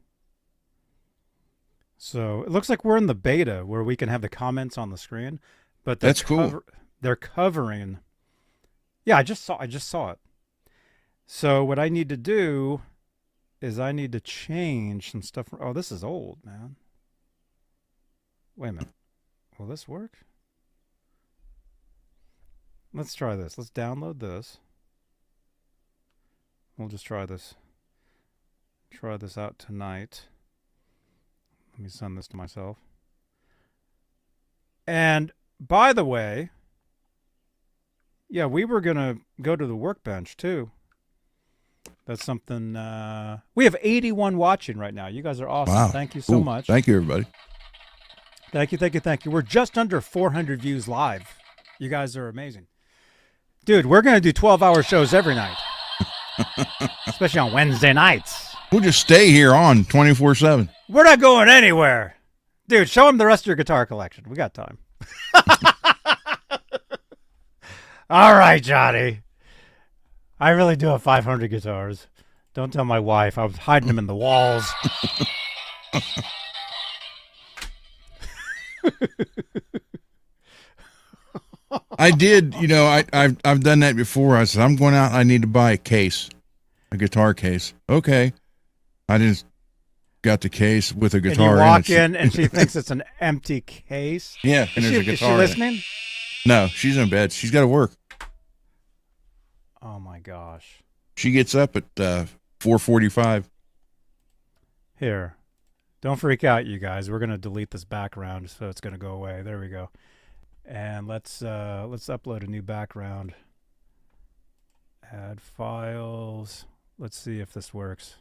S1: So, it looks like we're in the beta where we can have the comments on the screen, but
S4: that's cool.
S1: They're covering. Yeah, I just saw it. So, what I need to do is I need to change some stuff. Oh, this is old, man. Wait a minute. Will this work? Let's try this. Let's download this. We'll just try this. Try this out tonight. Let me send this to myself. And by the way, yeah, we were going to go to the Workbench too. That's something. We have 81 watching right now. You guys are awesome.
S4: Wow.
S1: Thank you so much.
S4: Thank you, everybody.
S1: Thank you. We're just under 400 views live. You guys are amazing. Dude, we're going to do 12-hour shows every night. Especially on Wednesday nights.
S4: We'll just stay here on 24/7.
S1: We're not going anywhere. Dude, show them the rest of your guitar collection. We got time. All right, Johnny. I really do have 500 guitars. Don't tell my wife. I was hiding them in the walls.
S4: I did, I've done that before. I said, I'm going out. I need to buy a case, a guitar case. Okay. I just got the case with a guitar.
S1: And you walk in and she thinks it's an empty case.
S4: Yeah. And there's a guitar.
S1: Is she listening?
S4: No, she's in bed. She's got to work.
S1: Oh my gosh.
S4: She gets up at 4:45.
S1: Here. Don't freak out, you guys. We're going to delete this background so it's going to go away. There we go. And let's upload a new background. Add files. Let's see if this works.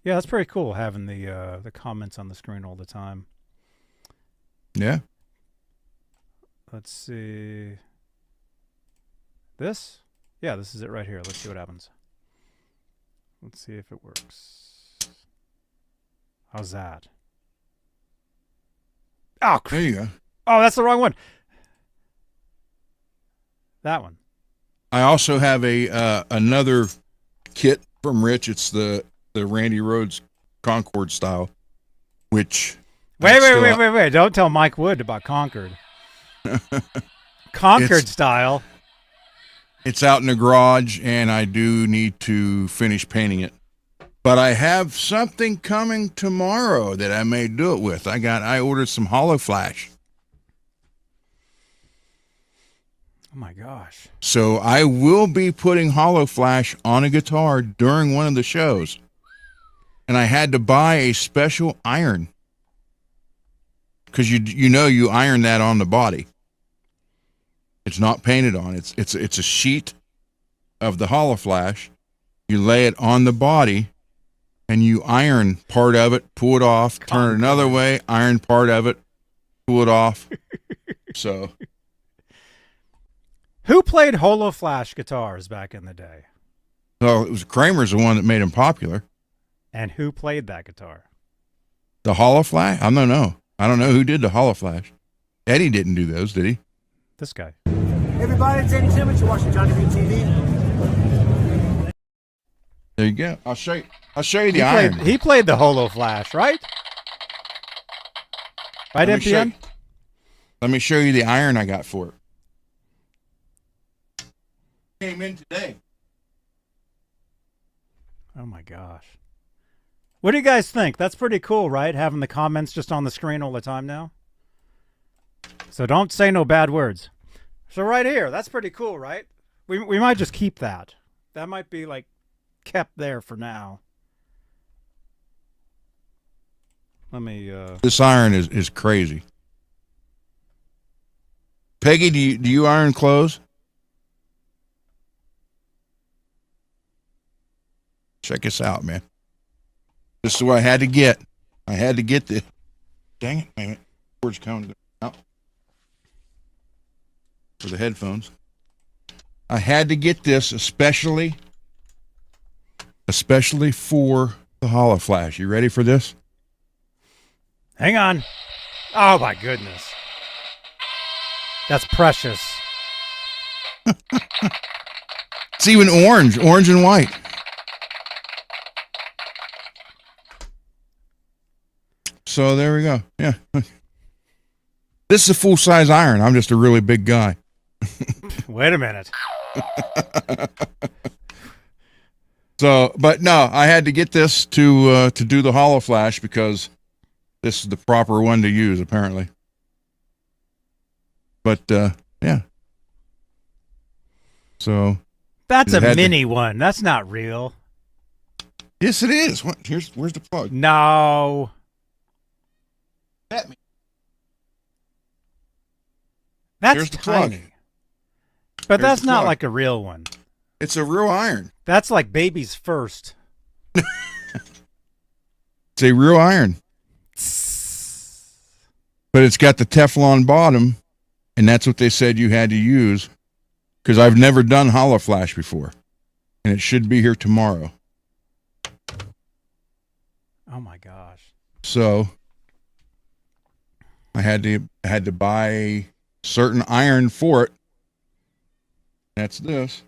S1: Yeah, that's pretty cool having the comments on the screen all the time.
S4: Yeah.
S1: Let's see. This? Yeah, this is it right here. Let's see what happens. Let's see if it works. How's that? Oh,
S4: there you go.
S1: Oh, that's the wrong one. That one.
S4: I also have a another kit from Rich. It's the Randy Rhoads Concord style, which
S1: wait. Don't tell Mike Wood about Concord. Concord style.
S4: It's out in the garage, and I do need to finish painting it. But I have something coming tomorrow that I may do it with. I ordered some hollow flash.
S1: Oh my gosh.
S4: So I will be putting hollow flash on a guitar during one of the shows. And I had to buy a special iron. Because you iron that on the body. It's not painted on. It's a sheet of the hollow flash. You lay it on the body, and you iron part of it, pull it off, turn it another way, iron part of it, pull it off. So,
S1: who played hollow flash guitars back in the day?
S4: Well, it was Kramer's the one that made them popular.
S1: And who played that guitar?
S4: The hollow flash? I don't know. I don't know who did the hollow flash. Eddie didn't do those, did he?
S1: This guy.
S2: Hey everybody, it's Eddie Timmons. You're watching Johnny Beane TV.
S4: There you go. I'll show you the iron.
S1: He played the hollow flash, right? Right, MPN?
S4: Let me show you the iron I got for it. Came in today.
S1: Oh my gosh. What do you guys think? That's pretty cool, right? Having the comments just on the screen all the time now. So don't say no bad words. So right here, that's pretty cool, right? We might just keep that. That might be like kept there for now. Let me
S4: This iron is crazy. Peggy, do you iron clothes? Check this out, man. This is what I had to get. I had to get the. Dang it! Wait a minute. Word's coming out for the headphones. I had to get this especially for the Holo Flash. You ready for this?
S1: Hang on. Oh my goodness. That's precious.
S4: It's even orange and white. So there we go. Yeah. This is a full-size iron. I'm just a really big guy.
S1: Wait a minute.
S4: So, but no, I had to get this to do the Holo Flash because this is the proper one to use, apparently. But yeah. So
S1: that's a mini one. That's not real.
S4: Yes, it is. What? Where's the plug?
S1: No. That's tiny.
S4: Plug.
S1: But that's not like a real one.
S4: It's a real iron.
S1: That's like baby's first.
S4: It's a real iron. But it's got the Teflon bottom, and that's what they said you had to use, because I've never done Holo Flash before, and it should be here tomorrow.
S1: Oh my gosh.
S4: So I had to buy certain iron for it. That's this.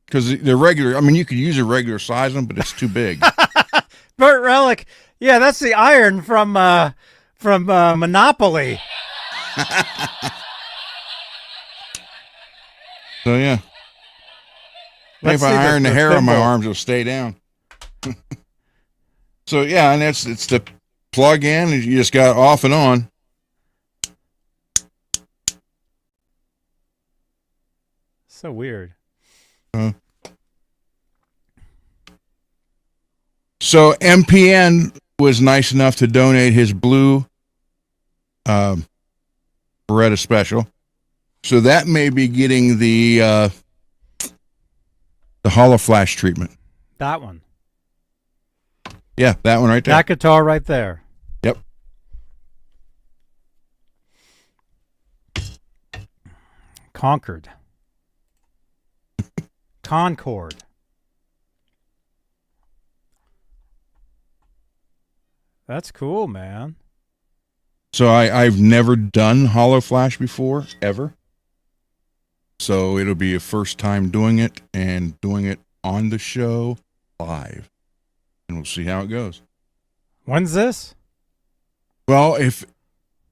S4: Because the regular, I mean, you could use a regular size one, but it's too big.
S1: Burt Relic. Yeah, that's the iron from Monopoly.
S4: So yeah. If I iron the hair on my arms, it'll stay down. So yeah, and it's the plug in, and you just got off and on.
S1: So weird.
S4: So MPN was nice enough to donate his blue Beretta Special. So that may be getting the Holo Flash treatment.
S1: That one.
S4: Yeah, that one right there.
S1: That guitar right there.
S4: Yep.
S1: Concord. Concord. That's cool, man.
S4: So I've never done Holo Flash before, ever. So it'll be a first time doing it and doing it on the show live. And we'll see how it goes.
S1: When's this?
S4: Well, if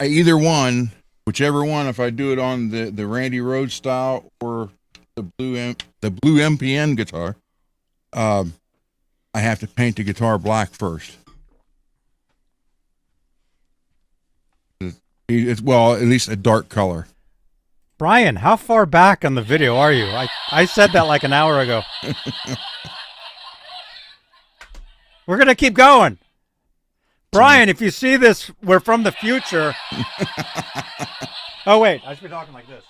S4: either one, whichever one, if I do it on the Randy Rhoads style or the blue MPN guitar, I have to paint the guitar black first. It's, well, at least a dark color.
S1: Brian, how far back on the video are you? I said that like an hour ago. We're going to keep going. Brian, if you see this, we're from the future. Oh, wait. I should be talking like this.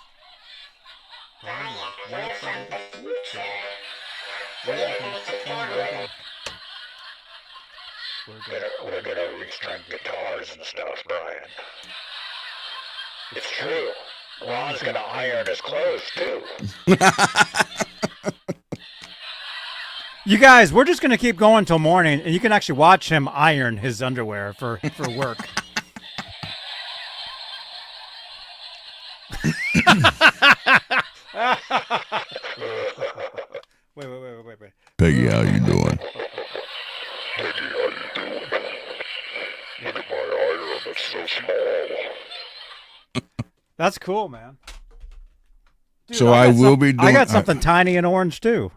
S11: We're gonna restring guitars and stuff, Brian. It's true. Ron's gonna iron his clothes, too.
S1: You guys, we're just going to keep going till morning, and you can actually watch him iron his underwear for work. Wait.
S4: Peggy, how you doing?
S11: Peggy, how you doing? Look at my iron, it's so small.
S1: That's cool, man. Dude,
S4: So I will be doing...
S1: I got something tiny and orange, too.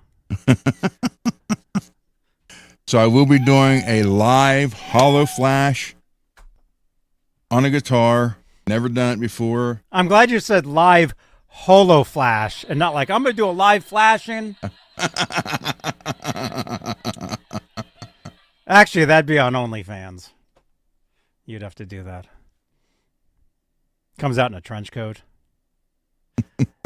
S4: So I will be doing a live Holo Flash on a guitar. Never done it before.
S1: I'm glad you said live Holo Flash and not like, I'm going to do a live flashing. Actually, that'd be on OnlyFans. You'd have to do that. Comes out in a trench coat.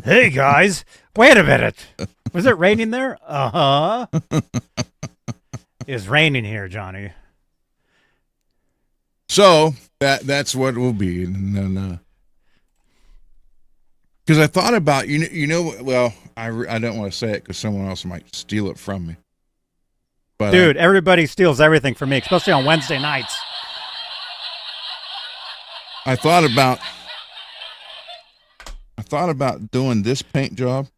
S1: Hey, guys. Wait a minute. Was it raining there? Uh-huh. It's raining here, Johnny.
S4: So that's what it will be, and then because I thought about well, I don't want to say it because someone else might steal it from me. But
S1: dude, everybody steals everything from me, especially on Wednesday nights.
S4: I thought about doing this paint job.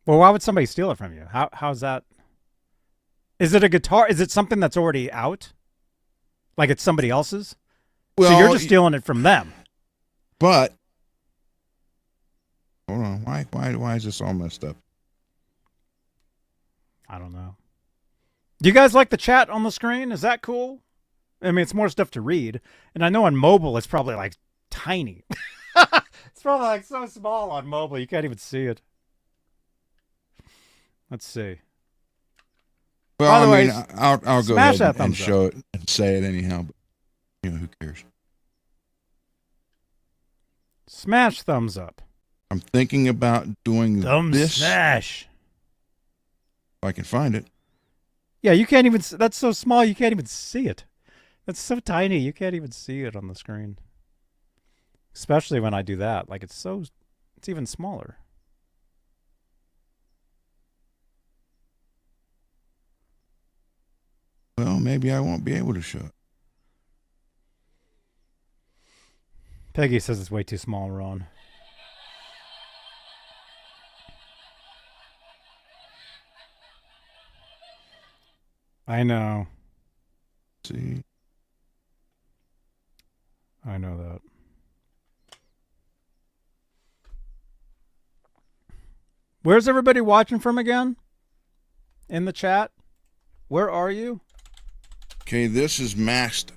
S1: Well, why would somebody steal it from you? How's that? Is it a guitar? Is it something that's already out? Like it's somebody else's?
S4: Well,
S1: so you're just stealing it from them.
S4: But hold on, why is this all messed up?
S1: I don't know. Do you guys like the chat on the screen? Is that cool? I mean, it's more stuff to read. And I know on mobile it's probably like tiny. It's probably like so small on mobile you can't even see it. Let's see.
S4: Well,
S1: By the way,
S4: I'll go ahead and show it and say it anyhow. But, who cares?
S1: Smash thumbs up.
S4: I'm thinking about doing this.
S1: Smash.
S4: If I can find it.
S1: Yeah, you can't even. That's so small you can't even see it. That's so tiny you can't even see it on the screen. Especially when I do that. Like it's even smaller.
S4: Well, maybe I won't be able to show it.
S1: Peggy says it's way too small, Ron. I know.
S4: See?
S1: I know that. Where's everybody watching from again? In the chat? Where are you?
S4: Okay, this is masked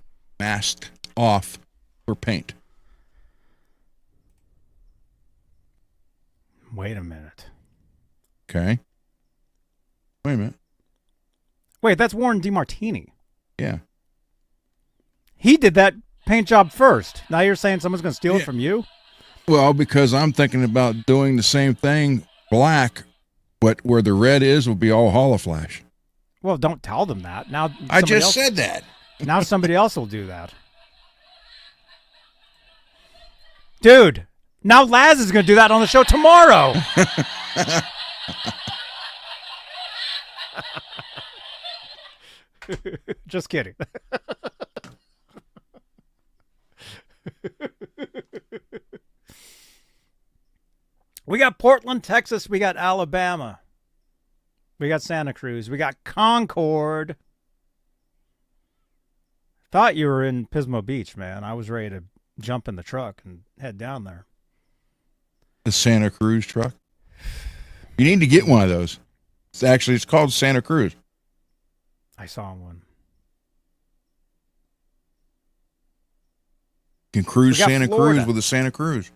S4: off for paint.
S1: Wait a minute.
S4: Okay. Wait a minute.
S1: Wait, that's Warren DeMartini.
S4: Yeah.
S1: He did that paint job first. Now you're saying someone's going to steal it from you?
S4: Well, because I'm thinking about doing the same thing, black, but where the red is will be all holoflash.
S1: Well, don't tell them that. Now
S4: I just said that.
S1: Now somebody else will do that. Dude, now Laz is going to do that on the show tomorrow. Just kidding. We got Portland, Texas. We got Alabama. We got Santa Cruz. We got Concord. Thought you were in Pismo Beach, man. I was ready to jump in the truck and head down there.
S4: The Santa Cruz truck? You need to get one of those. It's called Santa Cruz.
S1: I saw one.
S4: You can cruise Santa
S1: Florida.
S4: Cruz with a Santa Cruz.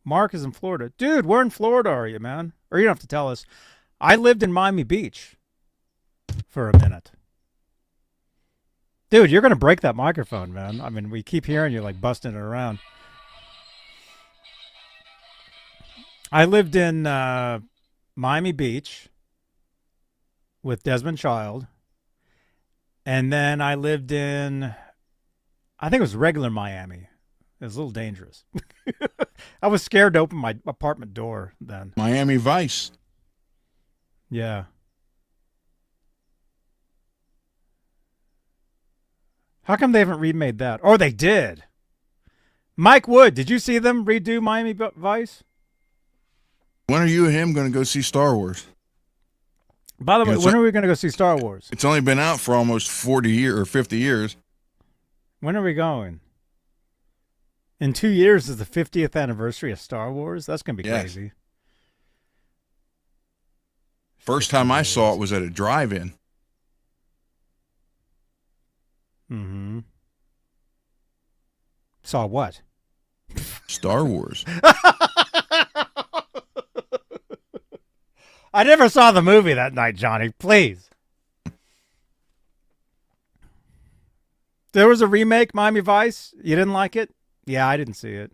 S1: Mark is in Florida. Dude, where in Florida are you, man? Or you don't have to tell us. I lived in Miami Beach for a minute. Dude, you're going to break that microphone, man. I mean, we keep hearing you like busting it around. I lived in Miami Beach with Desmond Child. And then I lived in, I think it was regular Miami. It was a little dangerous. I was scared to open my apartment door then.
S4: Miami Vice.
S1: Yeah. How come they haven't remade that? Or they did. Mike Wood, did you see them redo Miami Vice?
S4: When are you and him going to go see Star Wars?
S1: By the way, when are we going to go see Star Wars?
S4: It's only been out for almost 40 years or 50 years.
S1: When are we going? In 2 years is the 50th anniversary of Star Wars? That's going to be crazy.
S4: First time I saw it was at a drive-in.
S1: Mm-hmm. Saw what?
S4: Star Wars.
S1: I never saw the movie that night, Johnny. Please. There was a remake, Miami Vice. You didn't like it? Yeah, I didn't see it.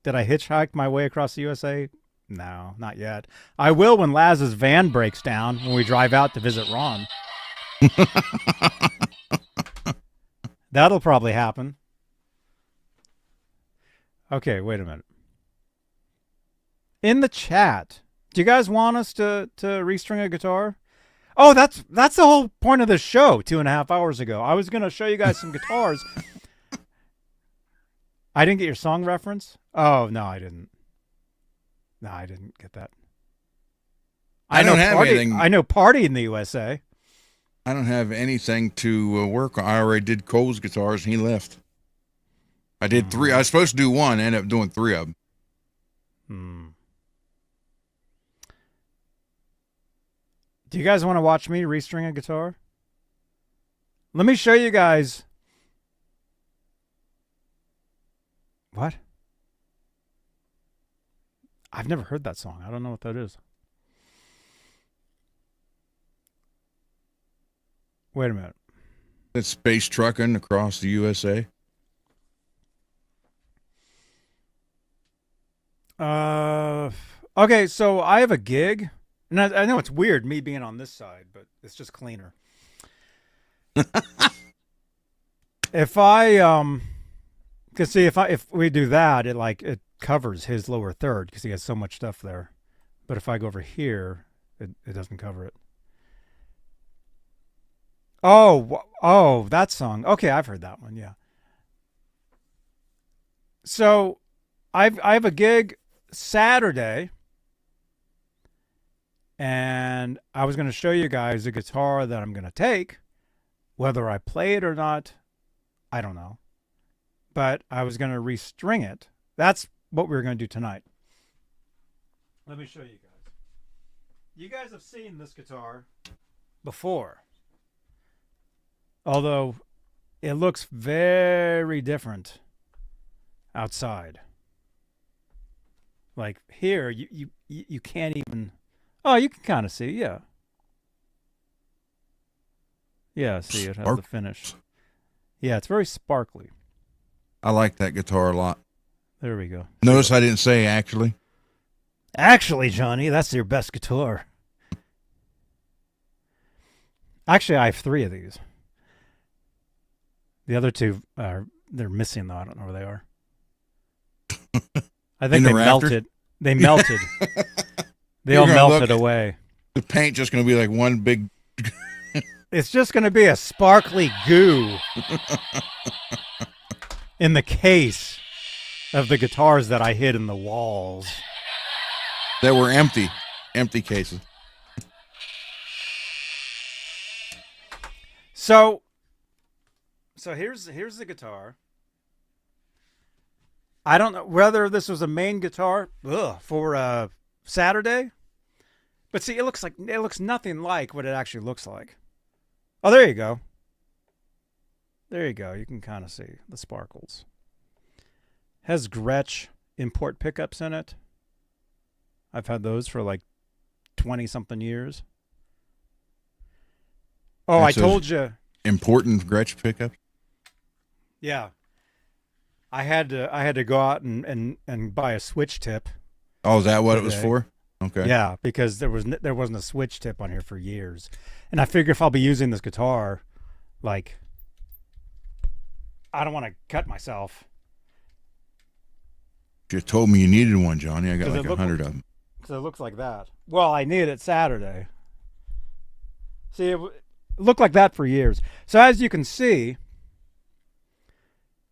S1: Did I hitchhike my way across the USA? No, not yet. I will when Laz's van breaks down when we drive out to visit Ron. That'll probably happen. Okay, wait a minute. In the chat, do you guys want us to restring a guitar? Oh, that's the whole point of the show 2.5 hours ago. I was going to show you guys some guitars. I didn't get your song reference? Oh, no, I didn't. No, I didn't get that.
S4: I don't have anything.
S1: I know Party in the USA.
S4: I don't have anything to work on. I already did Cole's guitars, and he left. I did 3. I was supposed to do 1, ended up doing 3 of them.
S1: Do you guys want to watch me restring a guitar? Let me show you guys. What? I've never heard that song. I don't know what that is. Wait a minute.
S4: That's space trucking across the USA.
S1: Okay, so I have a gig. And I know it's weird me being on this side, but it's just cleaner. If we do that, it covers his lower third because he has so much stuff there. But if I go over here, it doesn't cover it. Oh, that song. Okay, I've heard that one. Yeah. So, I have a gig Saturday. And I was going to show you guys a guitar that I'm going to take. Whether I play it or not, I don't know. But I was going to restring it. That's what we were going to do tonight. Let me show you guys. You guys have seen this guitar before. Although it looks very different outside. Like here, you can't even... Oh, you can kind of see, yeah. Yeah, see, it has the finish. Yeah, it's very sparkly.
S4: I like that guitar a lot.
S1: There we go.
S4: Notice I didn't say actually.
S1: Actually, Johnny, that's your best guitar. Actually, I have 3 of these. The other 2 they're missing though. I don't know where they are. I think they melted. They melted. They all melted away.
S4: The paint just going to be like one big...
S1: It's just going to be a sparkly goo in the case of the guitars that I hid in the walls.
S4: That were empty. Empty cases.
S1: So here's the guitar. I don't know whether this was a main guitar for Saturday, but see, it looks nothing like what it actually looks like. Oh, there you go. There you go. You can kind of see the sparkles. Has Gretsch import pickups in it. I've had those for like 20-something years. Oh, I told you.
S4: Important Gretsch pickup.
S1: Yeah. I had to go out and buy a switch tip.
S4: Oh, is that what it was for? Okay.
S1: Yeah, because there wasn't a switch tip on here for years, and I figure if I'll be using this guitar, like, I don't want to cut myself.
S4: You told me you needed one, Johnny. I got like 100 of them.
S1: Because it looks like that. Well, I need it Saturday. See, it looked like that for years. So as you can see,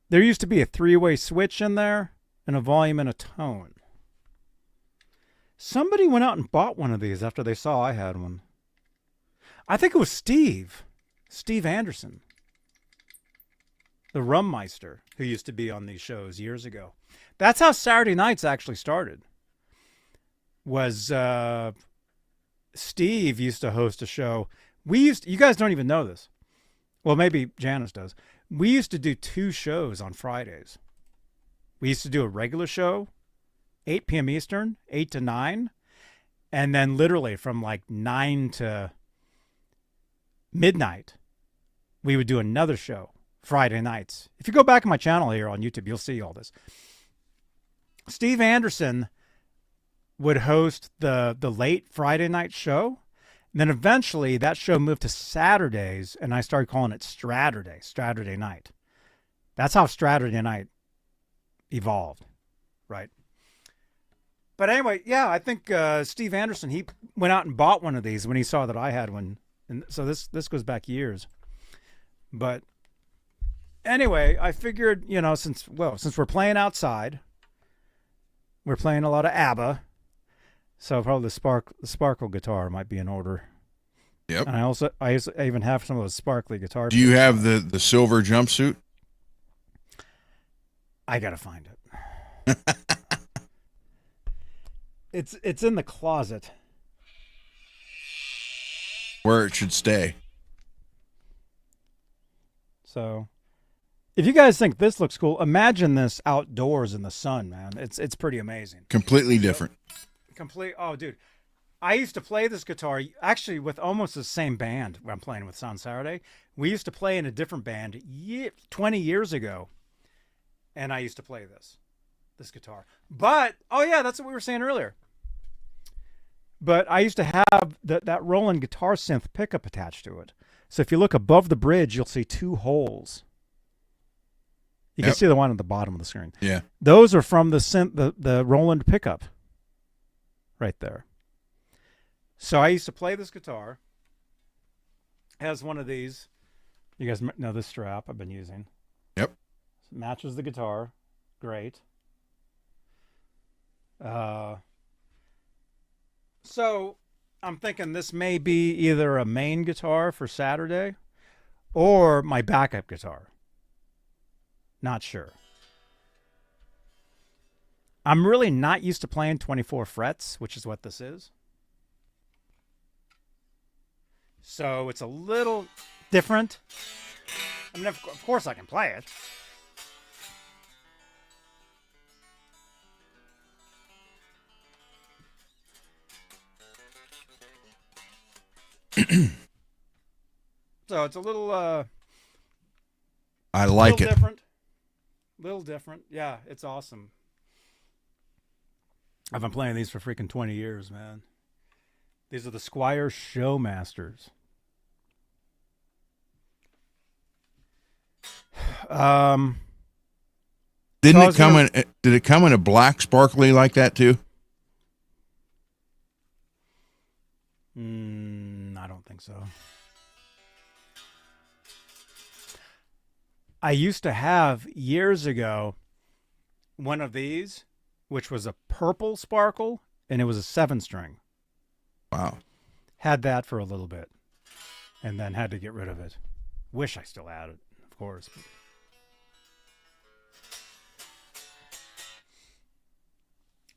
S1: there used to be a 3-way switch in there and a volume and a tone. Somebody went out and bought one of these after they saw I had one. I think it was Steve Anderson, the Rummeister, who used to be on these shows years ago. That's how Saturday nights actually started. Was Steve used to host a show. You guys don't even know this. Well, maybe Janice does. We used to do 2 shows on Fridays. We used to do a regular show, 8 p.m. Eastern, 8 to 9. And then literally from like 9 to midnight, we would do another show Friday nights. If you go back on my channel here on YouTube, you'll see all this. Steve Anderson would host the late Friday night show. And then eventually that show moved to Saturdays, and I started calling it Straturday night. That's how Straturday night evolved, right? But anyway, yeah, I think Steve Anderson, he went out and bought one of these when he saw that I had one. And so this goes back years. But anyway, I figured, you know, since we're playing outside, we're playing a lot of ABBA, so probably the sparkle guitar might be in order.
S4: Yep.
S1: And I even have some of those sparkly guitars.
S4: Do you have the silver jumpsuit?
S1: I gotta find it. It's in the closet.
S4: Where it should stay.
S1: So, if you guys think this looks cool, imagine this outdoors in the sun, man. It's pretty amazing.
S4: Completely different.
S1: Oh, dude. I used to play this guitar actually with almost the same band I'm playing with on Saturday. We used to play in a different band 20 years ago. And I used to play this guitar. But, oh yeah, that's what we were saying earlier. But I used to have that Roland guitar synth pickup attached to it. So if you look above the bridge, you'll see two holes. You can see the one at the bottom of the screen.
S4: Yeah.
S1: Those are from the Roland pickup right there. So I used to play this guitar. It has one of these. You guys know this strap I've been using.
S4: Yep.
S1: Matches the guitar. Great. So I'm thinking this may be either a main guitar for Saturday or my backup guitar. Not sure. I'm really not used to playing 24 frets, which is what this is. So it's a little different. I mean, of course I can play it. So it's a little
S4: I like it.
S1: Little different. Yeah, it's awesome. I've been playing these for freaking 20 years, man. These are the Squier Showmasters.
S4: Did it come in a black sparkly like that too?
S1: I don't think so. I used to have years ago one of these, which was a purple sparkle, and it was a 7-string.
S4: Wow.
S1: Had that for a little bit, and then had to get rid of it. Wish I still had it, of course.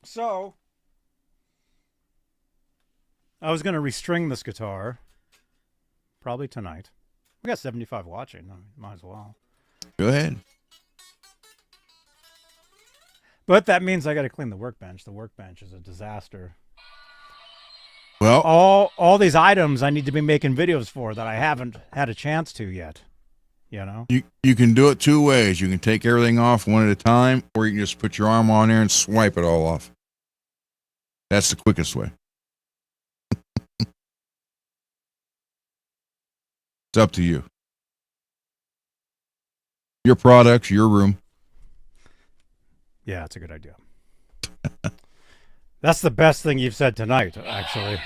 S1: So, I was going to restring this guitar, probably tonight. We got 75 watching. Might as well.
S4: Go ahead.
S1: But that means I got to clean the workbench. The workbench is a disaster.
S4: Well,
S1: all these items I need to be making videos for that I haven't had a chance to yet. You know?
S4: You can do it two ways. You can take everything off one at a time, or you can just put your arm on there and swipe it all off. That's the quickest way. It's up to you. Your products, your room.
S1: Yeah, it's a good idea. That's the best thing you've said tonight, actually.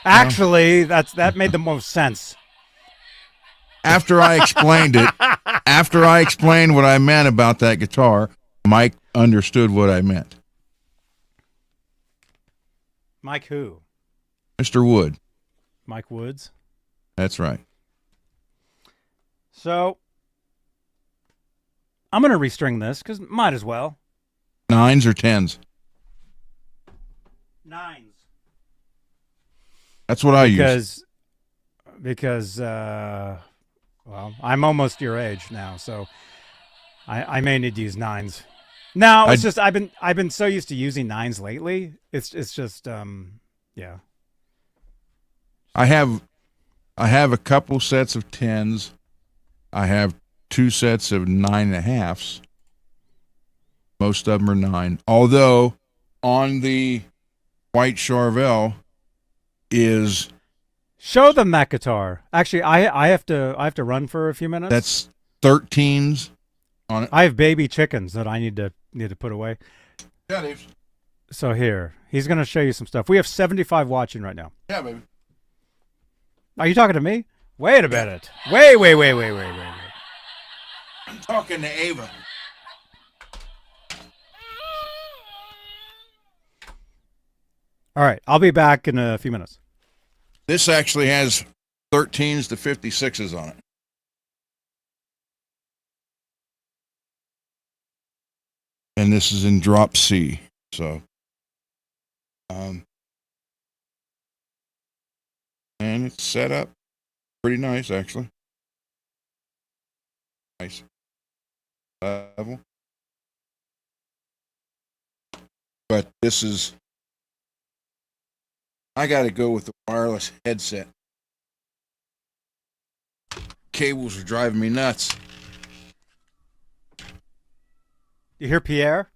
S1: Actually, that made the most sense.
S4: After I explained it, after I explained what I meant about that guitar, Mike understood what I meant.
S1: Mike who?
S4: Mr. Wood.
S1: Mike Woods?
S4: That's right.
S1: So, I'm going to restring this, because might as well.
S4: 9s or 10s?
S1: 9s.
S4: That's what I use.
S1: Because, well, I'm almost your age now, so I may need to use 9s. No, it's just I've been so used to using 9s lately. It's just yeah.
S4: I have a couple sets of 10s. I have 2 sets of 9.5s. Most of them are 9. Although on the white Charvel is
S1: Show them that guitar. Actually, I have to run for a few minutes.
S4: that's 13s on it.
S1: I have baby chickens that I need to put away.
S4: Yeah, Dave.
S1: So here, he's going to show you some stuff. We have 75 watching right now.
S4: Yeah, baby.
S1: Are you talking to me? Wait a minute. Wait.
S4: I'm talking to Ava.
S1: All right, I'll be back in a few minutes.
S4: This actually has 13s to 56s on it. And this is in drop C. So, and it's set up pretty nice, actually. Nice level. But this is, I got to go with the wireless headset. Cables are driving me nuts.
S1: You hear Pierre?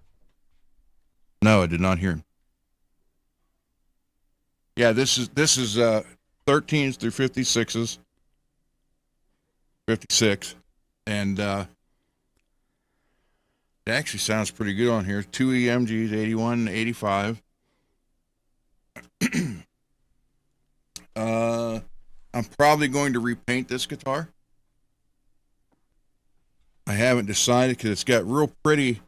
S4: No, I did not hear him. Yeah, this is 13s through 56s. 56. And it actually sounds pretty good on here. 2 EMGs, 81, 85. I'm probably going to repaint this guitar. I haven't decided because it's got real pretty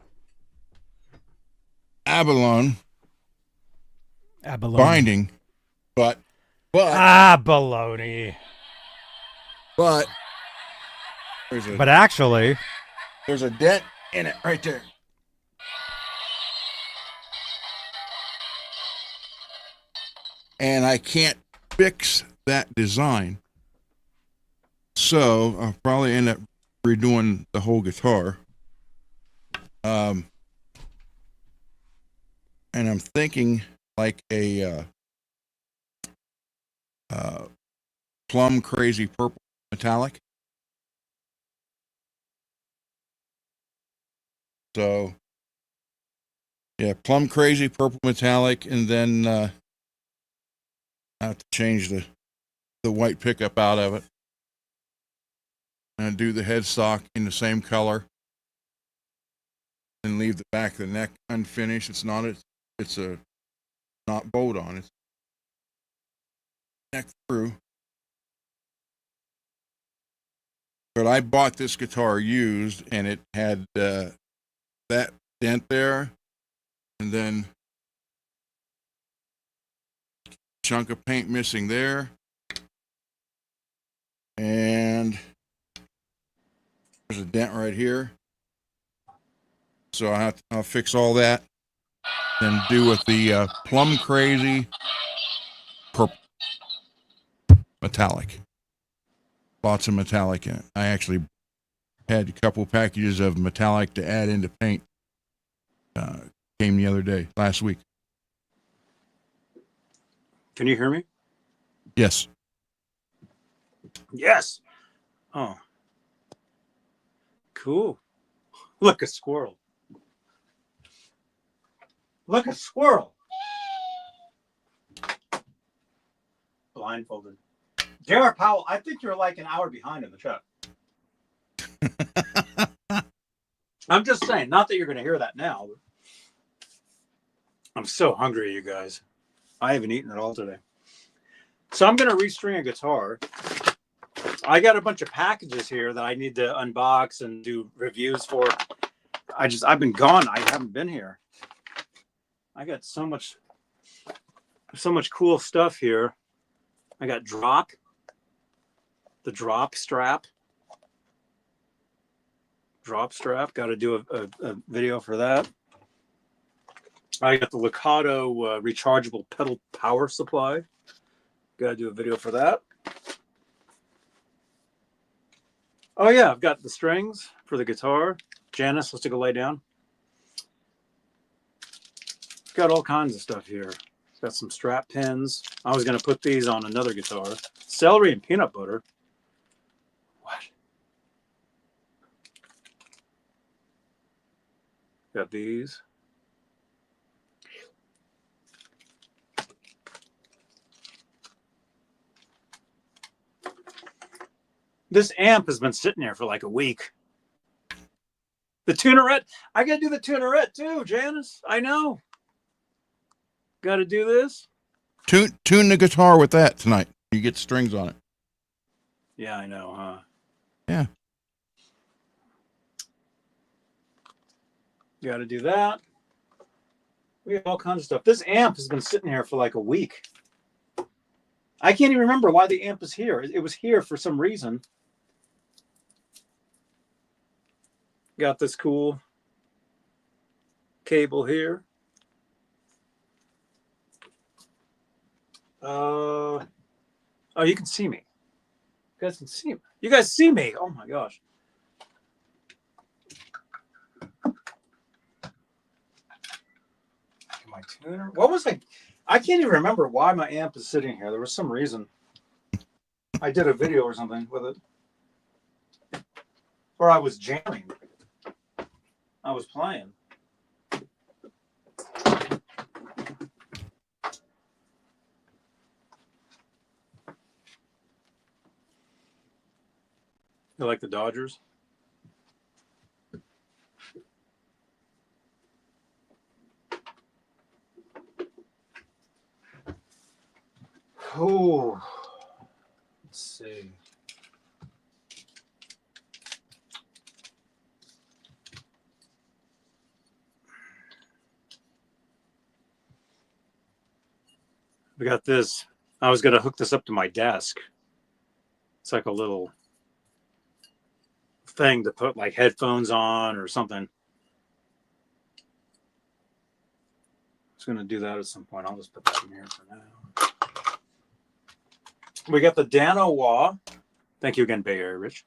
S4: abalone binding, but
S1: baloney.
S4: But
S1: actually,
S4: there's a dent in it right there. And I can't fix that design. So I'll probably end up redoing the whole guitar. And I'm thinking like a plum crazy purple metallic. So yeah, plum crazy purple metallic, and then I have to change the white pickup out of it and do the headstock in the same color and leave the back of the neck unfinished. It's a not bolt on, it's neck through. But I bought this guitar used, and it had that dent there, and then chunk of paint missing there, and there's a dent right here. So I'll fix all that, then do with the plum crazy purple metallic. Lots of metallic in it. I actually had a couple packages of metallic to add into paint. Came the other day, last week.
S12: Can you hear me?
S4: Yes.
S12: Yes. Oh. Cool. Look, a squirrel. Look, a squirrel. Blindfolded. J.R. Powell, I think you're like an hour behind in the truck. I'm just saying, not that you're going to hear that now. But I'm so hungry, you guys. I haven't eaten at all today. So I'm going to restring a guitar. I got a bunch of packages here that I need to unbox and do reviews for. I've been gone. I haven't been here. I got so much cool stuff here. I got the drop strap. Got to do a video for that. I got the Licado rechargeable pedal power supply. Got to do a video for that. Oh yeah, I've got the strings for the guitar. Janice, let's take a lay down. Got all kinds of stuff here. Got some strap pins. I was going to put these on another guitar. Celery and peanut butter. What? Got these. This amp has been sitting there for like a week. The tunerette. I got to do the tunerette too, Janice. I know. Got to do this.
S4: Tune the guitar with that tonight. You get strings on it.
S12: Yeah, I know, huh?
S4: Yeah.
S12: Got to do that. We have all kinds of stuff. This amp has been sitting here for like a week. I can't even remember why the amp is here. It was here for some reason. Got this cool cable here. Oh, you can see me. You guys can see me. You guys see me. Oh my gosh. My tuner. What was I can't even remember why my amp is sitting here. There was some reason. I did a video or something with it. Or I was jamming. I was playing. You like the Dodgers? Oh, let's see. We got this. I was going to hook this up to my desk. It's like a little thing to put like headphones on or something. I was going to do that at some point. I'll just put that in here for now. We got the Dano Wah. Thank you again, Bay Area Rich.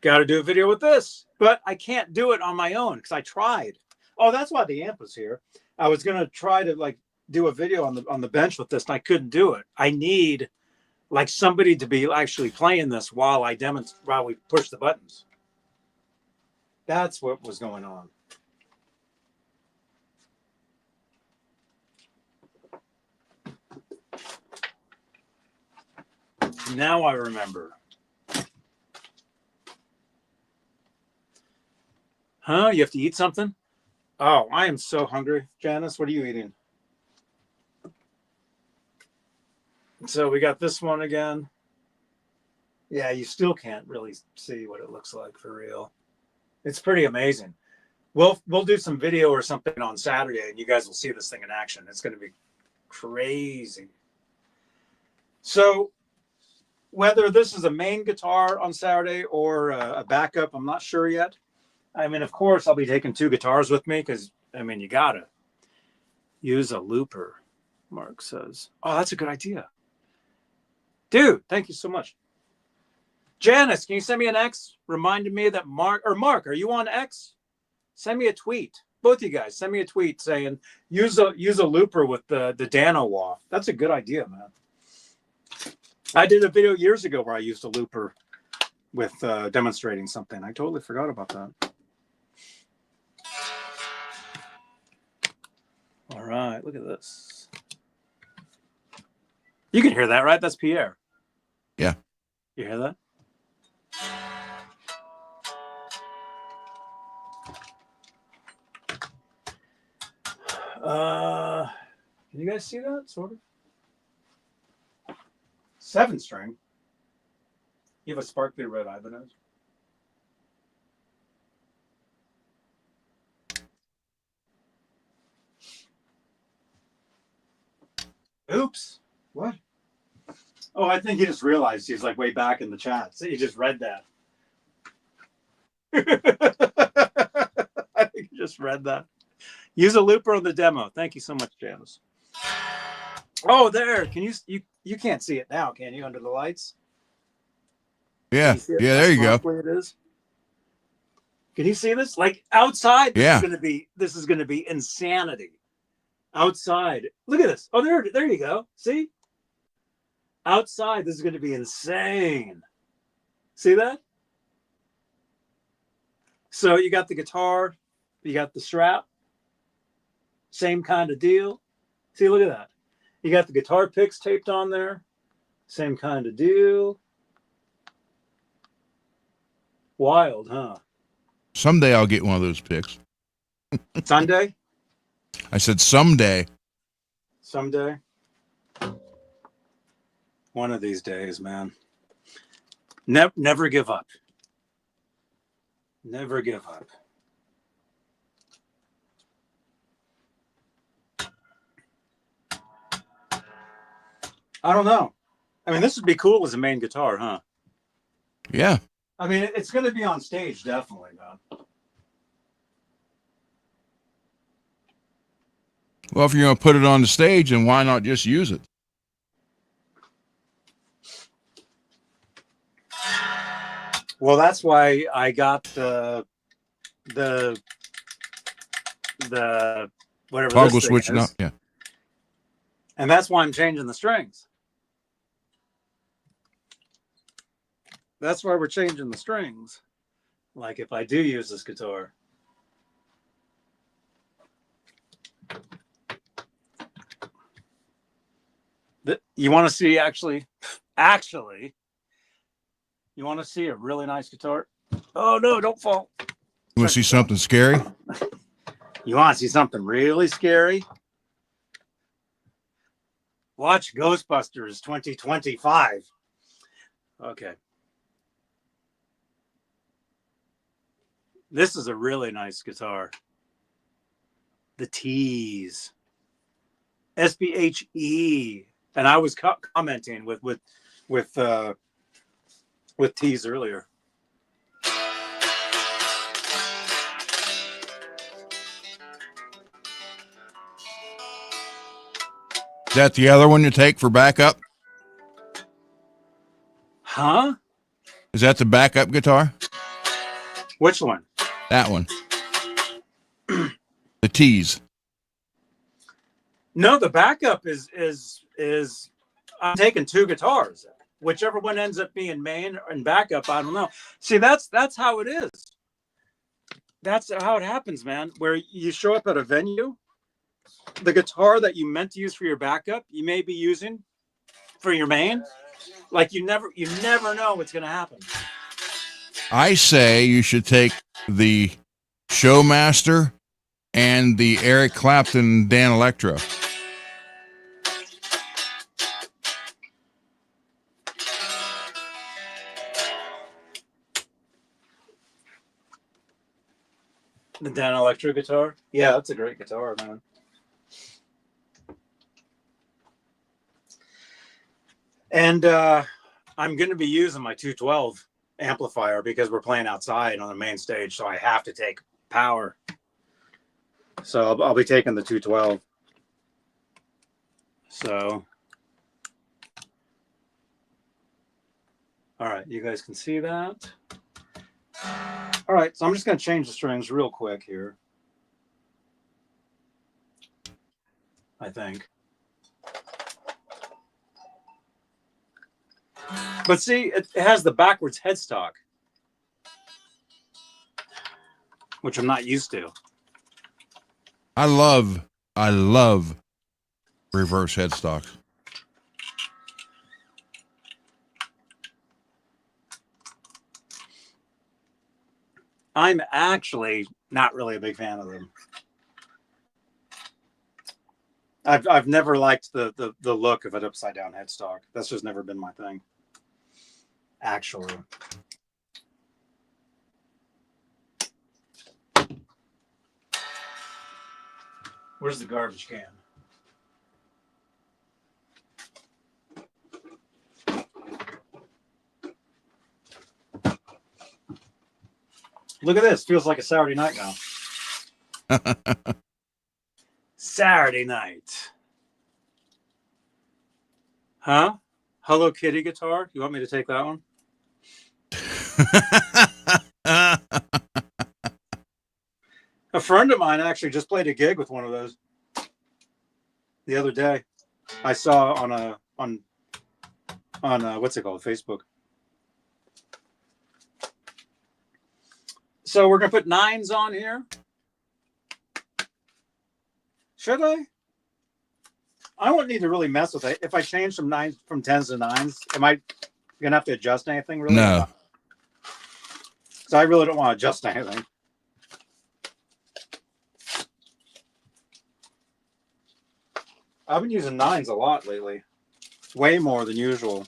S12: Got to do a video with this, but I can't do it on my own because I tried. Oh, that's why the amp was here. I was going to try to like do a video on the bench with this, and I couldn't do it. I need like somebody to be actually playing this while I demonstrate, while we push the buttons. That's what was going on. Now I remember. Huh? You have to eat something? Oh, I am so hungry. Janice, what are you eating? So we got this one again. Yeah, you still can't really see what it looks like for real. It's pretty amazing. We'll do some video or something on Saturday, and you guys will see this thing in action. It's going to be crazy. So whether this is a main guitar on Saturday or a backup, I'm not sure yet. I mean, of course, I'll be taking two guitars with me because, I mean, you got to use a looper, Mark says. Oh, that's a good idea. Dude, thank you so much. Janice, can you send me an X? Reminded me that Mark, are you on X? Send me a tweet. Both of you guys, send me a tweet saying use a looper with the Dano Wah. That's a good idea, man. I did a video years ago where I used a looper with demonstrating something. I totally forgot about that. All right, look at this. You can hear that, right? That's Pierre.
S4: Yeah.
S12: You hear that? Can you guys see that, sort of? 7-string. You have a sparkly red Ibanez. Oops. What? Oh, I think he just realized he's like way back in the chat. So he just read that. I think he just read that. Use a looper on the demo. Thank you so much, Janice. Oh, there. Can you can't see it now, can you, under the lights?
S4: Yeah. Yeah, there you go.
S12: It is. Can you see this? Like outside,
S4: yeah.
S12: This is gonna be insanity. Outside. Look at this. Oh, there you go. See? Outside, this is gonna be insane. See that? So you got the guitar, you got the strap, same kind of deal. See, look at that. You got the guitar picks taped on there, same kind of deal. Wild, huh?
S4: Someday I'll get one of those picks.
S12: Sunday?
S4: I said someday.
S12: Someday? One of these days, man. Never give up. Never give up. I don't know. I mean, this would be cool as a main guitar, huh?
S4: Yeah.
S12: I mean, it's going to be on stage, definitely, man.
S4: Well, if you're going to put it on the stage, then why not just use it?
S12: Well, that's why I got the whatever
S4: Toggle
S12: this thing
S4: switching
S12: is.
S4: up. Yeah.
S12: And that's why I'm changing the strings. That's why we're changing the strings. Like if I do use this guitar. You want to see you want to see a really nice guitar? Oh no, don't fall.
S4: You want to see something scary?
S12: You want to see something really scary? Watch Ghostbusters 2025. Okay. This is a really nice guitar. The T's. SPHE. And I was commenting with T's earlier.
S4: Is that the other one you take for backup?
S12: Huh?
S4: Is that the backup guitar?
S12: Which one?
S4: That one. The T's.
S12: No, the backup is I'm taking two guitars. Whichever one ends up being main and backup, I don't know. See, that's how it is. That's how it happens, man. Where you show up at a venue, the guitar that you meant to use for your backup, you may be using for your main. Like you never know what's gonna happen.
S4: I say you should take the Showmaster and the Eric Clapton Dan Electro.
S12: The Dan Electro guitar? Yeah, that's a great guitar, man. And I'm going to be using my 212 amplifier because we're playing outside on the main stage, so I have to take power. So I'll be taking the 212. So, all right, you guys can see that. All right, so I'm just going to change the strings real quick here. I think. But see, it has the backwards headstock, which I'm not used to.
S4: I love reverse headstocks.
S12: I'm actually not really a big fan of them. I've never liked the look of an upside down headstock. That's just never been my thing. Actually. Where's the garbage can? Look at this. Feels like a Saturday night now. Saturday night. Huh? Hello Kitty guitar? You want me to take that one? A friend of mine actually just played a gig with one of those the other day. I saw on what's it called? Facebook. So we're gonna put 9s on here. Should I? I wouldn't need to really mess with it. If I change from 9s from 10s to 9s, am I gonna have to adjust anything really?
S4: No.
S12: So I really don't want to adjust anything. I've been using 9s a lot lately. Way more than usual.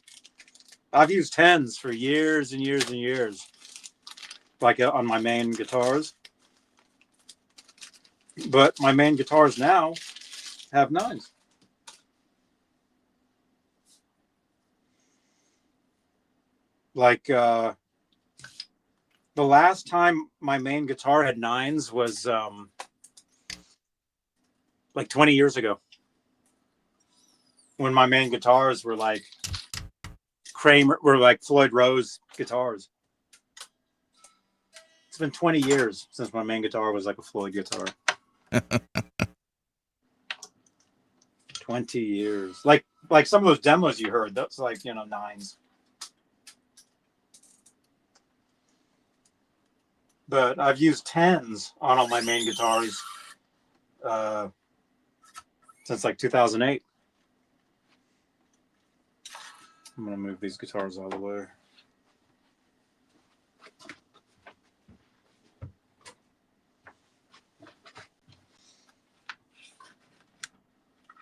S12: I've used 10s for years and years and years. Like on my main guitars. But my main guitars now have 9s. Like the last time my main guitar had 9s was like 20 years ago. When my main guitars were like Floyd Rose guitars. It's been 20 years since my main guitar was like a Floyd guitar. 20 years. Like some of those demos you heard, that's like, 9s. But I've used 10s on all my main guitars since like 2008. I'm going to move these guitars out of the way.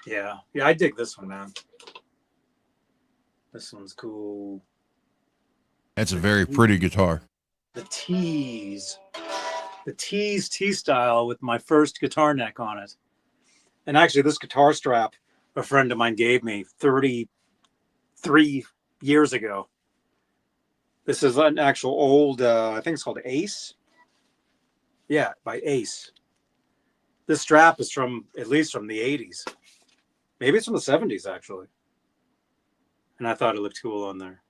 S12: Yeah, I dig this one, man. This one's cool.
S4: That's a very pretty guitar.
S12: The T's T style with my first guitar neck on it. And actually, this guitar strap a friend of mine gave me 33 years ago. This is an actual old, I think it's called Ace. Yeah, by Ace. This strap is at least from the 80s. Maybe it's from the 70s, actually. And I thought it looked cool on there.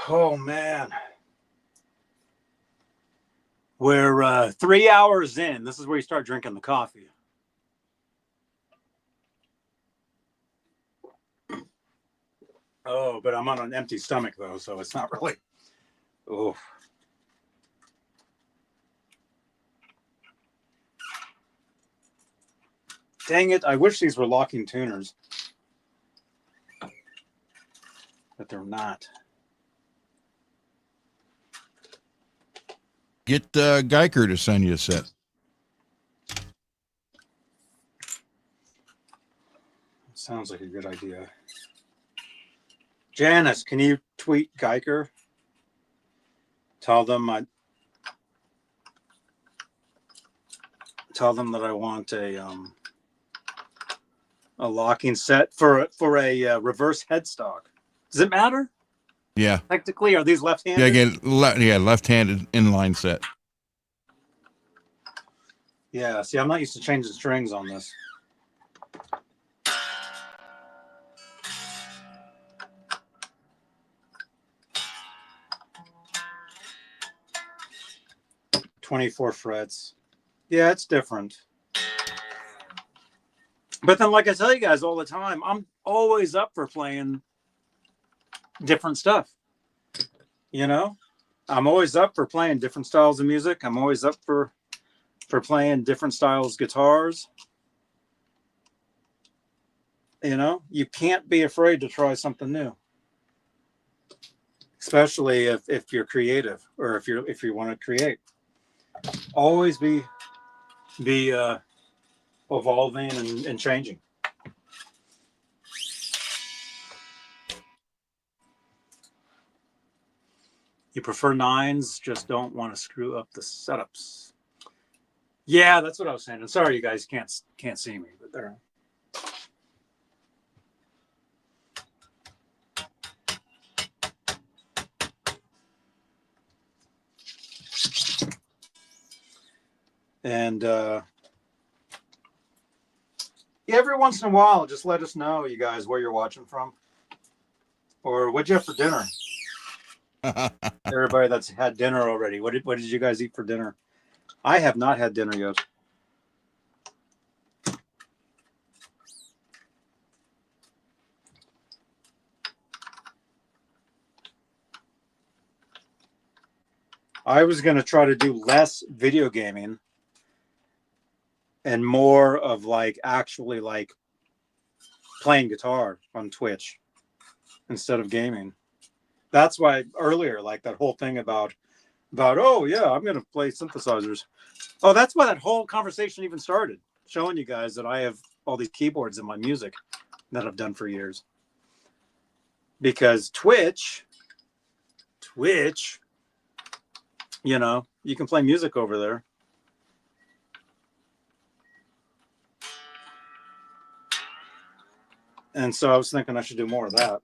S12: Oh, man. We're 3 hours in. This is where you start drinking the coffee. Oh, but I'm on an empty stomach, though, so it's not really... Oh. Dang it. I wish these were locking tuners. But they're not.
S4: Get Geiker to send you a set.
S12: Sounds like a good idea. Janice, can you tweet Geiker? Tell them that I want a locking set for a reverse headstock. Does it matter?
S4: Yeah.
S12: Technically, are these left-handed?
S4: Yeah, left-handed inline set.
S12: Yeah, see, I'm not used to changing strings on this. "24 frets." Yeah, it's different. But then, like I tell you guys all the time, I'm always up for playing different stuff. I'm always up for playing different styles of music. I'm always up for playing different styles guitars. You can't be afraid to try something new, especially if you're creative or if you want to create. Always be evolving and changing. You prefer 9s, just don't want to screw up the setups. Yeah, that's what I was saying. I'm sorry you guys can't see me, but there. And every once in a while, just let us know, you guys, where you're watching from. Or what'd you have for dinner? Everybody that's had dinner already. What did you guys eat for dinner? I have not had dinner yet. I was going to try to do less video gaming and more of like actually like playing guitar on Twitch instead of gaming. That's why earlier, like that whole thing about oh yeah, I'm going to play synthesizers. Oh, that's why that whole conversation even started, showing you guys that I have all these keyboards in my music that I've done for years. Because Twitch, you know, you can play music over there. And so I was thinking I should do more of that.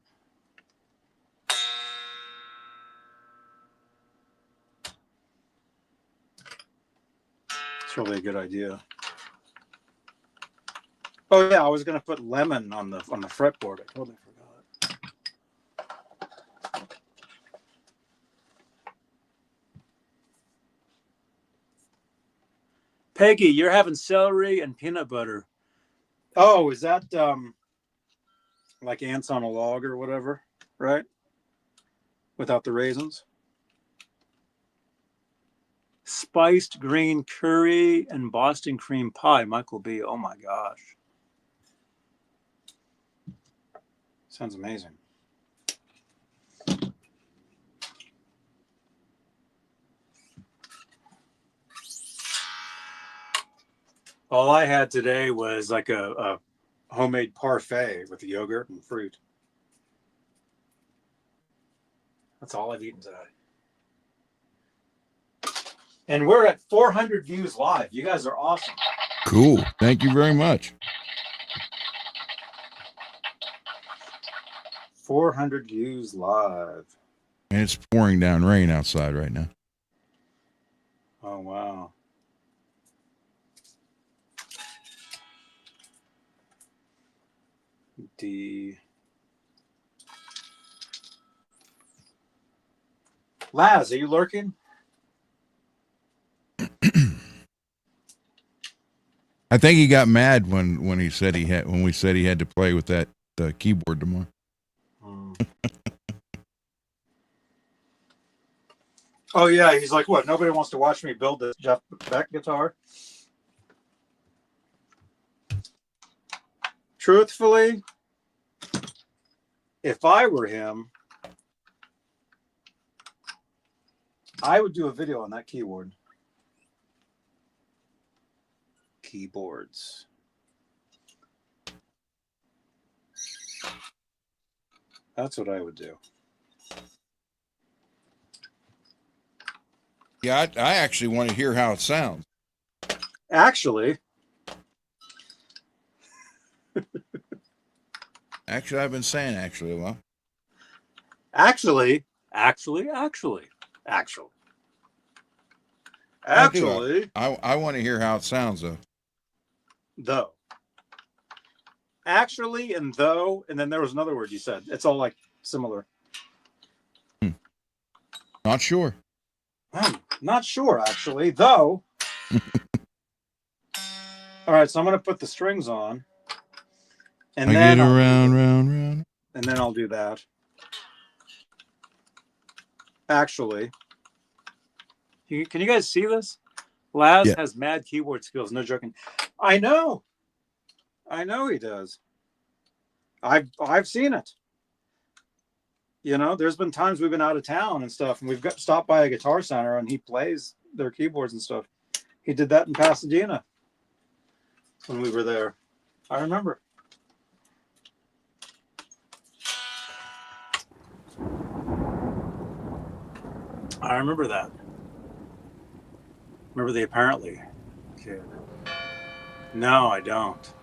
S12: It's really a good idea. Oh yeah, I was gonna put lemon on the fretboard. I totally forgot. Peggy, you're having celery and peanut butter. Oh, is that like ants on a log or whatever, right? Without the raisins. Spiced green curry and Boston cream pie. Michael B. Oh my gosh. Sounds amazing. All I had today was like a homemade parfait with yogurt and fruit. That's all I've eaten today. And we're at 400 views live. You guys are awesome.
S4: Cool. Thank you very much.
S12: 400 views live.
S4: And it's pouring down rain outside right now.
S12: Oh, wow. Laz, are you lurking?
S4: I think he got mad when he said when we said he had to play with that keyboard tomorrow.
S12: Oh yeah, he's like, what? Nobody wants to watch me build this Jeff Beck guitar. Truthfully, if I were him, I would do a video on that keyboard. Keyboards. That's what I would do.
S4: Yeah, I actually want to hear how it sounds.
S12: Actually,
S4: I've been saying actually a lot.
S12: Actually,
S4: I want to hear how it sounds though.
S12: Though. Actually and though, and then there was another word you said. It's all like similar.
S4: Not sure.
S12: Not sure, actually, though. All right, so I'm going to put the strings on. And
S4: I
S12: then
S4: get around, round.
S12: And then I'll do that. Actually. Can you guys see this? Laz has mad keyboard skills, no joking. I know he does. I've seen it. You know, there's been times we've been out of town and stuff, and we've got stopped by a guitar center, and he plays their keyboards and stuff. He did that in Pasadena when we were there. I remember. I remember that. Remember the apparently kid. No, I don't.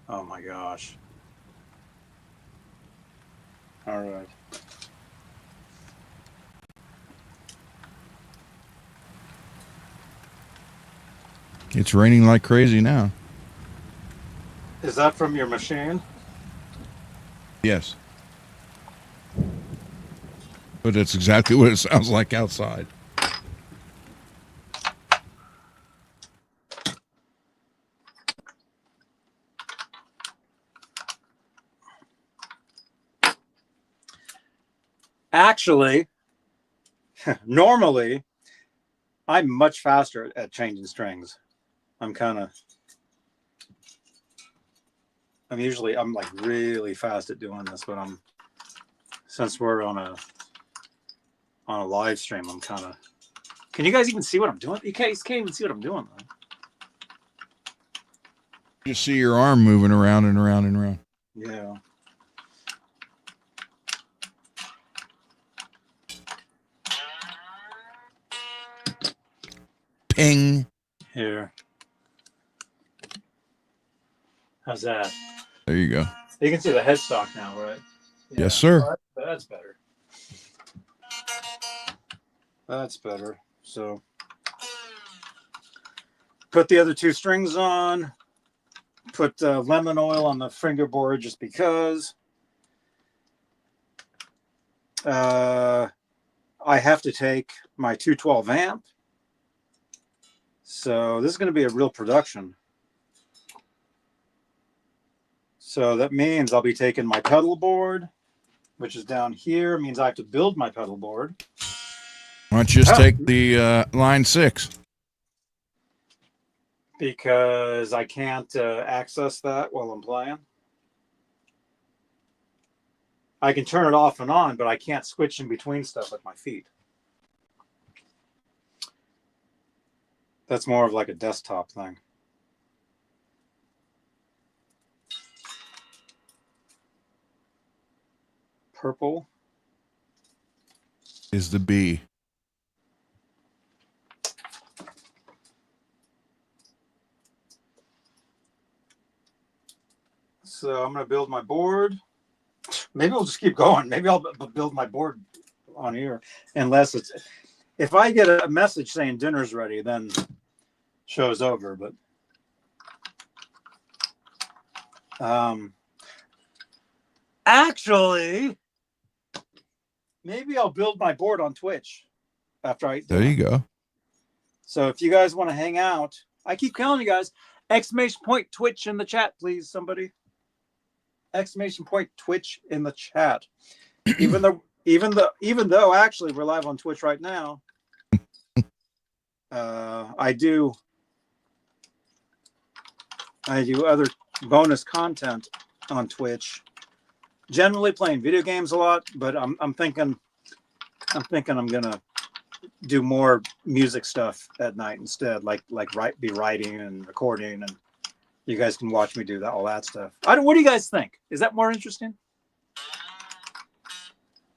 S12: Oh my gosh. All right.
S4: It's raining like crazy now.
S12: Is that from your machine?
S4: Yes. But that's exactly what it sounds like outside.
S12: Actually, Normally, I'm much faster at changing strings. I'm like really fast at doing this, but since we're on a live stream, I'm kind of. Can you guys even see what I'm doing? You can't even see what I'm doing, though.
S4: You see your arm moving around and around and around.
S12: Yeah.
S4: Ping.
S12: Here. How's that?
S4: There you go.
S12: You can see the headstock now, right? Yeah.
S4: Yes, sir.
S12: Oh, that's better. That's better. So put the other two strings on. Put lemon oil on the fingerboard just because. I have to take my 212 amp. So this is going to be a real production. So that means I'll be taking my pedal board, which is down here. It means I have to build my pedal board.
S4: Why don't you just take the line 6?
S12: Because I can't access that while I'm playing. I can turn it off and on, but I can't switch in between stuff with my feet. That's more of like a desktop thing. Purple
S4: is the B.
S12: So I'm going to build my board. Maybe we'll just keep going. Maybe I'll build my board on here. Unless if I get a message saying dinner's ready, then show's over. But actually, maybe I'll build my board on Twitch after I eat dinner.
S4: There you go.
S12: So if you guys want to hang out, I keep telling you guys, exclamation point Twitch in the chat, please, somebody. Exclamation point Twitch in the chat. even though actually we're live on Twitch right now, I do other bonus content on Twitch. Generally playing video games a lot, but I'm thinking I'm gonna do more music stuff at night instead, like be writing and recording, and you guys can watch me do all that stuff. What do you guys think? Is that more interesting?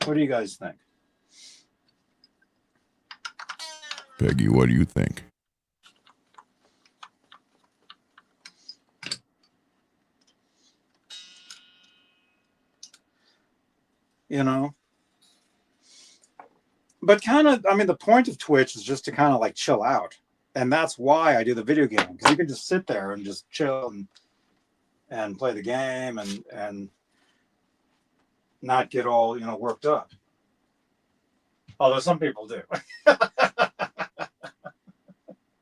S12: What do you guys think?
S4: Peggy, what do you think?
S12: You know, but the point of Twitch is just to kind of like chill out. And that's why I do the video game, because you can just sit there and just chill and play the game and not get all, worked up. Although some people do.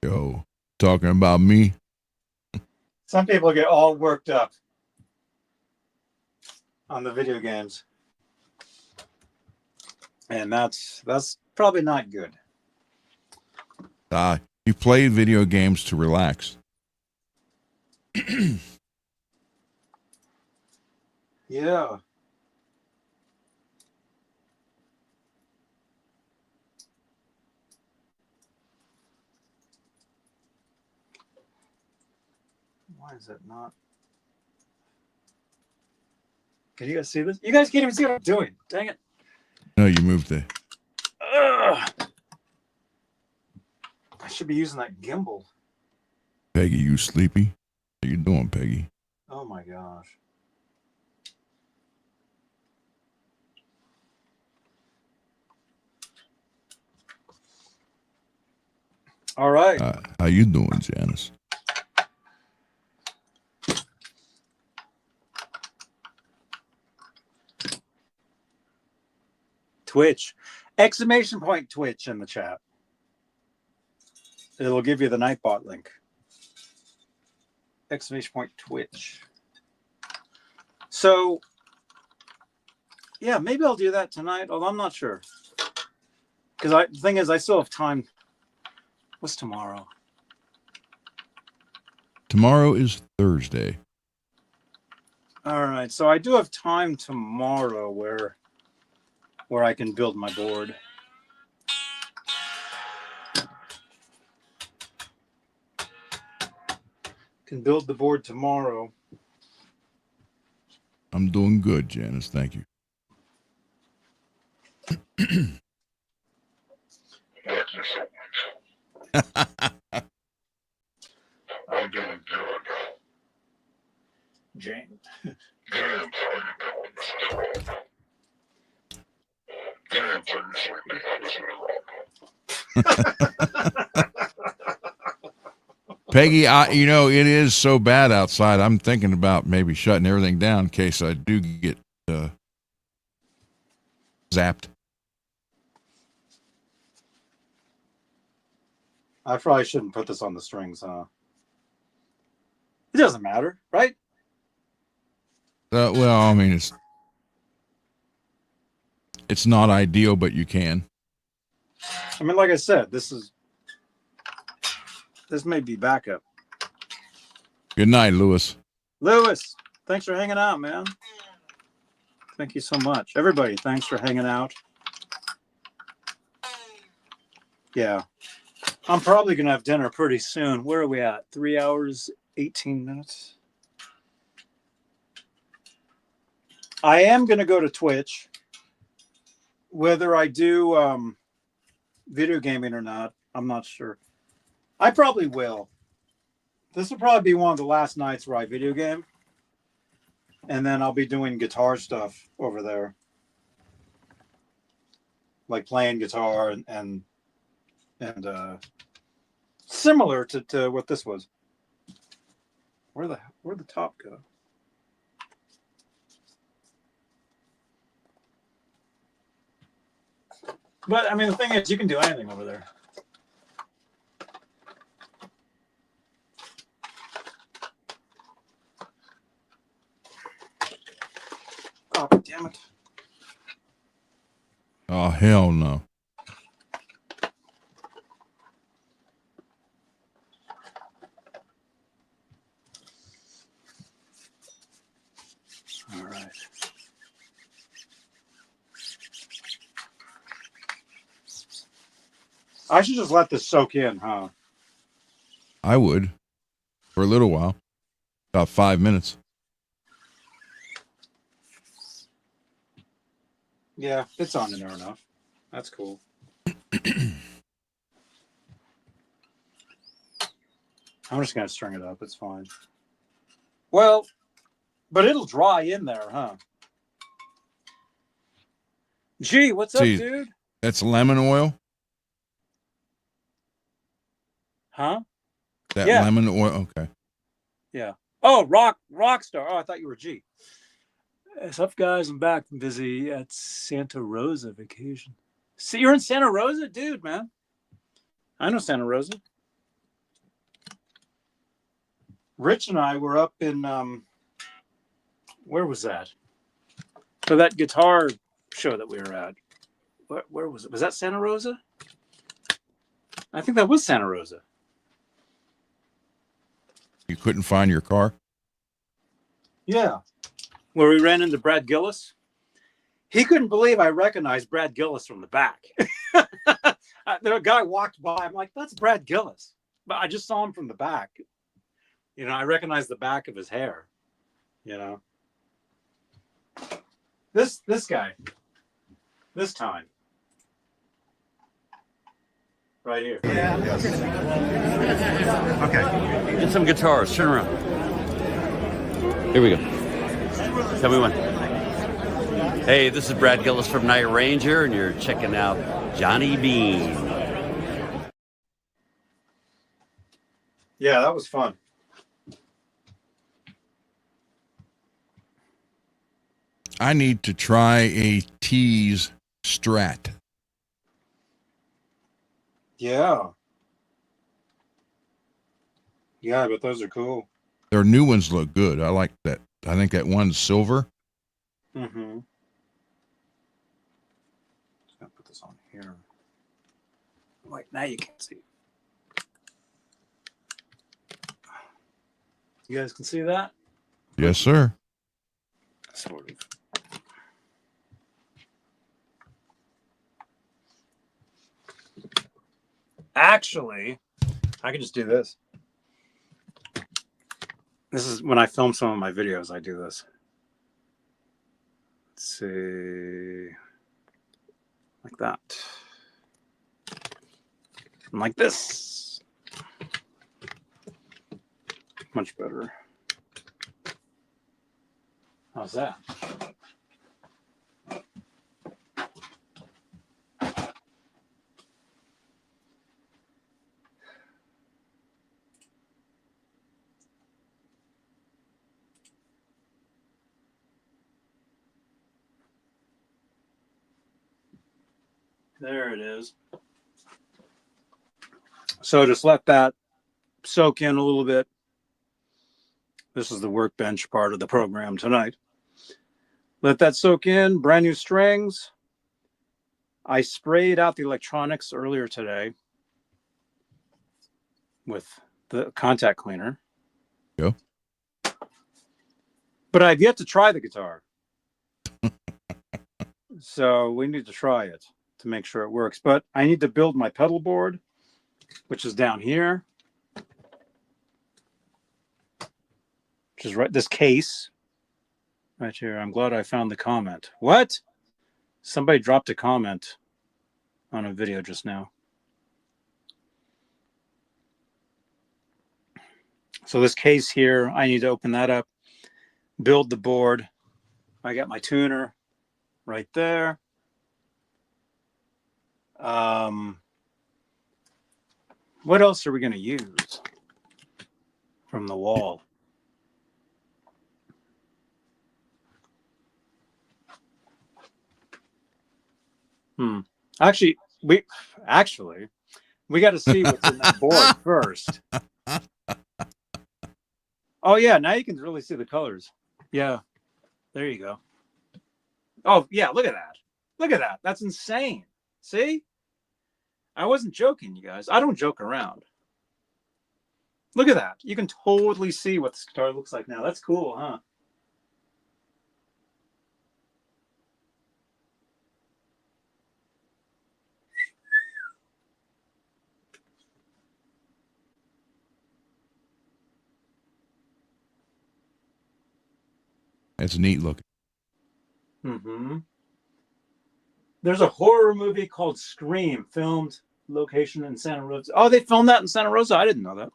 S4: Yo, talking about me?
S12: Some people get all worked up on the video games. And that's probably not good.
S4: You play video games to relax.
S12: Yeah. Why is that not? Can you guys see this? You guys can't even see what I'm doing. Dang it.
S4: No, you moved it.
S12: Ugh. I should be using that gimbal.
S4: Peggy, you sleepy? How you doing, Peggy?
S12: Oh my gosh. All right.
S4: How you doing, Janice?
S12: Twitch. Exclamation point Twitch in the chat. It'll give you the Nightbot link. Exclamation point Twitch. So, yeah, maybe I'll do that tonight, although I'm not sure. Because the thing is, I still have time. What's tomorrow?
S4: Tomorrow is Thursday.
S12: All right, so I do have time tomorrow where I can build my board. Can build the board tomorrow.
S4: I'm doing good, Janice. Thank you.
S11: Thank you so much. I'm doing good.
S12: James.
S11: James, how you doing, Mrs. Rob? James, are you sleeping, Mrs. Rob?
S4: Peggy, it is so bad outside. I'm thinking about maybe shutting everything down in case I do get zapped.
S12: I probably shouldn't put this on the strings, huh? It doesn't matter, right?
S4: Well, I mean, it's not ideal, but you can.
S12: I mean, like I said, this may be backup.
S4: Good night, Lewis.
S12: Lewis, thanks for hanging out, man. Thank you so much. Everybody, thanks for hanging out. Yeah. I'm probably going to have dinner pretty soon. Where are we at? 3 hours, 18 minutes. I am going to go to Twitch. Whether I do video gaming or not, I'm not sure. I probably will. This will probably be one of the last nights where I video game. And then I'll be doing guitar stuff over there. Like playing guitar and similar to what this was. Where'd the top go? But I mean, the thing is, you can do anything over there. Oh, damn it.
S4: Oh, hell no.
S12: All right. I should just let this soak in, huh?
S4: I would. For a little while. About 5 minutes.
S12: Yeah, it's on in there enough. That's cool. I'm just going to string it up. It's fine. Well, but it'll dry in there, huh? Gee, what's up, dude?
S4: That's lemon oil?
S12: Huh?
S4: That lemon oil? Okay.
S12: Yeah. Oh, Rockstar. Oh, I thought you were G. What's up, guys? I'm back from busy at Santa Rosa vacation. See, you're in Santa Rosa? Dude, man. I know Santa Rosa. Rich and I were up in, where was that? For that guitar show that we were at. Where was it? Was that Santa Rosa? I think that was Santa Rosa.
S4: You couldn't find your car?
S12: Yeah. Where we ran into Brad Gillis. He couldn't believe I recognized Brad Gillis from the back. The guy walked by. I'm like, that's Brad Gillis. But I just saw him from the back. You know, I recognized the back of his hair. You know. This guy. This time. Right here.
S13: Yeah. Yes. Okay. Get some guitars. Turn around. Here we go. Tell me when. Hey, this is Brad Gillis from Night Ranger, and you're checking out Johnny Beane.
S12: Yeah, that was fun.
S4: I need to try a Tease Strat.
S12: Yeah. Yeah, but those are cool.
S4: Their new ones look good. I like that. I think that one's silver.
S12: Mm-hmm. Just gonna put this on here. Wait, now you can't see. You guys can see that?
S4: Yes, sir.
S12: Sort of. Actually, I can just do this. This is when I film some of my videos, I do this. Let's see. Like that. And like this. Much better. How's that? There it is. So just let that soak in a little bit. This is the Workbench part of the program tonight. Let that soak in. Brand new strings. I sprayed out the electronics earlier today with the contact cleaner.
S4: Yeah.
S12: But I've yet to try the guitar. So we need to try it to make sure it works. But I need to build my pedal board, which is down here. Which is right, this case right here. I'm glad I found the comment. What? Somebody dropped a comment on a video just now. So this case here, I need to open that up, build the board. I got my tuner right there. What else are we going to use from the wall? Actually, we got to see what's in that board first. Oh yeah, now you can really see the colors. Yeah, there you go. Oh yeah, look at that. Look at that. That's insane. See? I wasn't joking, you guys. I don't joke around. Look at that. You can totally see what this guitar looks like now. That's cool, huh?
S4: It's neat looking.
S12: Mm-hmm. There's a horror movie called Scream, filmed location in Santa Rosa. Oh, they filmed that in Santa Rosa? I didn't know that.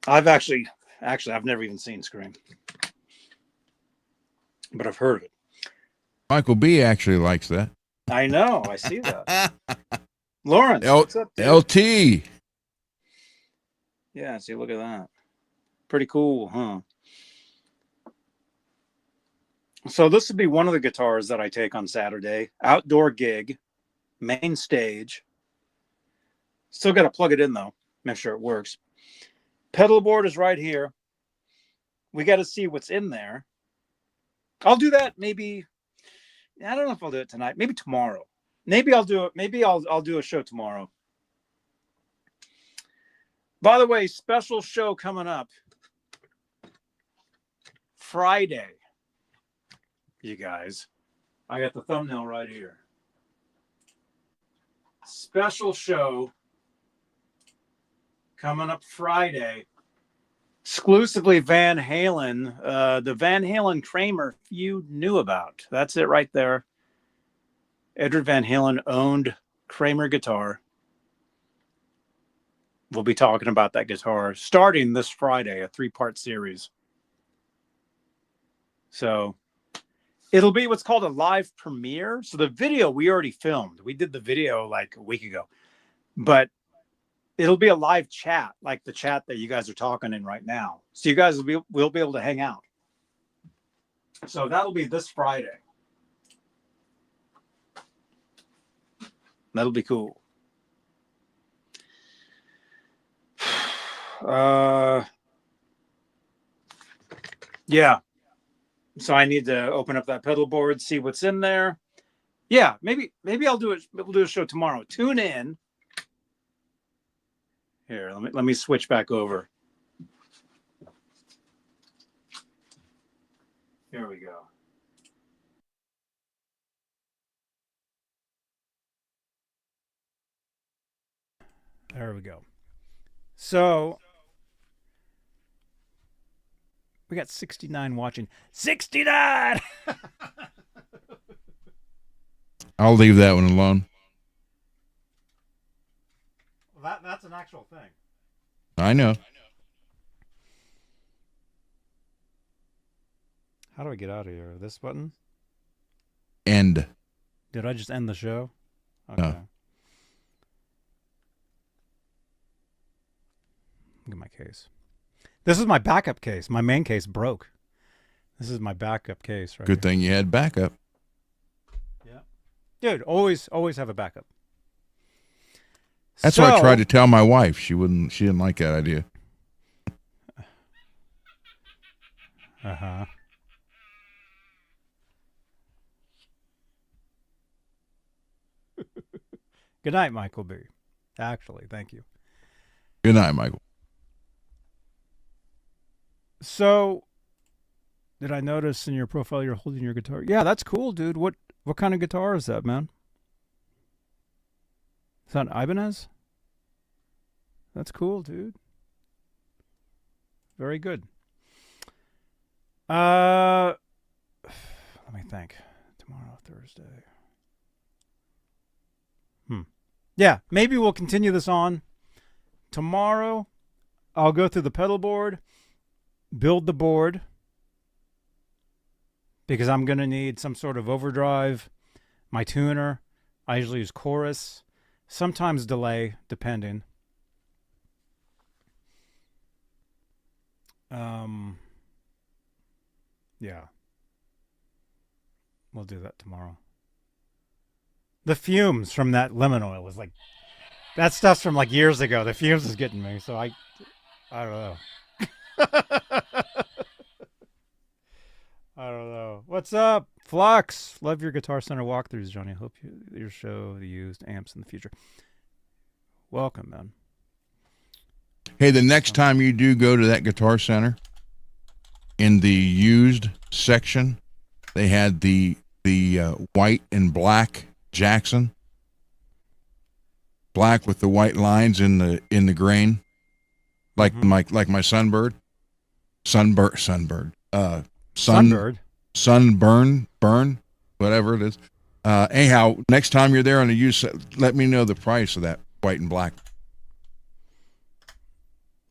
S12: I've actually, I've never even seen Scream. But I've heard of it.
S4: Michael B. actually likes that.
S12: I know. I see that. Lawrence, what's up, dude?
S4: LT.
S12: Yeah, see, look at that. Pretty cool, huh? So this would be one of the guitars that I take on Saturday. Outdoor gig, main stage. Still got to plug it in, though. Make sure it works. Pedal board is right here. We got to see what's in there. I'll do that maybe. I don't know if I'll do it tonight. Maybe tomorrow. Maybe I'll do it. Maybe I'll do a show tomorrow. By the way, special show coming up Friday. You guys, I got the thumbnail right here. Special show coming up Friday. Exclusively Van Halen. The Van Halen Kramer you knew about. That's it right there. Edward Van Halen owned Kramer guitar. We'll be talking about that guitar starting this Friday, a 3-part series. So it'll be what's called a live premiere. So the video we already filmed. We did the video like a week ago. But it'll be a live chat, like the chat that you guys are talking in right now. So you guys will be able to hang out. So that'll be this Friday. That'll be cool. Yeah. So I need to open up that pedal board, see what's in there. Yeah, maybe I'll do it. We'll do a show tomorrow. Tune in. Here, let me switch back over. Here we go. There we go. So we got 69 watching. 69.
S4: I'll leave that one alone.
S1: Well, that's an actual thing.
S4: I know.
S1: How do I get out of here? This button?
S4: End.
S1: Did I just end the show? Okay.
S4: No.
S1: Look at my case. This is my backup case. My main case broke. This is my backup case, right?
S4: Good thing you had backup.
S1: Yeah. Dude, always have a backup.
S4: That's what I tried to tell my wife. She didn't like that idea.
S1: Uh-huh. Good night, Michael B. Actually, thank you.
S4: Good night, Michael.
S1: So, did I notice in your profile you're holding your guitar? Yeah, that's cool, dude. What kind of guitar is that, man? Is that an Ibanez? That's cool, dude. Very good. Let me think. Tomorrow, Thursday. Yeah, maybe we'll continue this on. Tomorrow, I'll go through the pedal board, build the board, because I'm going to need some sort of overdrive, my tuner. I usually use chorus, sometimes delay, depending. Yeah. We'll do that tomorrow. The fumes from that lemon oil was like, that stuff's from like years ago. The fumes is getting me, so I don't know. I don't know. What's up, Flux? Love your Guitar Center walkthroughs, Johnny. Hope your show the used amps in the future. Welcome, man.
S4: Hey, the next time you do go to that Guitar Center, in the used section, they had the white and black Jackson, black with the white lines in the grain, like my Sunbird, burn, whatever it is. Anyhow, next time you're there on the used, let me know the price of that white and black.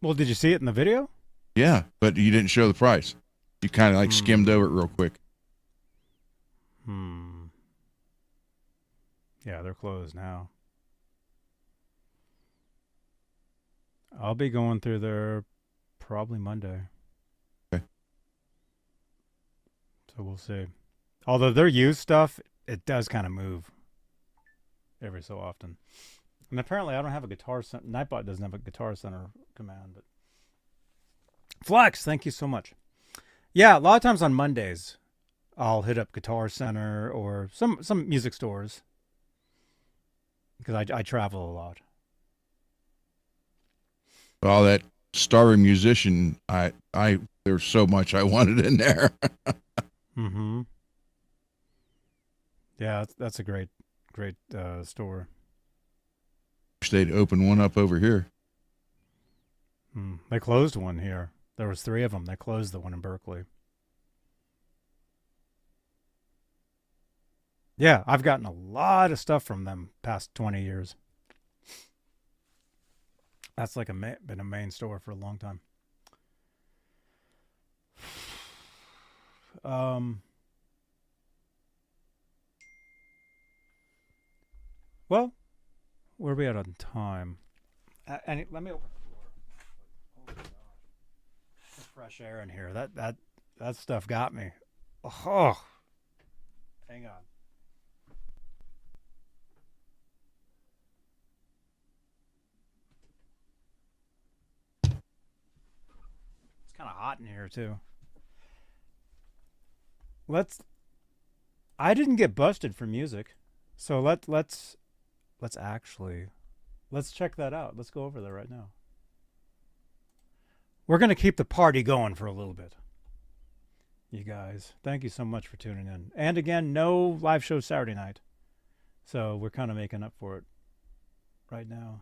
S1: Well, did you see it in the video?
S4: Yeah, but you didn't show the price. You kind of like skimmed over it real quick.
S1: Yeah, they're closed now. I'll be going through there probably Monday.
S4: Okay.
S1: So we'll see. Although their used stuff, it does kind of move every so often. And apparently I don't have a Guitar Center. Nightbot doesn't have a Guitar Center command. But Flex, thank you so much. Yeah, a lot of times on Mondays, I'll hit up Guitar Center or some music stores. Because I travel a lot.
S4: Well, that starving musician, there's so much I wanted in there.
S1: Yeah, that's a great store.
S4: Wish they'd open one up over here.
S1: They closed one here. There was 3 of them. They closed the one in Berkeley. Yeah, I've gotten a lot of stuff from them past 20 years. That's like been a main store for a long time. Well, where are we at on time? And let me open the door. Oh my gosh, there's fresh air in here. That stuff got me. Oh, hang on. Kind of hot in here too. I didn't get busted for music. So let's check that out. Let's go over there right now. We're going to keep the party going for a little bit. You guys, thank you so much for tuning in. And again, no live show Saturday night. So we're kind of making up for it right now.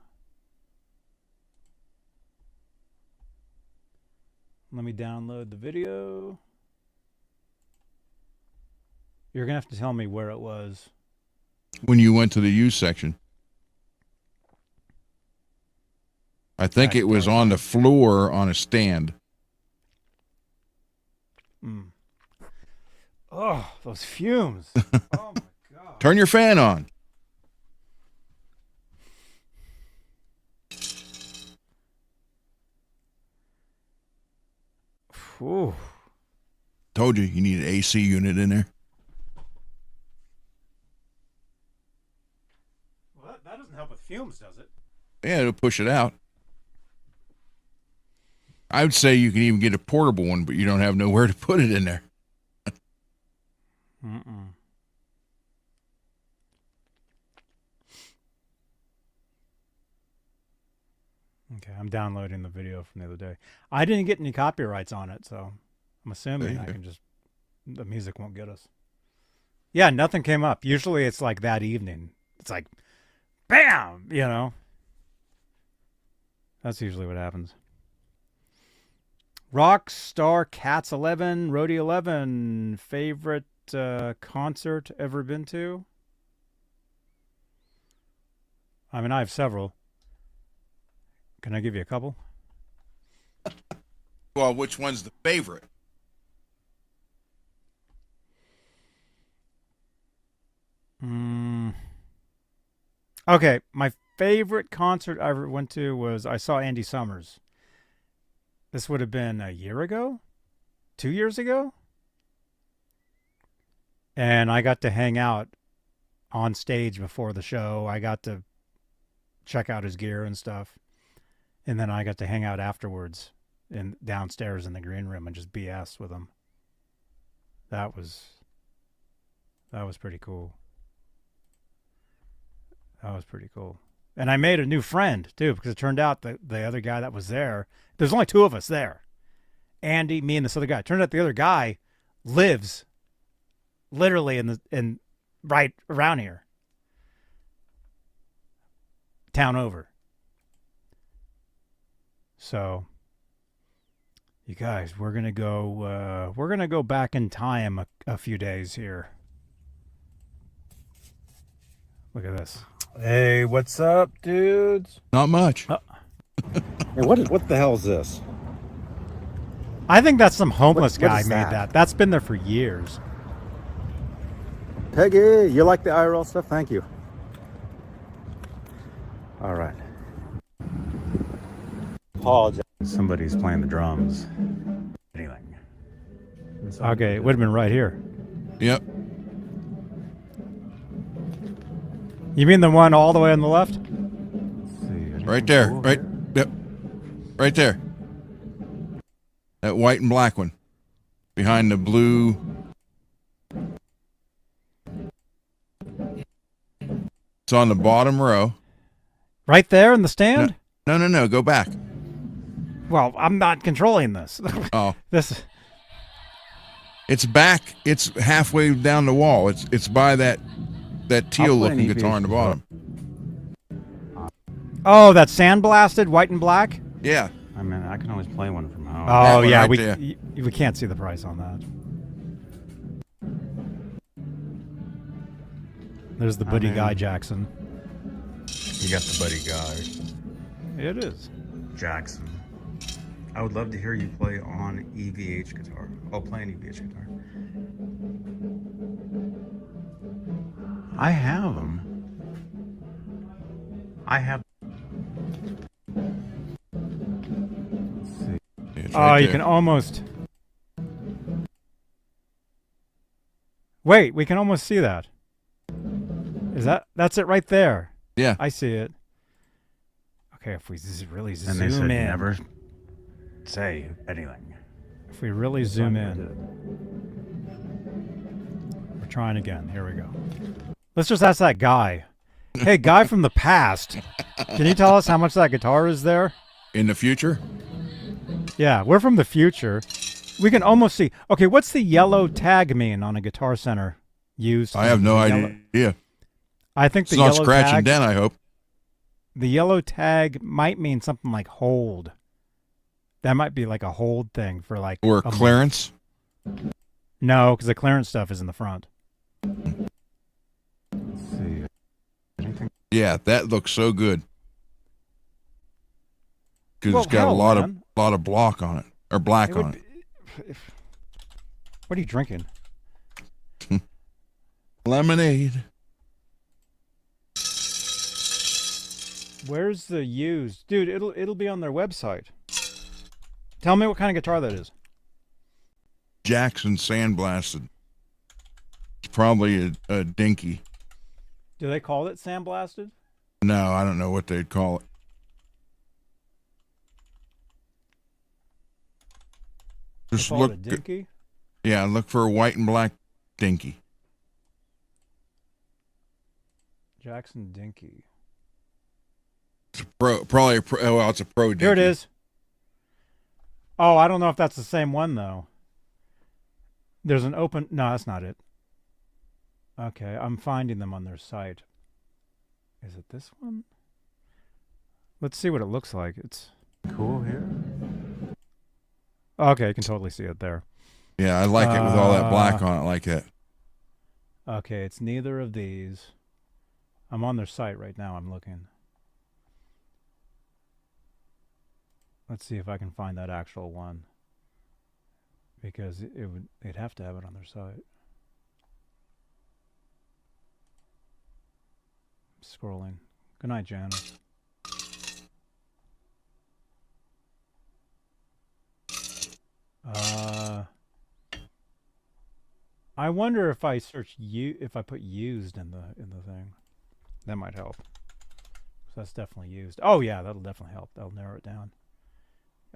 S1: Let me download the video. You're going to have to tell me where it was.
S4: When you went to the used section. I think it was on the floor on a stand.
S1: Oh, those fumes. Oh, my God.
S4: Turn your fan on.
S1: Ooh.
S4: Told you, you need an AC unit in there.
S1: Well, that doesn't help with fumes, does it?
S4: Yeah, it'll push it out. I would say you can even get a portable one, but you don't have nowhere to put it in there.
S1: Okay, I'm downloading the video from the other day. I didn't get any copyrights on it, so I'm assuming I can just, the music won't get us. Yeah, nothing came up. Usually it's like that evening. It's like, bam, you know. That's usually what happens. Rockstar Cats 11, Roadie 11, favorite concert ever been to? I mean, I have several. Can I give you a couple?
S4: Well, which one's the favorite?
S1: Okay, my favorite concert I ever went to was I saw Andy Summers. This would have been a year ago? 2 years ago? And I got to hang out on stage before the show. I got to check out his gear and stuff. And then I got to hang out afterwards downstairs in the green room and just BS with him. That was pretty cool. That was pretty cool. And I made a new friend, too, because it turned out that the other guy that was there's only two of us there. Andy, me, and this other guy. It turned out the other guy lives literally in right around here. Town over. So, you guys, we're gonna go back in time a few days here. Look at this. Hey, what's up, dudes?
S4: Not much.
S1: Hey,
S14: what the hell is this?
S1: I think that's some homeless
S14: What
S1: guy
S14: is
S1: made
S14: that?
S1: that. That's been there for years.
S14: Peggy, you like the IRL stuff? Thank you. All right. Apologize.
S1: Somebody's playing the drums. Anything. Okay, it would have been right here.
S4: Yep.
S1: You mean the one all the way on the left?
S4: Right there. Right. Yep. Right there. That white and black one. Behind the blue. It's on the bottom row.
S1: Right there in the stand?
S4: No. Go back.
S1: Well, I'm not controlling this.
S4: Oh.
S1: This.
S4: It's back. It's halfway down the wall. It's by that teal looking guitar on the bottom.
S1: Oh, that sandblasted white and black?
S4: Yeah.
S1: I mean, I can always play one from home.
S4: That
S1: Oh,
S4: one
S1: yeah,
S4: right
S1: we
S4: there.
S1: we can't see the price on that. There's the Buddy Guy Jackson.
S15: You got the Buddy Guy.
S1: It is.
S15: Jackson. I would love to hear you play on EVH guitar. I'll play an EVH guitar. I have them. I have.
S1: Oh, you can almost. Wait, we can almost see that. That's it right there?
S4: Yeah.
S1: I see it. Okay, if we really zoom
S15: And they said
S1: in.
S15: never say anything.
S1: If we really zoom in. We're trying again. Here we go. Let's just ask that guy. Hey, guy from the past, can you tell us how much that guitar is there?
S4: In the future?
S1: Yeah, we're from the future. We can almost see. Okay, what's the yellow tag mean on a Guitar Center used?
S4: I have no idea.
S1: I think
S4: It's
S1: the
S4: not
S1: yellow
S4: scratch
S1: tag,
S4: and dent, I hope.
S1: the yellow tag might mean something like hold. That might be like a hold thing for like
S4: Or
S1: a
S4: clearance?
S1: No, because the clearance stuff is in the front.
S15: Let's see. Anything?
S4: Yeah, that looks so good. Because
S1: Well,
S4: it's got
S1: hell,
S4: a lot
S1: man.
S4: of block on it. Or black
S1: It would
S4: on it.
S1: What are you drinking?
S4: Lemonade.
S1: Where's the used? Dude, it'll be on their website. Tell me what kind of guitar that is.
S4: Jackson sandblasted. It's probably a dinky.
S1: Do they call it sandblasted?
S4: No, I don't know what they'd call it.
S1: They
S4: Just
S1: call
S4: look.
S1: it a dinky?
S4: Yeah, look for a white and black dinky.
S1: Jackson Dinky.
S4: It's a pro, probably a pro. Oh, well, it's a pro dinky.
S1: Here it is. Oh, I don't know if that's the same one though. There's an open. No, that's not it. Okay, I'm finding them on their site. Is it this one? Let's see what it looks like. It's
S15: Cool here.
S1: okay. You can totally see it there.
S4: Yeah, I like it with all that black on it, like that.
S1: Okay, it's neither of these. I'm on their site right now. I'm looking. Let's see if I can find that actual one. Because they'd have to have it on their site. Scrolling. Good night, Janice. I wonder if I search if I put used in the thing, that might help. So that's definitely used. Oh yeah, that'll definitely help. That'll narrow it down.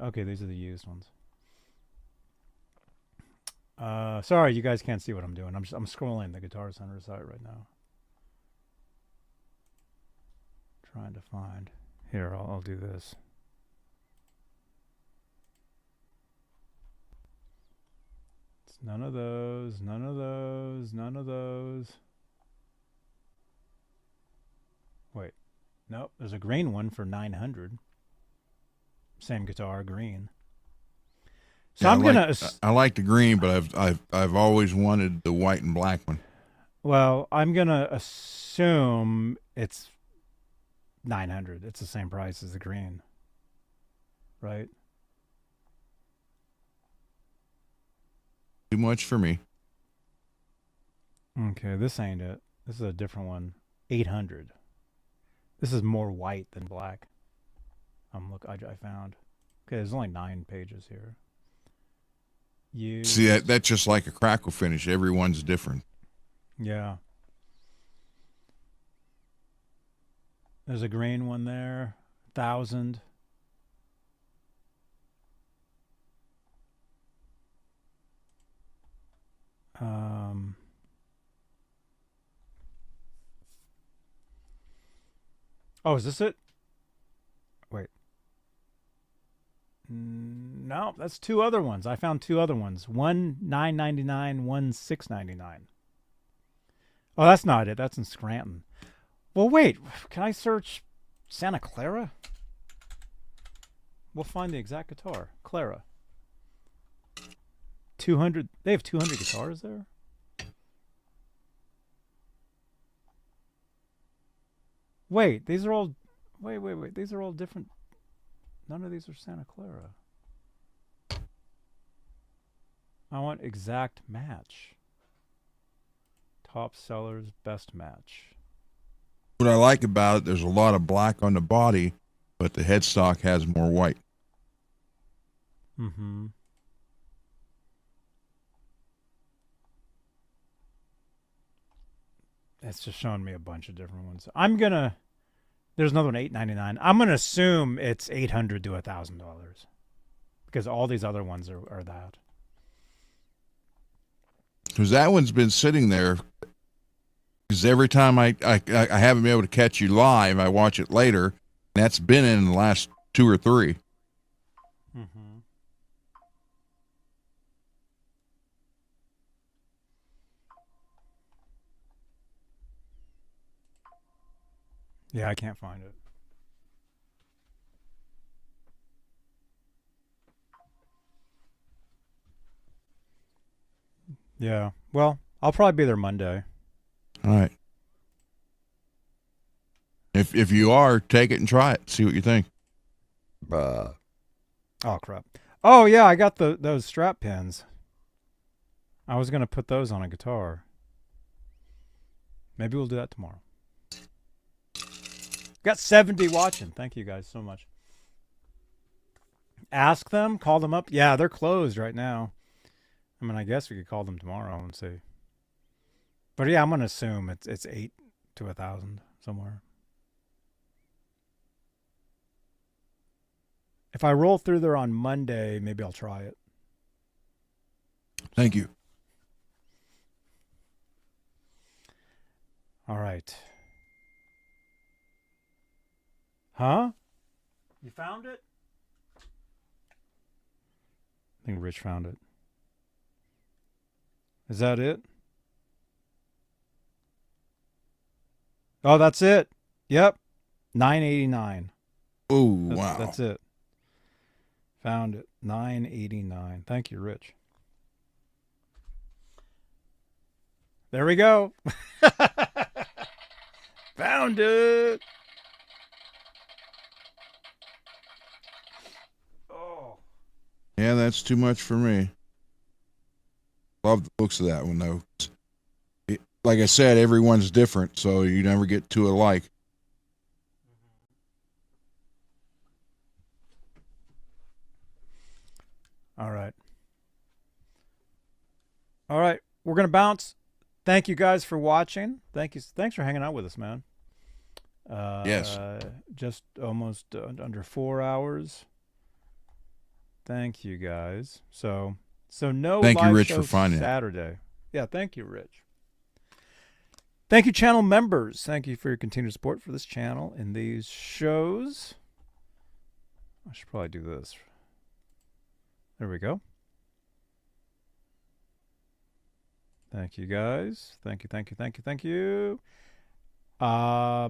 S1: Okay, these are the used ones. Sorry, you guys can't see what I'm doing. I'm scrolling the Guitar Center site right now. Trying to find. Here, I'll do this. It's none of those, none of those, none of those. Wait. Nope, there's a green one for 900. Same guitar, green. So
S4: Yeah,
S1: I'm gonna.
S4: I like the green, but I've always wanted the white and black one.
S1: Well, I'm gonna assume it's 900. It's the same price as the green, right?
S4: Too much for me.
S1: Okay, this ain't it. This is a different one. 800. This is more white than black. I found. Okay, there's only 9 pages here.
S4: See, that's just like a crackle finish. Everyone's different.
S1: Yeah. There's a green one there. 1,000. Oh, is this it? Wait. No, that's 2 other ones. I found 2 other ones. One $9.99, one $6.99. Oh, that's not it. That's in Scranton. Well, wait. Can I search Santa Clara? We'll find the exact guitar. Clara. 200. They have 200 guitars there? Wait, these are all... Wait. These are all different... None of these are Santa Clara. I want exact match. Top sellers, best match.
S4: What I like about it, there's a lot of black on the body, but the headstock has more white.
S1: Mm-hmm. It's just showing me a bunch of different ones. I'm gonna... There's another one, $8.99. I'm gonna assume it's $800 to $1,000 because all these other ones are that.
S4: Because that one's been sitting there Because every time I haven't been able to catch you live, I watch it later. And that's been in the last 2 or 3.
S1: Mm-hmm. Yeah, I can't find it. Yeah. Well, I'll probably be there Monday.
S4: All right. If you are, take it and try it. See what you think.
S1: Oh crap. Oh yeah, I got those strap pins. I was gonna put those on a guitar. Maybe we'll do that tomorrow. Got 70 watching. Thank you guys so much. Ask them, call them up. Yeah, they're closed right now. I mean, I guess we could call them tomorrow and see. But yeah, I'm gonna assume it's 8 to 1,000 somewhere. If I roll through there on Monday, maybe I'll try it.
S4: Thank you.
S1: All right. Huh? You found it? I think Rich found it. Is that it? Oh, that's it. Yep. $9.89.
S4: Oh, wow.
S1: That's it. Found it. $9.89. Thank you, Rich. There we go. Found it. Oh.
S4: Yeah, that's too much for me. Love the looks of that one, though. Like I said, everyone's different, so you never get two alike.
S1: All right. All right. We're going to bounce. Thank you guys for watching. Thanks for hanging out with us, man.
S4: Yes.
S1: Just almost under 4 hours. Thank you guys. So no
S4: thank you,
S1: live
S4: Rich,
S1: show
S4: for finding
S1: Saturday. Yeah, thank you, Rich. Thank you, channel members. Thank you for your continued support for this channel and these shows. I should probably do this. There we go. Thank you, guys. Thank you, thank you, thank you, thank you. Yeah,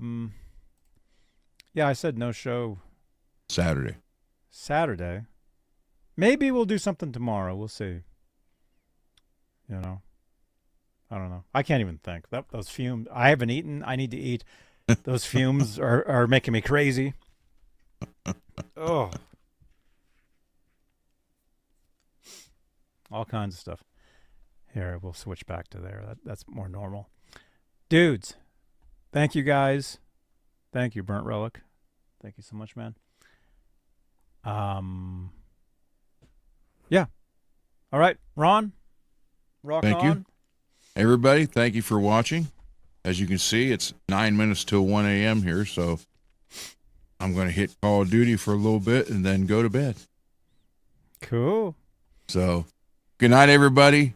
S1: I said no show.
S4: Saturday.
S1: Maybe we'll do something tomorrow. We'll see. You know, I don't know. I can't even think. Those fumes. I haven't eaten. I need to eat. Those fumes are making me crazy. Oh. All kinds of stuff. Here, we'll switch back to there. That's more normal. Dudes, thank you guys. Thank you, Burnt Relic. Thank you so much, man. Yeah. All right, Ron. Rock
S4: thank
S1: on.
S4: you. Everybody, thank you for watching. As you can see, it's 9 minutes till 1 a.m. here, so I'm going to hit Call of Duty for a little bit and then go to bed.
S1: Cool.
S4: So, good night, everybody.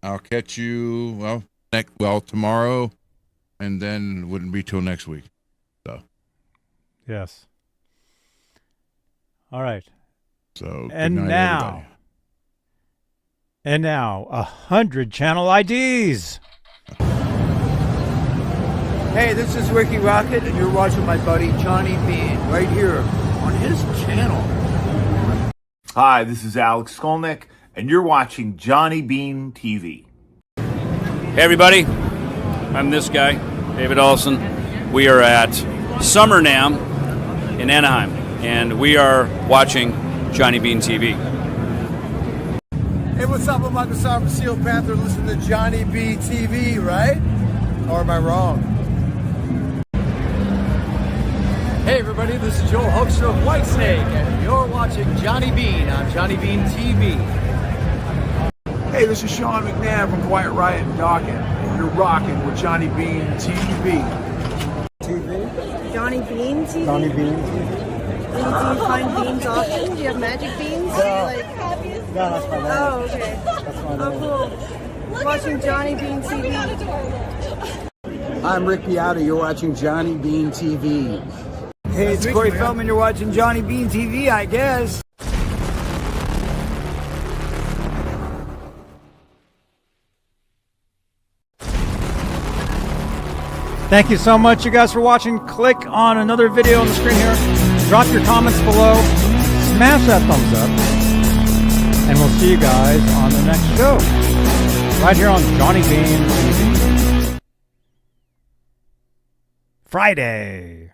S4: I'll catch you, tomorrow, and then it wouldn't be till next week. So.
S1: Yes. All right.
S4: So,
S1: and
S4: good night,
S1: now,
S4: everybody.
S1: And now, 100 channel IDs.
S2: Hey, this is Ricky Rocket, and you're watching my buddy Johnny Beane right here on his channel.
S16: Hi, this is Alex Skolnick, and you're watching Johnny Beane TV.
S17: Hey everybody, I'm this guy, David Olson. We are at Summer NAMM in Anaheim, and we are watching Johnny Beane TV.
S2: Hey, what's up? I'm Michael Sarver, Seal Panther. Listen to Johnny B TV, right? Or am I wrong? Hey everybody, this is Joel Hoekstra of Whitesnake, and you're watching Johnny Beane on Johnny Beane TV.
S18: Hey, this is Sean McNabb from Quiet Riot and Dawkins, and you're rocking with Johnny Beane TV.
S19: Johnny Beane TV?
S18: Johnny Beane TV.
S19: Do you find beans often? Do you have magic beans?
S18: No, that's my name.
S19: Oh, okay.
S18: That's my name.
S19: Oh, cool. Watching Johnny Beane TV.
S3: I'm Rick Beata. You're watching Johnny Beane TV.
S20: Hey, it's Corey Feldman. You're watching Johnny Beane TV, I guess.
S1: Thank you so much, you guys, for watching. Click on another video on the screen here. Drop your comments below. Smash that thumbs up. And we'll see you guys on the next show. Right here on Johnny Beane TV. Friday.